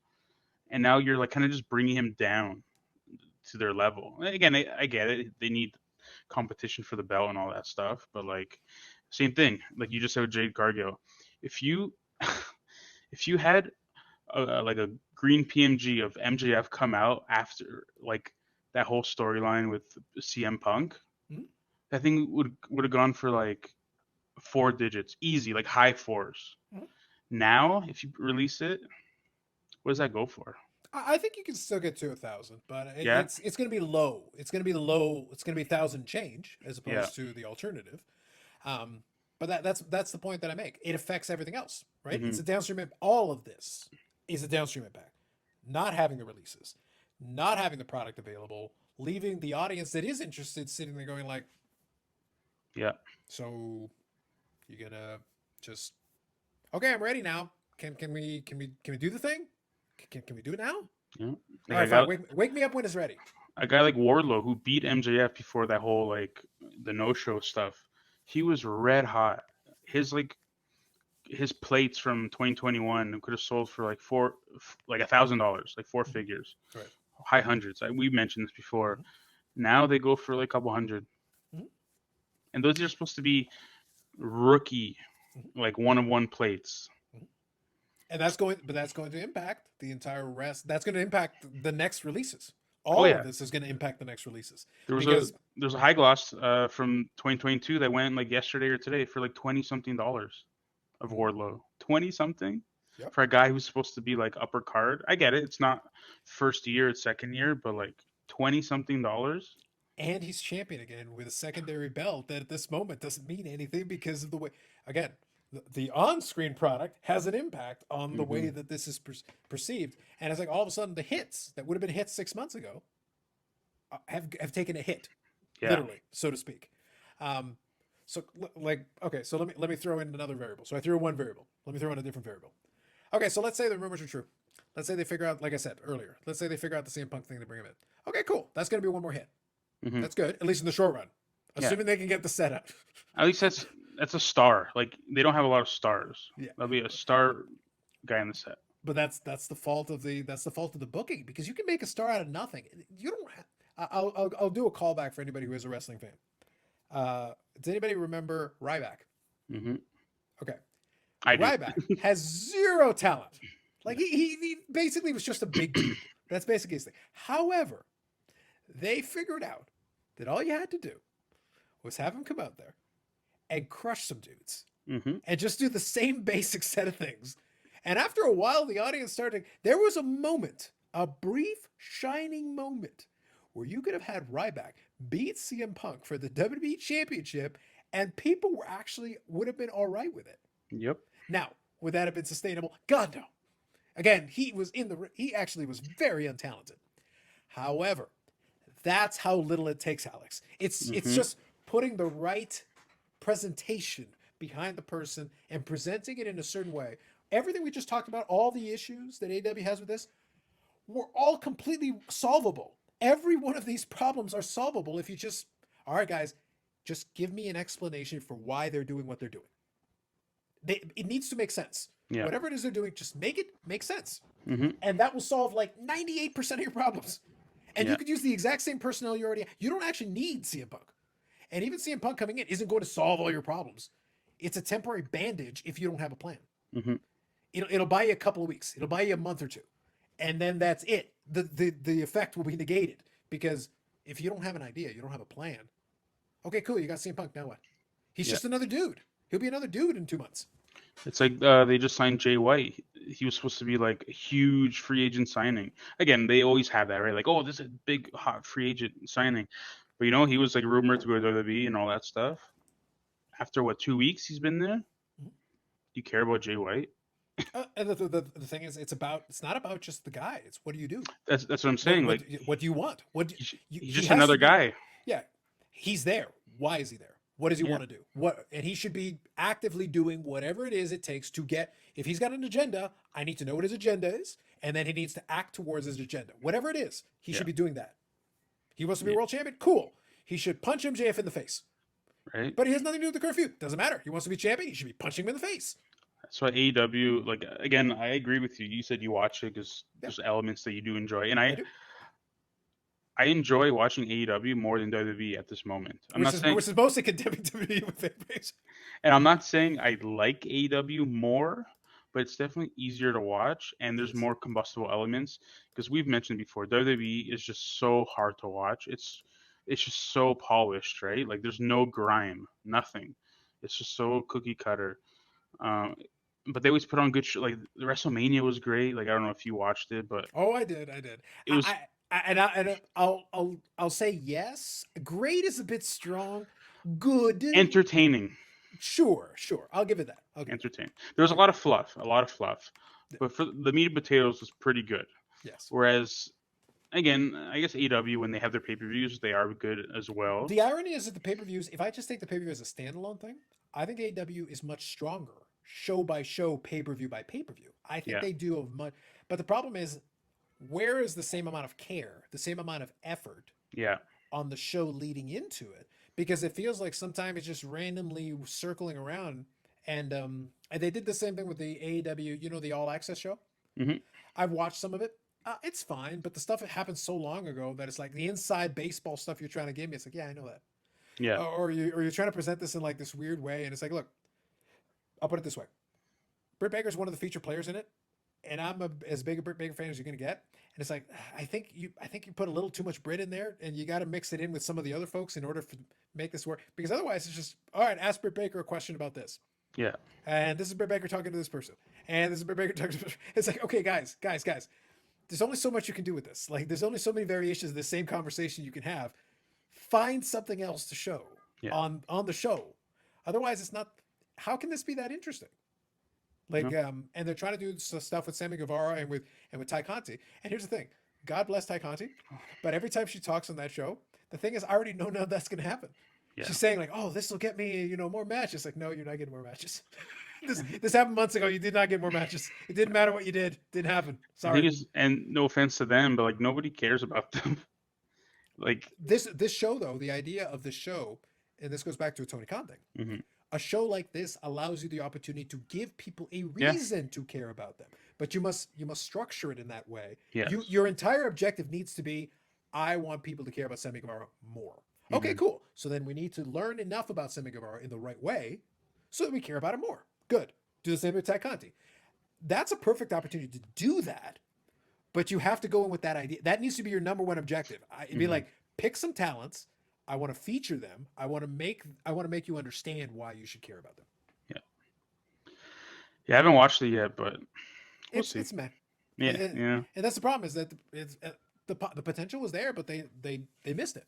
And now you're like kind of just bringing him down to their level. Again, I get it. They need competition for the belt and all that stuff. But like, same thing. Like you just said with Jade Cargill. If you if you had like a green PMG of MJF come out after like that whole storyline with CM Punk, Mhm. that thing would have gone for like 4 digits, easy, like high fours. Mhm. Now, if you release it, what does that go for? I think you can still get to 1,000, but Yeah, it's going to be low. It's going to be low. It's going to be 1,000 change as yeah. opposed to the alternative. Um, but that's the point that I make. It affects everything else, right? Hmm. It's a downstream. All of this is a downstream impact. Not having the releases, not having the product available, leaving the audience that is interested sitting there going like, Yeah. so you're gonna just okay, I'm ready now. Can we do the thing? Can we do it now? Yeah. All Like right, fine. Wake me up when it's ready. a guy like Wardlow who beat MJF before that whole like the no show stuff. He was red hot. His like his plates from 2021 could have sold for like like $1,000, like four Mhm. figures, Right. high hundreds. We mentioned this before. Mhm. Now they go for like a couple hundred, Mhm. and those are supposed to be rookie, Mhm. like one-on-one plates. Mhm. And that's going to impact the entire rest. That's going to impact the next releases. Oh All of yeah, this is going to impact the next releases there was a because there's a high gloss from 2022 that went like yesterday or today for like 20 something dollars of Mhm. Wardlow. 20 something Yep. for a guy who's supposed to be like upper card. I get it. It's not first year, it's second year, but like 20 something dollars. And he's champion again with a secondary belt that at this moment doesn't mean anything because of the way again the on-screen product has an impact on the way Hmm. that this is perceived and it's like all of a sudden the hits that would have been hits 6 months ago have taken a hit Yeah. literally so to speak. um so like okay, so let me throw in another variable. So I threw in one variable, let me throw in a different variable. Okay, so let's say the rumors are true. Let's say they figure out, like I said earlier, let's say they figure out the CM Punk thing to bring him in. Okay, cool, that's going to be one more hit. Hmm. That's good, at least in the short run, Yeah. assuming they can get the setup. At least that's a star. Like they don't have a lot of stars. Yeah, That'll be a star guy in the set. but that's the fault of the booking because you can make a star out of nothing. You don't. I'll do a callback for anybody who is a wrestling fan. Does anybody remember Ryback? Hmm. Okay, I do. Ryback has zero talent. Like Yeah. he basically was just a big dude. That's basically his thing. However, they figured out that all you had to do was have him come out there and crush some dudes Mm-hmm. and just do the same basic set of things. And after a while, the audience started. There was a moment, a brief, shining moment, where you could have had Ryback beat CM Punk for the WWE Championship, and people were actually would have been all right with it. Yep. Now, would that have been sustainable? God no. Again, he actually was very untalented. However, that's how little it takes, Alex. It's Mm-hmm. just putting the right presentation behind the person and presenting it in a certain way. Everything we just talked about, all the issues that AW has with this, were all completely solvable. Every one of these problems are solvable if you just, all right, guys, just give me an explanation for why they're doing what they're doing. It needs to make sense. Yeah. Whatever it is they're doing, just make it make sense. Mm-hmm. And that will solve like 98% of your problems. And Yeah. you could use the exact same personnel you already have. You don't actually need CM Punk. And even CM Punk coming in isn't going to solve all your problems. It's a temporary bandage if you don't have a plan. Mm-hmm. It'll buy you a couple of weeks. It'll buy you a month or two. And then that's it. The effect will be negated. Because if you don't have an idea, you don't have a plan. Okay, cool. You got CM Punk. Now what? He's Yeah. just another dude. He'll be another dude in 2 months. It's like they just signed Jay White. He was supposed to be like a huge free agent signing. Again, they always have that, right? Like, oh, this is a big hot free agent signing. But he was like rumored to go to WWE and all that stuff. After what, 2 weeks he's been there? Mhm. Do you care about Jay White? And the thing is, it's not about just the guy. It's what do you do? That's what I'm saying. What do you want? He's He just has another to be- guy. Yeah, he's there. Why is he there? What does he Yeah. want to do? And he should be actively doing whatever it is it takes to get. If he's got an agenda, I need to know what his agenda is, and then he needs to act towards his agenda. Whatever it is, he Yeah. should be doing that. He wants to be Yeah. world champion. Cool. He should punch MJF in the face. Right? But he has nothing to do with the curfew. Doesn't matter. He wants to be champion. He should be punching him in the face. That's why AEW, like, again, I agree with you. You said you watch it because there's elements that you do enjoy. And I do. I enjoy watching AEW more than WWE at this moment. Which is mostly condemning WWE with fan base. And I'm not saying I like AEW more, but it's definitely easier to watch and there's is. more combustible elements because we've mentioned before WWE is just so hard to watch. It's just so polished, right? Like there's no grime, nothing. It's just so cookie cutter. But they always put on good like the WrestleMania was great. Like I don't know if you watched it, but Oh, I did. it was I'll say yes. Great is a bit strong. Good. entertaining. Sure. I'll give it that. Okay. Entertaining. There was a lot of fluff, but for the meat and potatoes was pretty good. Yes. Whereas, again, I guess AEW when they have their pay-per-views, they are good as well. The irony is that the pay-per-views, if I just take the pay-per-view as a standalone thing, I think AEW is much stronger, show by show, pay-per-view by pay-per-view. I think Yeah. they do a much, but the problem is, where is the same amount of care, the same amount of effort Yeah, on the show leading into it? Because it feels like sometimes it's just randomly circling around. And they did the same thing with the AEW, the All Access show. Mhm. I've watched some of it. It's fine, but the stuff that happened so long ago that it's like the inside baseball stuff you're trying to give me. It's like, yeah, I know that. yeah, Or you're trying to present this in like this weird way, and it's like, look, I'll put it this way: Britt Baker's one of the featured players in it, and I'm as big a Britt Baker fan as you're gonna get. And it's like, I think you put a little too much Britt in there, and you got to mix it in with some of the other folks in order to make this work. Because otherwise, it's just all right. Ask Britt Baker a question about this, yeah, and this is Britt Baker talking to this person, and this is Britt Baker talking to this person. It's like, okay, guys. There's only so much you can do with this. Like, there's only so many variations of the same conversation you can have. Find something else to show Yeah. on the show. Otherwise, it's not. How can this be that interesting? Like, and they're trying to do stuff with Sammy Guevara and with Ty Conti. And here's the thing: God bless Ty Conti, but every time she talks on that show, the thing is, I already know none of that's going to happen. Yeah. She's saying like, "Oh, this will get me, more matches." Like, no, you're not getting more matches. this happened months ago. You did not get more matches. It didn't matter what you did. Didn't happen. The Sorry. thing is, and no offense to them, but like nobody cares about them. Like, This show though, the idea of the show, and this goes back to a Tony Khan thing. mhm. A show like this allows you the opportunity to give people a Yeah. reason to care about them, but you must structure it in that way. Yes. Your entire objective needs to be, I want people to care about Sammy Guevara more. Okay, Mhm. cool. So then we need to learn enough about Sammy Guevara in the right way, so that we care about him more. Good. Do the same with Ty Conti. That's a perfect opportunity to do that, but you have to go in with that idea. That needs to be your number one objective. It'd be Mhm. like, pick some talents, I want to feature them. I want to make you understand why you should care about them. Yeah. Yeah, I haven't watched it yet, but we'll see. It's meh. Yeah, And, yeah. and that's the problem is that the potential was there, but they missed it.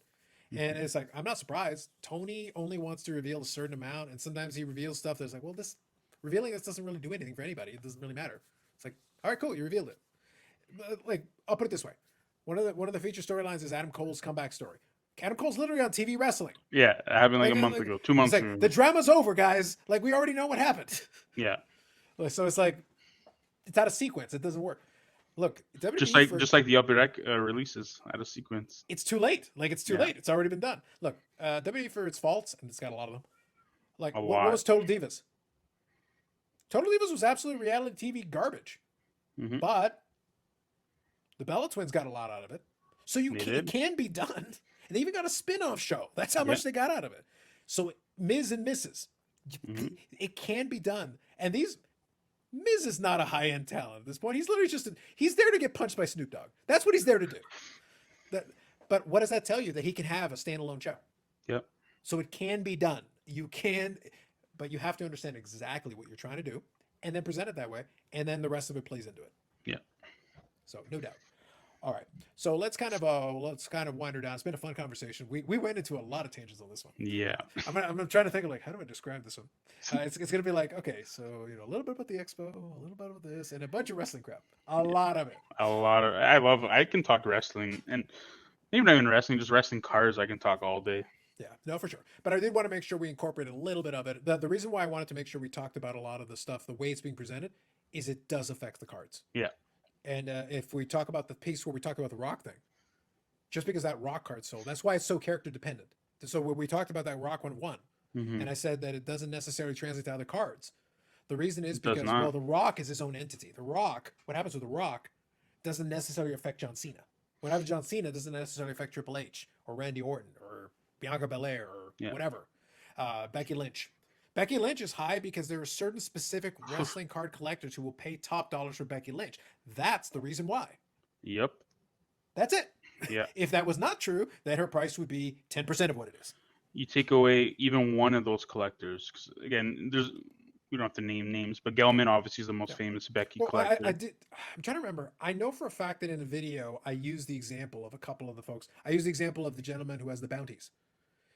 And it's like I'm not surprised. Tony only wants to reveal a certain amount, and sometimes he reveals stuff that's like, well, this revealing this doesn't really do anything for anybody. It doesn't really matter. It's like, all right, cool, you revealed it. Like I'll put it this way: one of the feature storylines is Adam Cole's comeback story. Adam Cole's literally on TV wrestling. Yeah, it happened like a month ago, 2 It's months like ago. the drama's over, guys. Like we already know what happened. Yeah. So it's like it's out of sequence. It doesn't work. Look, Just like the Upper Deck releases out of sequence. it's too late. Like it's too Yeah. late. It's already been done. Look, WWE for its faults, and it's got a lot of them. Like A what lot. was Total Divas? Total Divas was absolute reality TV garbage, Mhm. but the Bella Twins got a lot out of it. So They it did. can be done. And they even got a spin-off show. That's how Yeah. much they got out of it. So Miz and Mrs. Mhm. It can be done. And Miz is not a high-end talent at this point. He's literally he's there to get punched by Snoop Dogg. That's what he's there to do. But what does that tell you? That he can have a standalone show. Yep. So it can be done. You can, but you have to understand exactly what you're trying to do and then present it that way. And then the rest of it plays into it. Yeah. So no doubt. All right. So let's kind of wind her down. It's been a fun conversation. We went into a lot of tangents on this one. Yeah. I'm trying to think of like, how do I describe this one? It's going to be like, okay, so, a little bit about the expo, a little bit about this, and a bunch of wrestling crap. A lot of it. A lot of I can talk wrestling, and maybe not even wrestling, just wrestling cards. I can talk all day. Yeah, no, for sure. But I did want to make sure we incorporated a little bit of it. The reason why I wanted to make sure we talked about a lot of the stuff, the way it's being presented, is it does affect the cards. Yeah. And if we talk about the piece where we talked about the Rock thing, just because that Rock card sold, that's why it's so character dependent. So when we talked about that Rock 1-1, Mhm. and I said that it doesn't necessarily translate to other cards. The reason is It does because, not. well, the Rock is his own entity. The Rock, what happens with the Rock, doesn't necessarily affect John Cena. What happens with John Cena doesn't necessarily affect Triple H or Randy Orton or Bianca Belair or Yeah. whatever. Becky Lynch. Becky Lynch is high because there are certain specific wrestling card collectors who will pay top dollars for Becky Lynch. That's the reason why. Yep. That's it. Yeah. If that was not true, then her price would be 10% of what it is. You take away even one of those collectors, 'cause again, we don't have to name names, but Gelman obviously is the most Yeah. famous Becky Well, collector. I'm trying to remember. I know for a fact that in the video, I used the example of a couple of the folks. I used the example of the gentleman who has the bounties.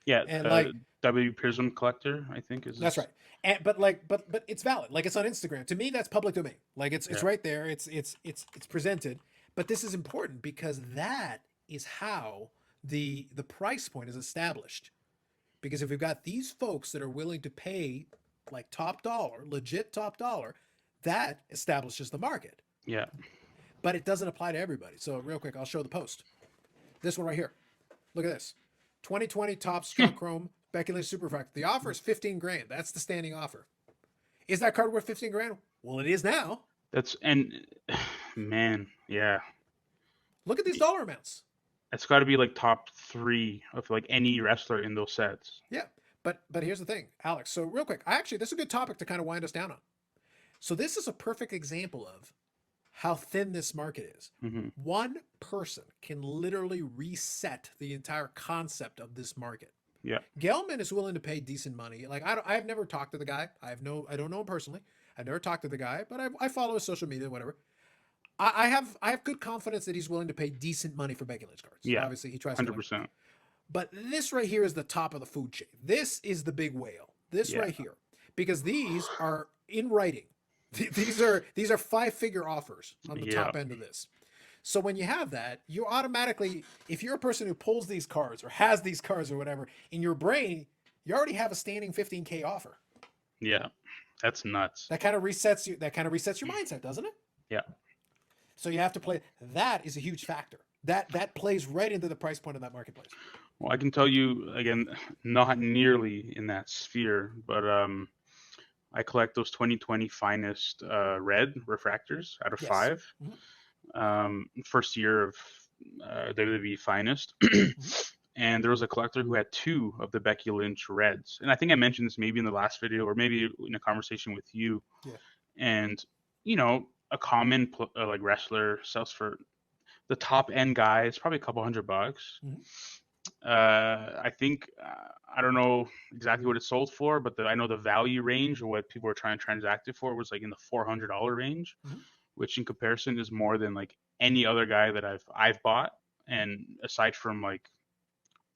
Yeah, And like, W Prism collector, I think is. that's right. And but it's valid. Like it's on Instagram. To me, that's public domain. Like it's Yeah. right there. It's presented. But this is important because that is how the price point is established. Because if we've got these folks that are willing to pay like top dollar, legit top dollar, that establishes the market. Yeah. But it doesn't apply to everybody. So real quick, I'll show the post. This one right here. Look at this. 2020 Topps Strong Chrome Becky Lynch Superfractor. The offer is 15 grand. That's the standing offer. Is that card worth 15 grand? Well, it is now. Man, yeah. Look at these dollar amounts. It's got to be like top 3 of like any wrestler in those sets. Yeah. But here's the thing, Alex. So real quick, this is a good topic to kind of wind us down on. So this is a perfect example of how thin this market is. Hmm. One person can literally reset the entire concept of this market. Yeah. Gelman is willing to pay decent money. Like I've never talked to the guy. I don't know him personally. I've never talked to the guy, but I follow his social media, whatever. I have good confidence that he's willing to pay decent money for Becky Lynch cards. Yeah. Obviously, he tries to. 100%. But this right here is the top of the food chain. This is the big whale. This Yeah. right here, because these are in writing. These are 5-figure offers on the top end of this. So when you have that, you automatically, if you're a person who pulls these cards or has these cards or whatever in your brain, you already have a standing 15K offer. Yeah. That's nuts. That kind of resets you. That kind of resets your mindset, doesn't it? Yeah. So you have to play. That is a huge factor. That plays right into the price point of that marketplace. Well, I can tell you again, not nearly in that sphere, but I collect those 2020 finest red refractors out of Yes. 5. First year of WWE finest. And there was a collector who had 2 of the Becky Lynch reds. And I think I mentioned this maybe in the last video or maybe in a conversation with you. Yeah. And, a common wrestler sells for the top end guy, it's probably a couple $100. Mhm. I think I don't know exactly what it sold for, but I know the value range or what people were trying to transact it for was like in the $400 range, Mhm. which in comparison is more than like any other guy that I've bought. Mhm. And aside from like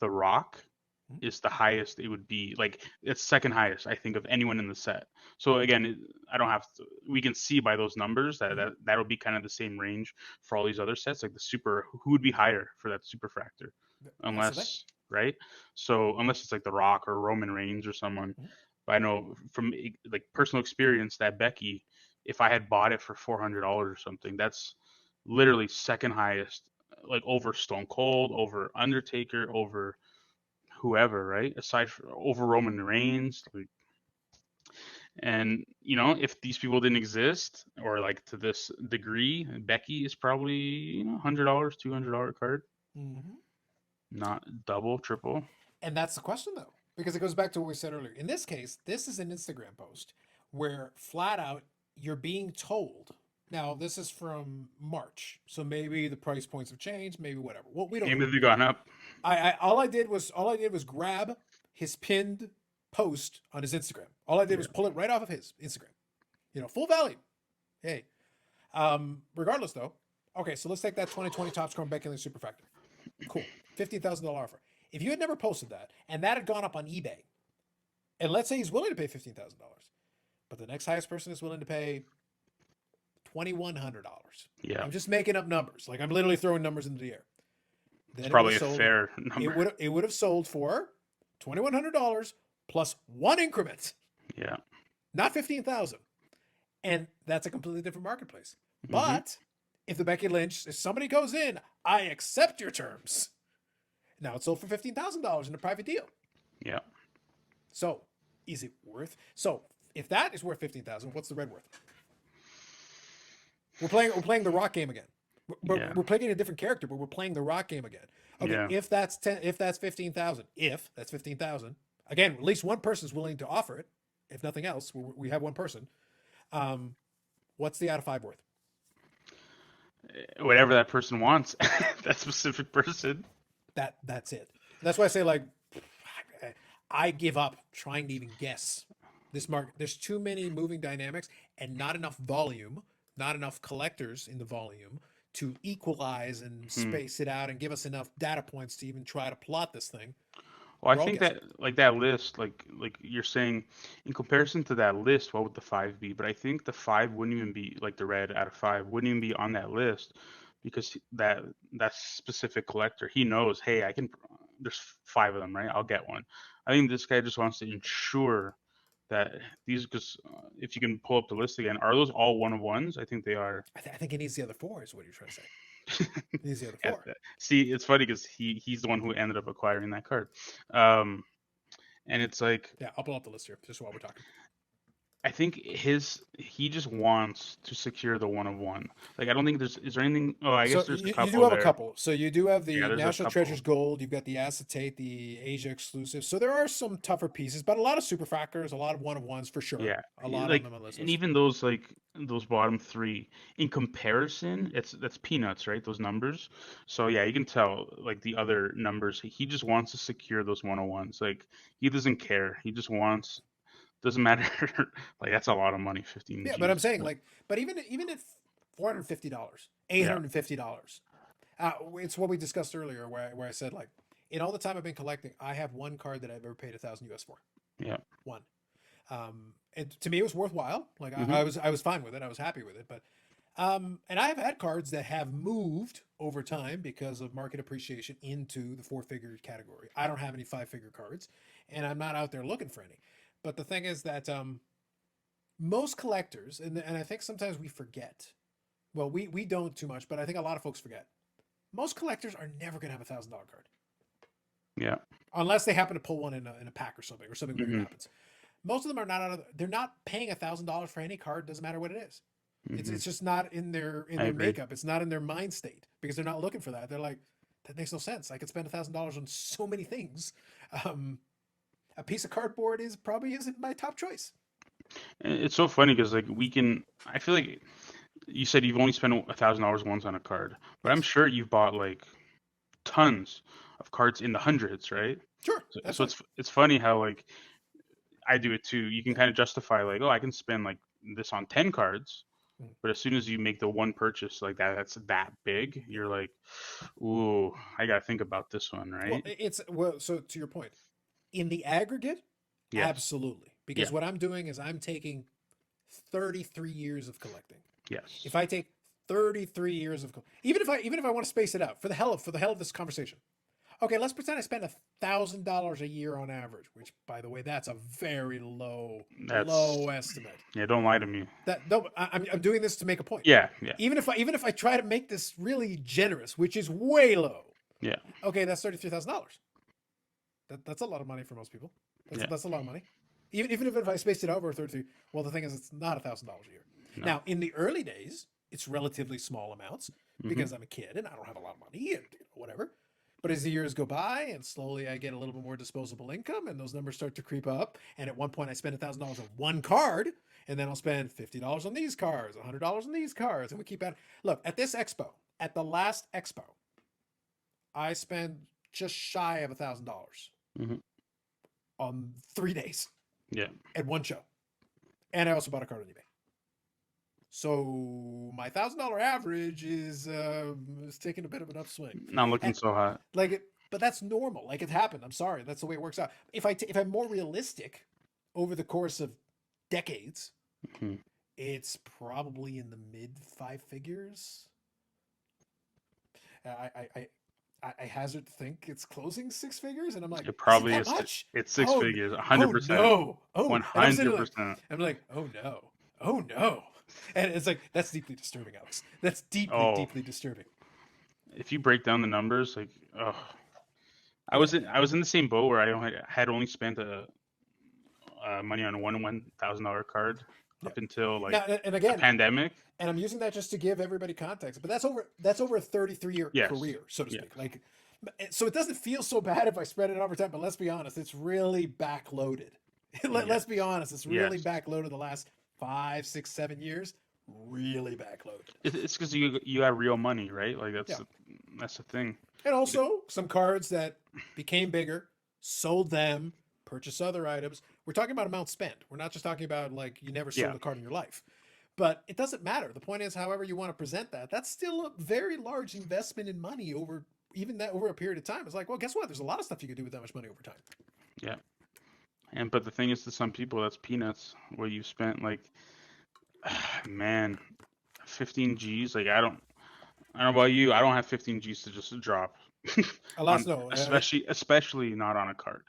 The Rock, Mhm. is the highest it would be. Like it's second highest, I think, of anyone in the set. So again, I don't have to. We can see by those numbers that Mhm. that'll be kind of the same range for all these other sets. Like the super, who would be higher for that super fractor, That's the thing. unless right. So unless it's like The Rock or Roman Reigns or someone. Mhm. But I know from like personal experience that Becky, if I had bought it for $400 or something, that's literally second highest, like over Stone Cold, over Undertaker, over whoever, right? Aside from over Roman Reigns, like, and if these people didn't exist or like to this degree, Becky is probably $100, $200 card, Mhm. not double, triple. And that's the question, though, because it goes back to what we said earlier. In this case, this is an Instagram post where flat out you're being told. Now, this is from March, so maybe the price points have changed, maybe whatever. Well, we don't know. Maybe they've gone up. I all I did was grab his pinned post on his Instagram. All I did Yeah. was pull it right off of his Instagram. Full value. Hey, regardless though. Okay, so let's take that 2020 Top Score Becky Lynch Superfactor. Cool, $15,000 offer. If you had never posted that and that had gone up on eBay, and let's say he's willing to pay $15,000, but the next highest person is willing to pay $2,100. Yeah. I'm just making up numbers. Like I'm literally throwing numbers into the air. It's Then it would have probably a sold. fair It number. would have sold for $2,100 plus one increment, Yeah. not 15,000, and that's a completely different marketplace. Hmm. But if the Becky Lynch, if somebody goes in, I accept your terms. Now it's sold for $15,000 in a private deal. Yeah. So is it worth? So if that is worth 15,000, what's the red worth? We're playing the rock game again. Yeah. We're playing a different character, but we're playing the rock game again. Okay, Yeah. if that's 15,000, if that's 15,000, again, at least one person is willing to offer it. If nothing else, we have one person. Um, what's the out of five worth? Whatever that person wants, that specific person. That's it. That's why I say like I give up trying to even guess this market. There's too many moving dynamics and not enough volume, not enough collectors in the volume to equalize and Hmm. space it out and give us enough data points to even try to plot this thing. Well, I We're all think guessing. that like that list, like you're saying, in comparison to that list, what would the five be? But I think the five wouldn't even be like the red out of five wouldn't even be on that list because that specific collector, he knows, hey, I can. There's five of them, right? I'll get one. I think this guy just wants to ensure that these, because if you can pull up the list again, are those all one of ones? I think they are. I think it needs the other four, is what you're trying to say. It needs the other Yeah, four. see, it's funny because he's the one who ended up acquiring that card. Um, and it's like Yeah, I'll pull up the list here just while we're talking. I think he just wants to secure the one of one. Like I don't think is there anything. Oh, I So guess there's a you do couple have a there. couple. So you do have Yeah, the there's a National couple. Treasures Gold. You've got the Acetate, the Asia exclusive. So there are some tougher pieces, but a lot of super factors, a lot of one of ones for sure. Yeah, A lot of like them on this and list. even those like those bottom three in comparison, that's peanuts, right? Those numbers. So yeah, you can tell like the other numbers. He just wants to secure those one of ones. Like he doesn't care. He just wants. Doesn't matter. Like that's a lot of money, 15 Yeah, but I'm G's. saying like, but even if $450, Yeah, $850, it's what we discussed earlier, where I said like, in all the time I've been collecting, I have one card that I've ever paid 1,000 US for. yeah. One. To me, it was worthwhile. Like Hmm. I was fine with it. I was happy with it. But and I have had cards that have moved over time because of market appreciation into the four-figure category. I don't have any five-figure cards, and I'm not out there looking for any. But the thing is that most collectors, and I think sometimes we forget. Well, we don't too much, but I think a lot of folks forget. Most collectors are never going to have $1,000 card Yeah. unless they happen to pull one in a pack or something weird Hmm. happens. Most of them are not out of. They're not paying $1,000 for any card. Doesn't matter what it is. Hmm. It's just not in I their agree. makeup. It's not in their mind state because they're not looking for that. They're like, that makes no sense. I could spend $1,000 on so many things. Um, a piece of cardboard is probably isn't my top choice. It's so funny because like we can. I feel like you said you've only spent $1,000 once on a card, but I'm Yes. sure you've bought like tons of cards in the hundreds, right? Sure. So it's funny how like I do it too. You can kind of justify like, oh, I can spend like this on 10 cards, Mm. but as soon as you make the one purchase like that's that big, you're like, ooh, I gotta think about this one, Well, right? so to your point, in the aggregate, Yes. absolutely. Yeah. Because what I'm doing is I'm taking 33 years of collecting. Yes. If I take 33 years of even if I want to space it out for the hell of this conversation. Okay, let's pretend I spend $1,000 a year on average, which by the way, that's a very That's low estimate. yeah. Don't lie to me. That no, I'm doing this to make a point. Yeah. Yeah. Even if I try to make this really generous, which is way low. Yeah. Okay, that's $33,000. That's a lot of money for most people. Yeah. That's a lot of money. Even if I spaced it over 33, well, the thing is, it's not $1,000 a year. No. Now, in the early days, it's relatively small amounts Mhm. because I'm a kid and I don't have a lot of money and whatever. But as the years go by and slowly I get a little bit more disposable income and those numbers start to creep up. And at one point I spend $1,000 on one card and then I'll spend $50 on these cards, $100 on these cards. And we keep at Look, at this expo, at the last expo, I spent just shy of $1,000 Mhm. on 3 days Yeah. at one show. And I also bought a card on eBay. So my $1,000 average is taking a bit of an upswing. Not looking And so hot. but that's normal. Like it happened. I'm sorry. That's the way it works out. If I'm more realistic over the course of decades, Mhm. it's probably in the mid 5 figures. I hazard to think it's closing 6 figures, and I'm like, It is it probably that is. much? It's six Oh, figures. oh 100%. no, oh, One and I'm sitting hundred like, percent. I'm like, oh no, oh no, and it's like that's deeply disturbing, Alex. That's Oh, deeply disturbing. if you break down the numbers, like, oh, Yeah, I was in the same boat where had only spent money on one $1,000 card yeah. up until like Now, and the again, pandemic. and I'm using that just to give everybody context, but that's over a 33-year Yes. career, so to Yes. speak. Like, so it doesn't feel so bad if I spread it over time. But let's be honest, it's really backloaded. Let's be honest, it's really Yes. backloaded the last 5, 6, 7 years. Really backloaded. It's because you have real money, right? Like Yeah. that's the thing. And also some cards that became bigger, sold them, purchased other items. We're talking about amount spent. We're not just talking about like you never sold Yeah. a card in your life. But it doesn't matter. The point is, however you want to present that, that's still a very large investment in money over over a period of time. It's like, well, guess what? There's a lot of stuff you can do with that much money over time. Yeah. But the thing is, to some people, that's peanuts. Where you spent like, man, 15 G's. Like I don't know about you. I don't have 15 G's to just drop. Alas, on, no. especially not on a card.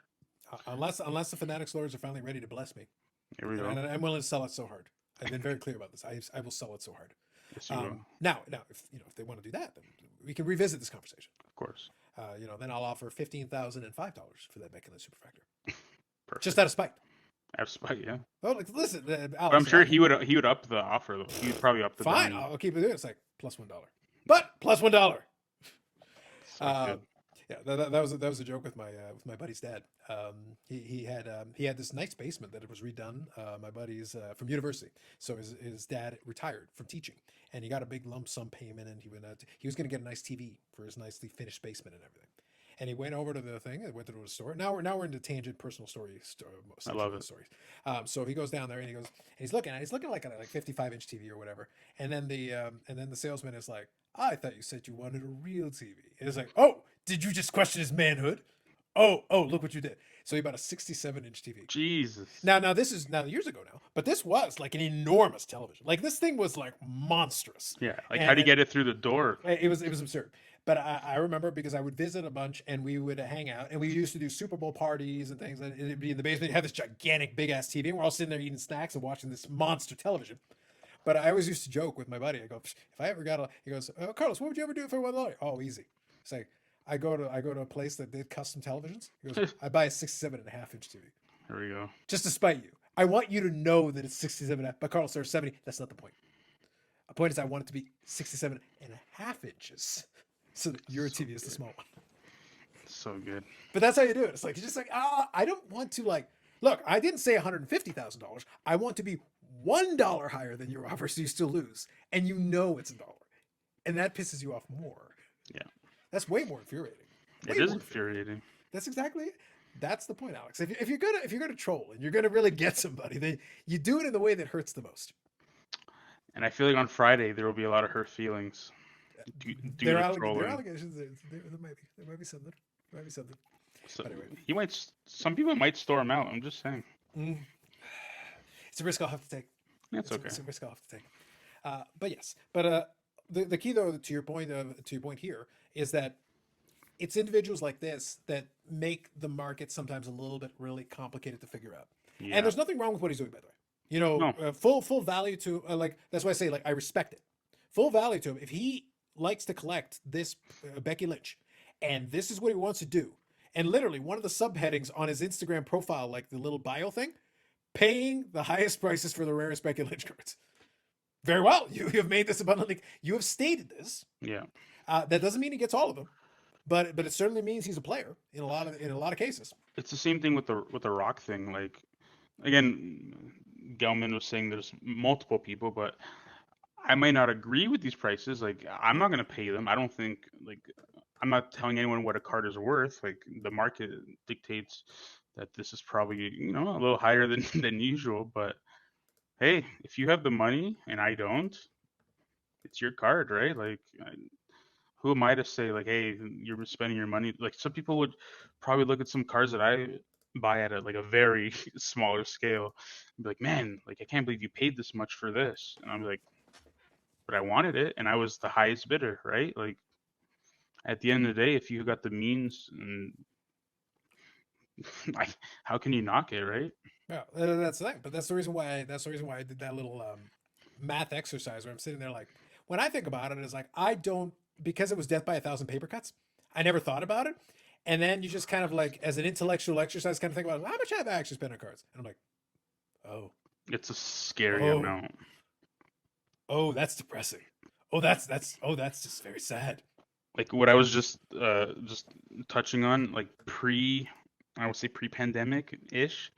Unless the Fanatics lawyers are finally ready to bless me. Here we go. And I'm willing to sell it so hard. I've been very clear about this. I will sell it so hard. Yes, you will. Now, if they want to do that, then we can revisit this conversation. Of course. Then I'll offer $15,005 for that Beckley Superfactor, Perfect. just out of spite. Out of spite, yeah. Oh, like, listen, Alex, But I'm sure he would up the offer. Though. He would probably up the fine. value. I'll keep it there. It's like plus $1, but plus $1. So good. Yeah, that was a joke with my buddy's dad. He had this nice basement that it was redone. My buddy's from university, so his dad retired from teaching, and he got a big lump sum payment, and he was going to get a nice TV for his nicely finished basement and everything. And he went over to the thing, went to the store. Now we're into tangent personal story. I love it. Stories. So he goes down there and he's looking like a 55-inch TV or whatever. And then the salesman is like, I thought you said you wanted a real TV. And it's like, oh, did you just question his manhood? Oh, look what you did. So he bought a 67-inch TV. Jesus. Now this is years ago now, but this was like an enormous television. Like this thing was like monstrous. Yeah. Like how do you get it through the door? It was absurd. But I remember because I would visit a bunch and we would hang out and we used to do Super Bowl parties and things. And it'd be in the basement. You have this gigantic big ass TV and we're all sitting there eating snacks and watching this monster television. But I always used to joke with my buddy. I go, if I ever he goes, Carlos, what would you ever do if I won the lottery? Oh, easy. It's like, I go to a place that did custom televisions. He goes, I buy a 67.5-inch TV. Here we go. Just to spite you. I want you to know that it's 67.5. But Carlos, there's 70. That's not the point. The point is I want it to be 67.5 inches. So that your TV is the small one. So good. But that's how you do it. It's like, you're just like, I don't want to look, I didn't say $150,000. I want to be $1 higher than your offer so you still lose. And you know it's $1. And that pisses you off more. Yeah. That's way more infuriating. It Way is worth it. infuriating. That's exactly it. That's the point, Alex. If you're gonna troll and you're gonna really get somebody, then you do it in the way that hurts the most. And I feel like on Friday there will be a lot of hurt feelings due to There are trolling. allegations. There might be something. There might be something. So But anyway, he might. Some people might store him out. I'm just saying. mm, it's a risk I'll have to take. That's okay. It's a risk I'll have to take. But yes, but the key though to your point here is that it's individuals like this that make the market sometimes a little bit really complicated to figure out. And Yeah. there's nothing wrong with what he's doing, by the way. You know, No. full value to like that's why I say like I respect it. Full value to him. If he likes to collect this Becky Lynch, and this is what he wants to do, and literally one of the subheadings on his Instagram profile, like the little bio thing, paying the highest prices for the rarest Becky Lynch cards. Very well. You have made this abundantly. You have stated this. Yeah. That doesn't mean he gets all of them, but it certainly means he's a player in a lot of cases. It's the same thing with the Rock thing. Like again, Gelman was saying there's multiple people, but I might not agree with these prices. Like I'm not gonna pay them. I don't think like I'm not telling anyone what a card is worth. Like the market dictates that this is probably a little higher than than usual. But hey, if you have the money and I don't, it's your card, right? Like who am I to say like, hey, you're spending your money? Like some people would probably look at some cards that I buy at like a very smaller scale and be like, man, like I can't believe you paid this much for this. And I'm like, but I wanted it and I was the highest bidder, right? Like at the end of the day, if you got the means and like how can you knock it, right? Yeah, that's the thing. But that's the reason why I did that little math exercise where I'm sitting there like when I think about it, it's like I don't because it was death by a thousand paper cuts. I never thought about it, and then you just kind of like as an intellectual exercise, kind of think about how much have I actually spent on cards, and I'm like, oh, It's a scary oh, amount. oh, that's depressing. That's just very sad. Like what I was just touching on, like I would say pre-pandemic ish.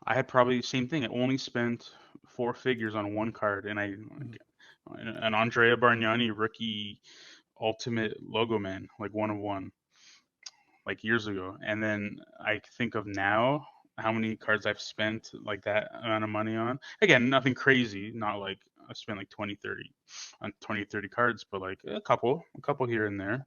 I had probably the same thing. I only spent four figures on one card, and Mhm. an Andrea Bargnani rookie ultimate logo man, like 1 of 1, like years ago. And then I think of now how many cards I've spent like that amount of money on. Again, nothing crazy, not like I spent like 20, 30 on 20, 30 cards, but like a couple here and there.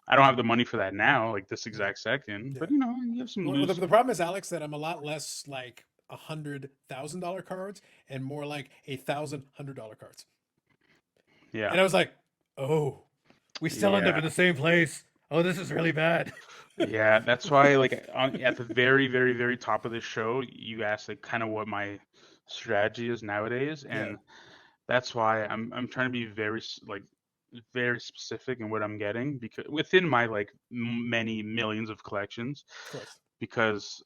I don't have the money for that now, like this Yeah, exact second, yeah. but you have some Well, loose. the problem is, Alex, that I'm a lot less like $100,000 cards and more like $1,100 cards. Yeah. And I was like, oh, we still end up Yeah. in the same place. Oh, this is really bad. Yeah, that's why like at the very, very, very top of this show, you asked like kind of what my strategy is nowadays, Yeah, and that's why I'm trying to be like very specific in what I'm getting because within my like many millions of collections, of course. because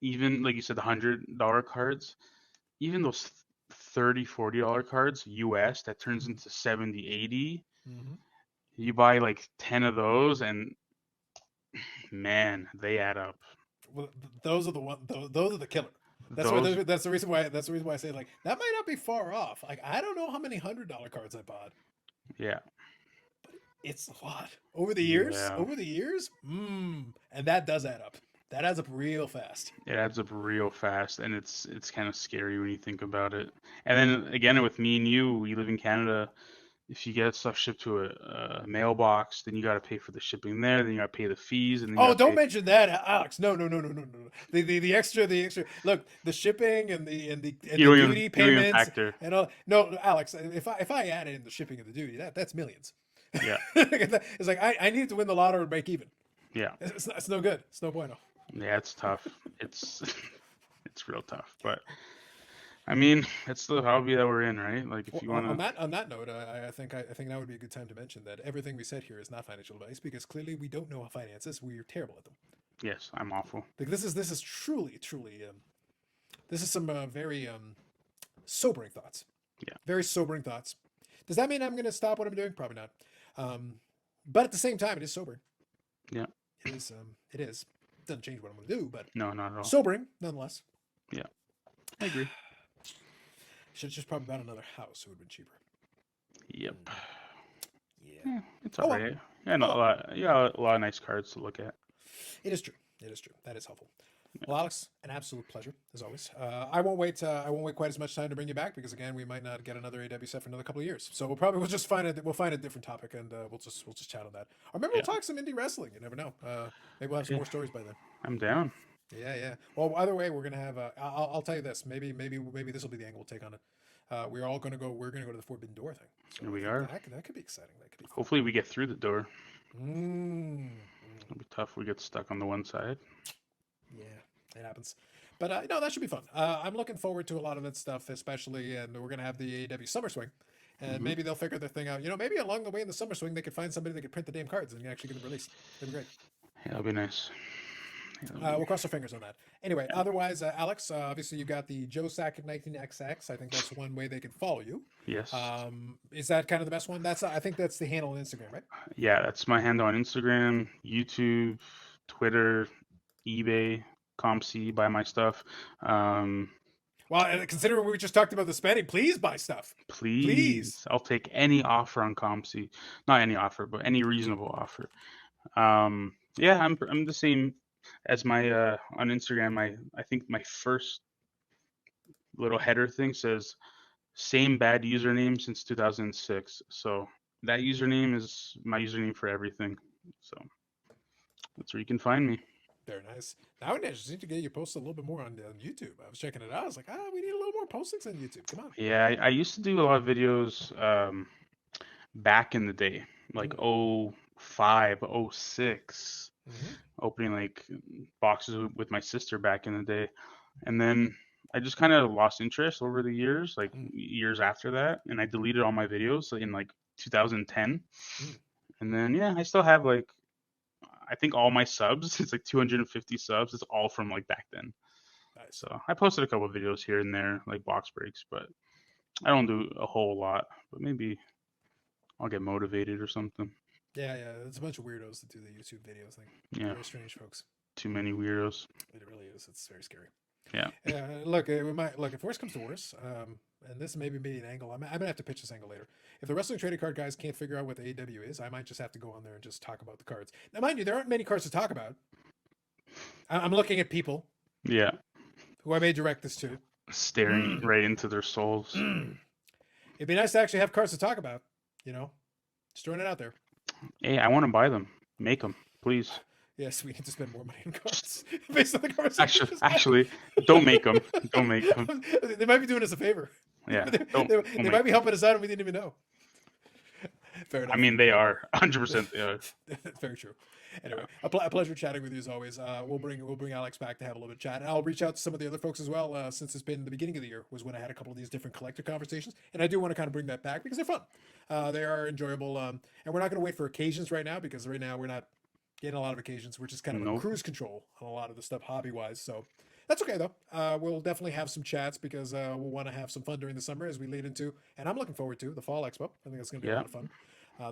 even like you said, the $100 cards, even those 30, $40 cards US that turns into 70, 80, Mm-hmm. you buy like 10 of those and man, they add up. Well, those are the one. Those are the killer. Those, That's the reason why. That's the reason why I say like that might not be far off. Like I don't know how many $100 cards I bought. yeah, It's a lot over the years. yeah, Over the years, and that does add up. That adds up real fast. it adds up real fast, and it's kind of scary when you think about it. And then again, with me and you, we live in Canada. If you get stuff shipped to a mailbox, then you got to pay for the shipping there. Then you got to pay the fees, and then you Oh, got to don't pay. mention that, Alex. No, no, no, no, no, no. The extra, the extra. Look, the shipping and the duty You don't even payments factor. and all. No, Alex. If I added in the shipping and the duty, that's millions. Yeah, It's like I need to win the lotto to break even. yeah, It's no good. It's no bueno. yeah. It's tough. It's it's real tough. But I mean, it's the hobby that we're in, right? Like if Well, you want to, on that note, I think that would be a good time to mention that everything we said here is not financial advice because clearly we don't know how finances. We are terrible at them. yes, I'm awful. Like this is truly this is some very sobering thoughts. Yeah, Very sobering thoughts. Does that mean I'm going to stop what I'm doing? Probably not. But at the same time, it is sobering. yeah. It is. It is. Doesn't change what I'm going to do, but No, not at all. sobering nonetheless. Yeah, I agree. Should have just probably bought another house. It would have been cheaper. Yep. Yeah. Yeah, it's Oh all well. right. Yeah, no, Oh, a lot of nice cards to look at. it is true. It is true. That is helpful. Well, Alex, an absolute pleasure as always. I won't wait. I won't wait quite as much time to bring you back because again, we might not get another AW set for another couple of years. So we'll just find it. We'll find a different topic and we'll just chat on that. Or maybe we'll Yeah, talk some indie wrestling. You never know. Maybe we'll have some yeah, more stories by then. I'm down. Yeah, yeah. Well, either way, we're gonna have. I'll tell you this. Maybe this will be the angle we'll take on it. We're all gonna go. We're gonna go to the Forbidden Door thing. So Here I we think are. that could be exciting. That could be fun. Hopefully, we get through the door. Mm. It'll be tough. We get stuck on the one side. Yeah, it happens. But no, that should be fun. I'm looking forward to a lot of that stuff, especially, and we're gonna have the AEW Summer Swing, and Hmm. maybe they'll figure their thing out. Maybe along the way in the Summer Swing, they could find somebody that could print the damn cards and actually get them released. That'd be great. Yeah, that'll be nice. Yeah, that'll be, We'll cross our fingers on that. Anyway, otherwise, Alex, obviously you've got the Joe Sakic 19XX. I think that's one way they can follow you. yes. Is that kind of the best one? I think that's the handle on Instagram, right? Yeah, that's my handle on Instagram, YouTube, Twitter, eBay, ComC, buy my stuff. Um, Well, and considering we just talked about the spending, please buy stuff. Please. please, I'll take any offer on ComC. Not any offer, but any reasonable offer. Yeah, I'm the same as my on Instagram. I think my first little header thing says same bad username since 2006. So that username is my username for everything. So that's where you can find me. Very nice. Now I just need to get you posted a little bit more on YouTube. I was checking it out. I was like, we need a little more postings on YouTube. Come on. Yeah, I used to do a lot of videos back in the day, like Mm. 05, 06, Mm-hmm. opening like boxes with my sister back in the day. And then I just kind of lost interest over the years, like Mm. years after that, and I deleted all my videos in like 2010. Mm. And then yeah, I still have like I think all my subs, it's like 250 subs. It's all from like back then. Nice. So I posted a couple of videos here and there, like box breaks, but I don't do a whole lot. But maybe I'll get motivated or something. Yeah, yeah. There's a bunch of weirdos that do the YouTube videos thing. Yeah, Very strange folks. too many weirdos. It really is. It's very scary. Yeah. Look, we might look if worse comes to worse. And this may be an angle. I'm gonna have to pitch this angle later. If the wrestling trading card guys can't figure out what the AW is, I might just have to go on there and just talk about the cards. Now, mind you, there aren't many cards to talk about. I'm looking at people Yeah. who I may direct this to. Staring right into their souls. It'd be nice to actually have cards to talk about. Just throwing it out there. Hey, I want to buy them. Make them, please. Yes, we need to spend more money on cards based on the conversation. Actually, don't make them. Don't make them. They might be doing us a favor. Yeah. They might be helping us out and we didn't even know. Fair enough. I mean, they are 100%. They are. That's very true. Anyway, a pleasure chatting with you as always. We'll bring Alex back to have a little bit of chat, and I'll reach out to some of the other folks as well. Since it's been the beginning of the year was when I had a couple of these different collector conversations, and I do want to kind of bring that back because they're fun. They are enjoyable, and we're not going to wait for occasions right now because right now we're not getting a lot of occasions. We're just kind of on Nope. cruise control on a lot of the stuff hobby wise. So that's okay though. We'll definitely have some chats because we'll want to have some fun during the summer as we lead into, and I'm looking forward to the Fall Expo. I think that's going to be a Yeah. lot of fun.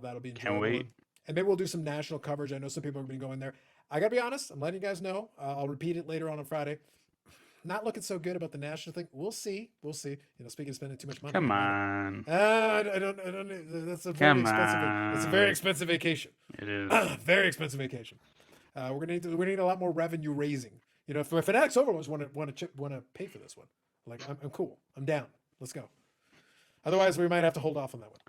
That'll be enjoyable. Can't wait. And maybe we'll do some national coverage. I know some people have been going there. I gotta be honest. I'm letting you guys know. I'll repeat it later on Friday. Not looking so good about the national thing. We'll see. We'll see. Speaking of spending too much money. Come on. I don't. That's a very Come expensive. It's a very on. expensive vacation. It is. Very expensive vacation. We're gonna need a lot more revenue raising. If Fanatics Overlords want to pay for this one, like I'm cool. I'm down. Let's go. Otherwise, we might have to hold off on that one.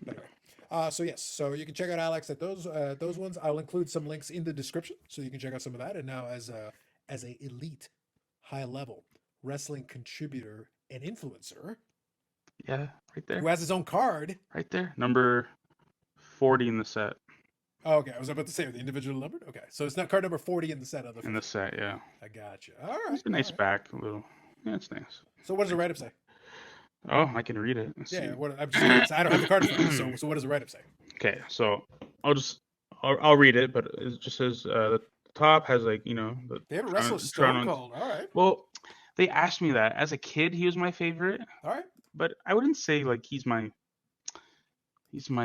But anyway. So yes, so you can check out Alex at those ones. I'll include some links in the description, so you can check out some of that. And now, as a elite, high level wrestling contributor and influencer Yeah, right there. who has his own card. Right there. Number 40 in the set. Oh, okay, I was about to say the individual numbered. Okay, so it's not card number 40 in the set of the. In the set, yeah. I got you. All right. It's a nice all right. back, a little. Yeah, it's nice. So what does the write up say? Oh, I can read it. Let's Yeah, see. what I'm just, I don't have the card in front of me, so what does the write up say? Okay, so I'll read it, but it just says the top has like the They have a wrestler Toronto- Stone Cold. All right, Well, they asked me that as a kid. He was my favorite, all right. but I wouldn't say like he's my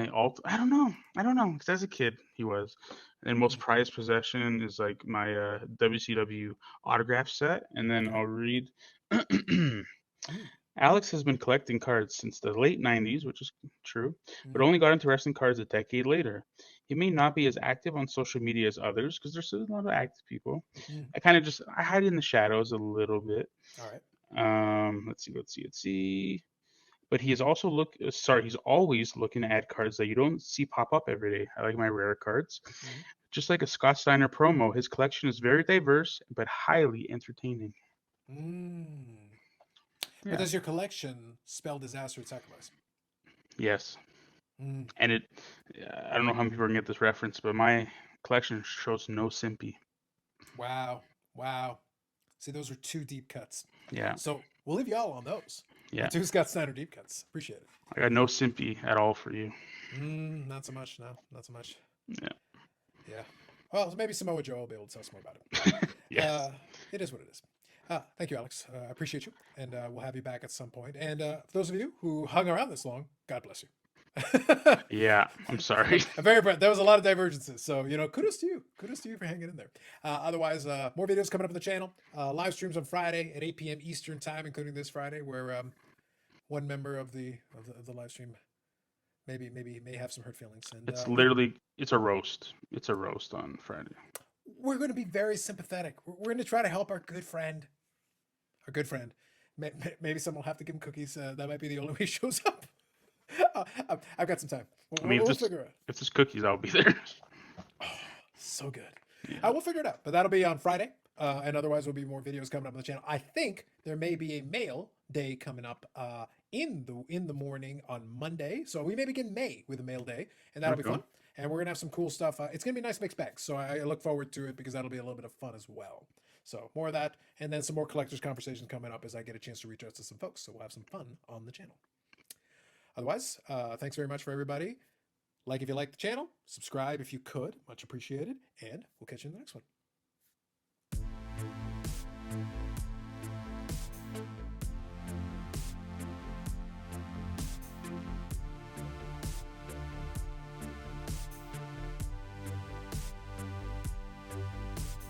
alt. I don't know because as a kid he was. And most prized possession is like my WCW autograph set, and then I'll read. Alex has been collecting cards since the late 90s, which is true, but only got into wrestling cards a decade later. He may not be as active on social media as others because there's still a lot of active people. Mm. I hide in the shadows a little bit. All right. Let's see. But he is also he's always looking to add cards that you don't see pop up every day. I like my rare cards. Mm. Just like a Scott Steiner promo, his collection is very diverse but highly entertaining. Mm. But Yeah. does your collection spell disaster and sacrifice? Yes. Mm. And I don't know how many people can get this reference, but my collection shows no simpy. Wow. Wow. See, those are two deep cuts. Yeah. So we'll leave y'all on those. Yeah. The two Scott Snyder deep cuts. Appreciate it. I got no simpy at all for you. Not so much. No, not so much. Yeah. Yeah. Well, maybe Samoa Joe will be able to tell us more about it. Yes. It is what it is. Thank you, Alex. I appreciate you. And we'll have you back at some point. And for those of you who hung around this long, God bless you. Yeah. I'm sorry. I'm very proud. There was a lot of divergences. So, kudos to you. Kudos to you for hanging in there. Otherwise, more videos coming up on the channel. Live streams on Friday at 8 p.m. Eastern time, including this Friday, where one member of the live stream may have some hurt feelings. And It's a roast. It's a roast on Friday. we're going to be very sympathetic. We're going to try to help our good friend. Our good friend. Maybe someone will have to give him cookies. That might be the only way he shows up. I've got some time. I mean, We'll figure it out. if there's cookies, I'll be there. Oh, so good. Yeah. We'll figure it out. But that'll be on Friday. And otherwise, there'll be more videos coming up on the channel. I think there may be a mail day coming up in the morning on Monday. So we may begin May with a mail day, and that'll be Okay. fun. And we're gonna have some cool stuff. It's gonna be a nice mixed bag. So I look forward to it because that'll be a little bit of fun as well. So more of that, and then some more collectors conversations coming up as I get a chance to reach out to some folks. So we'll have some fun on the channel. Otherwise, thanks very much for everybody. Like if you like the channel, subscribe if you could, much appreciated, and we'll catch you in the next one.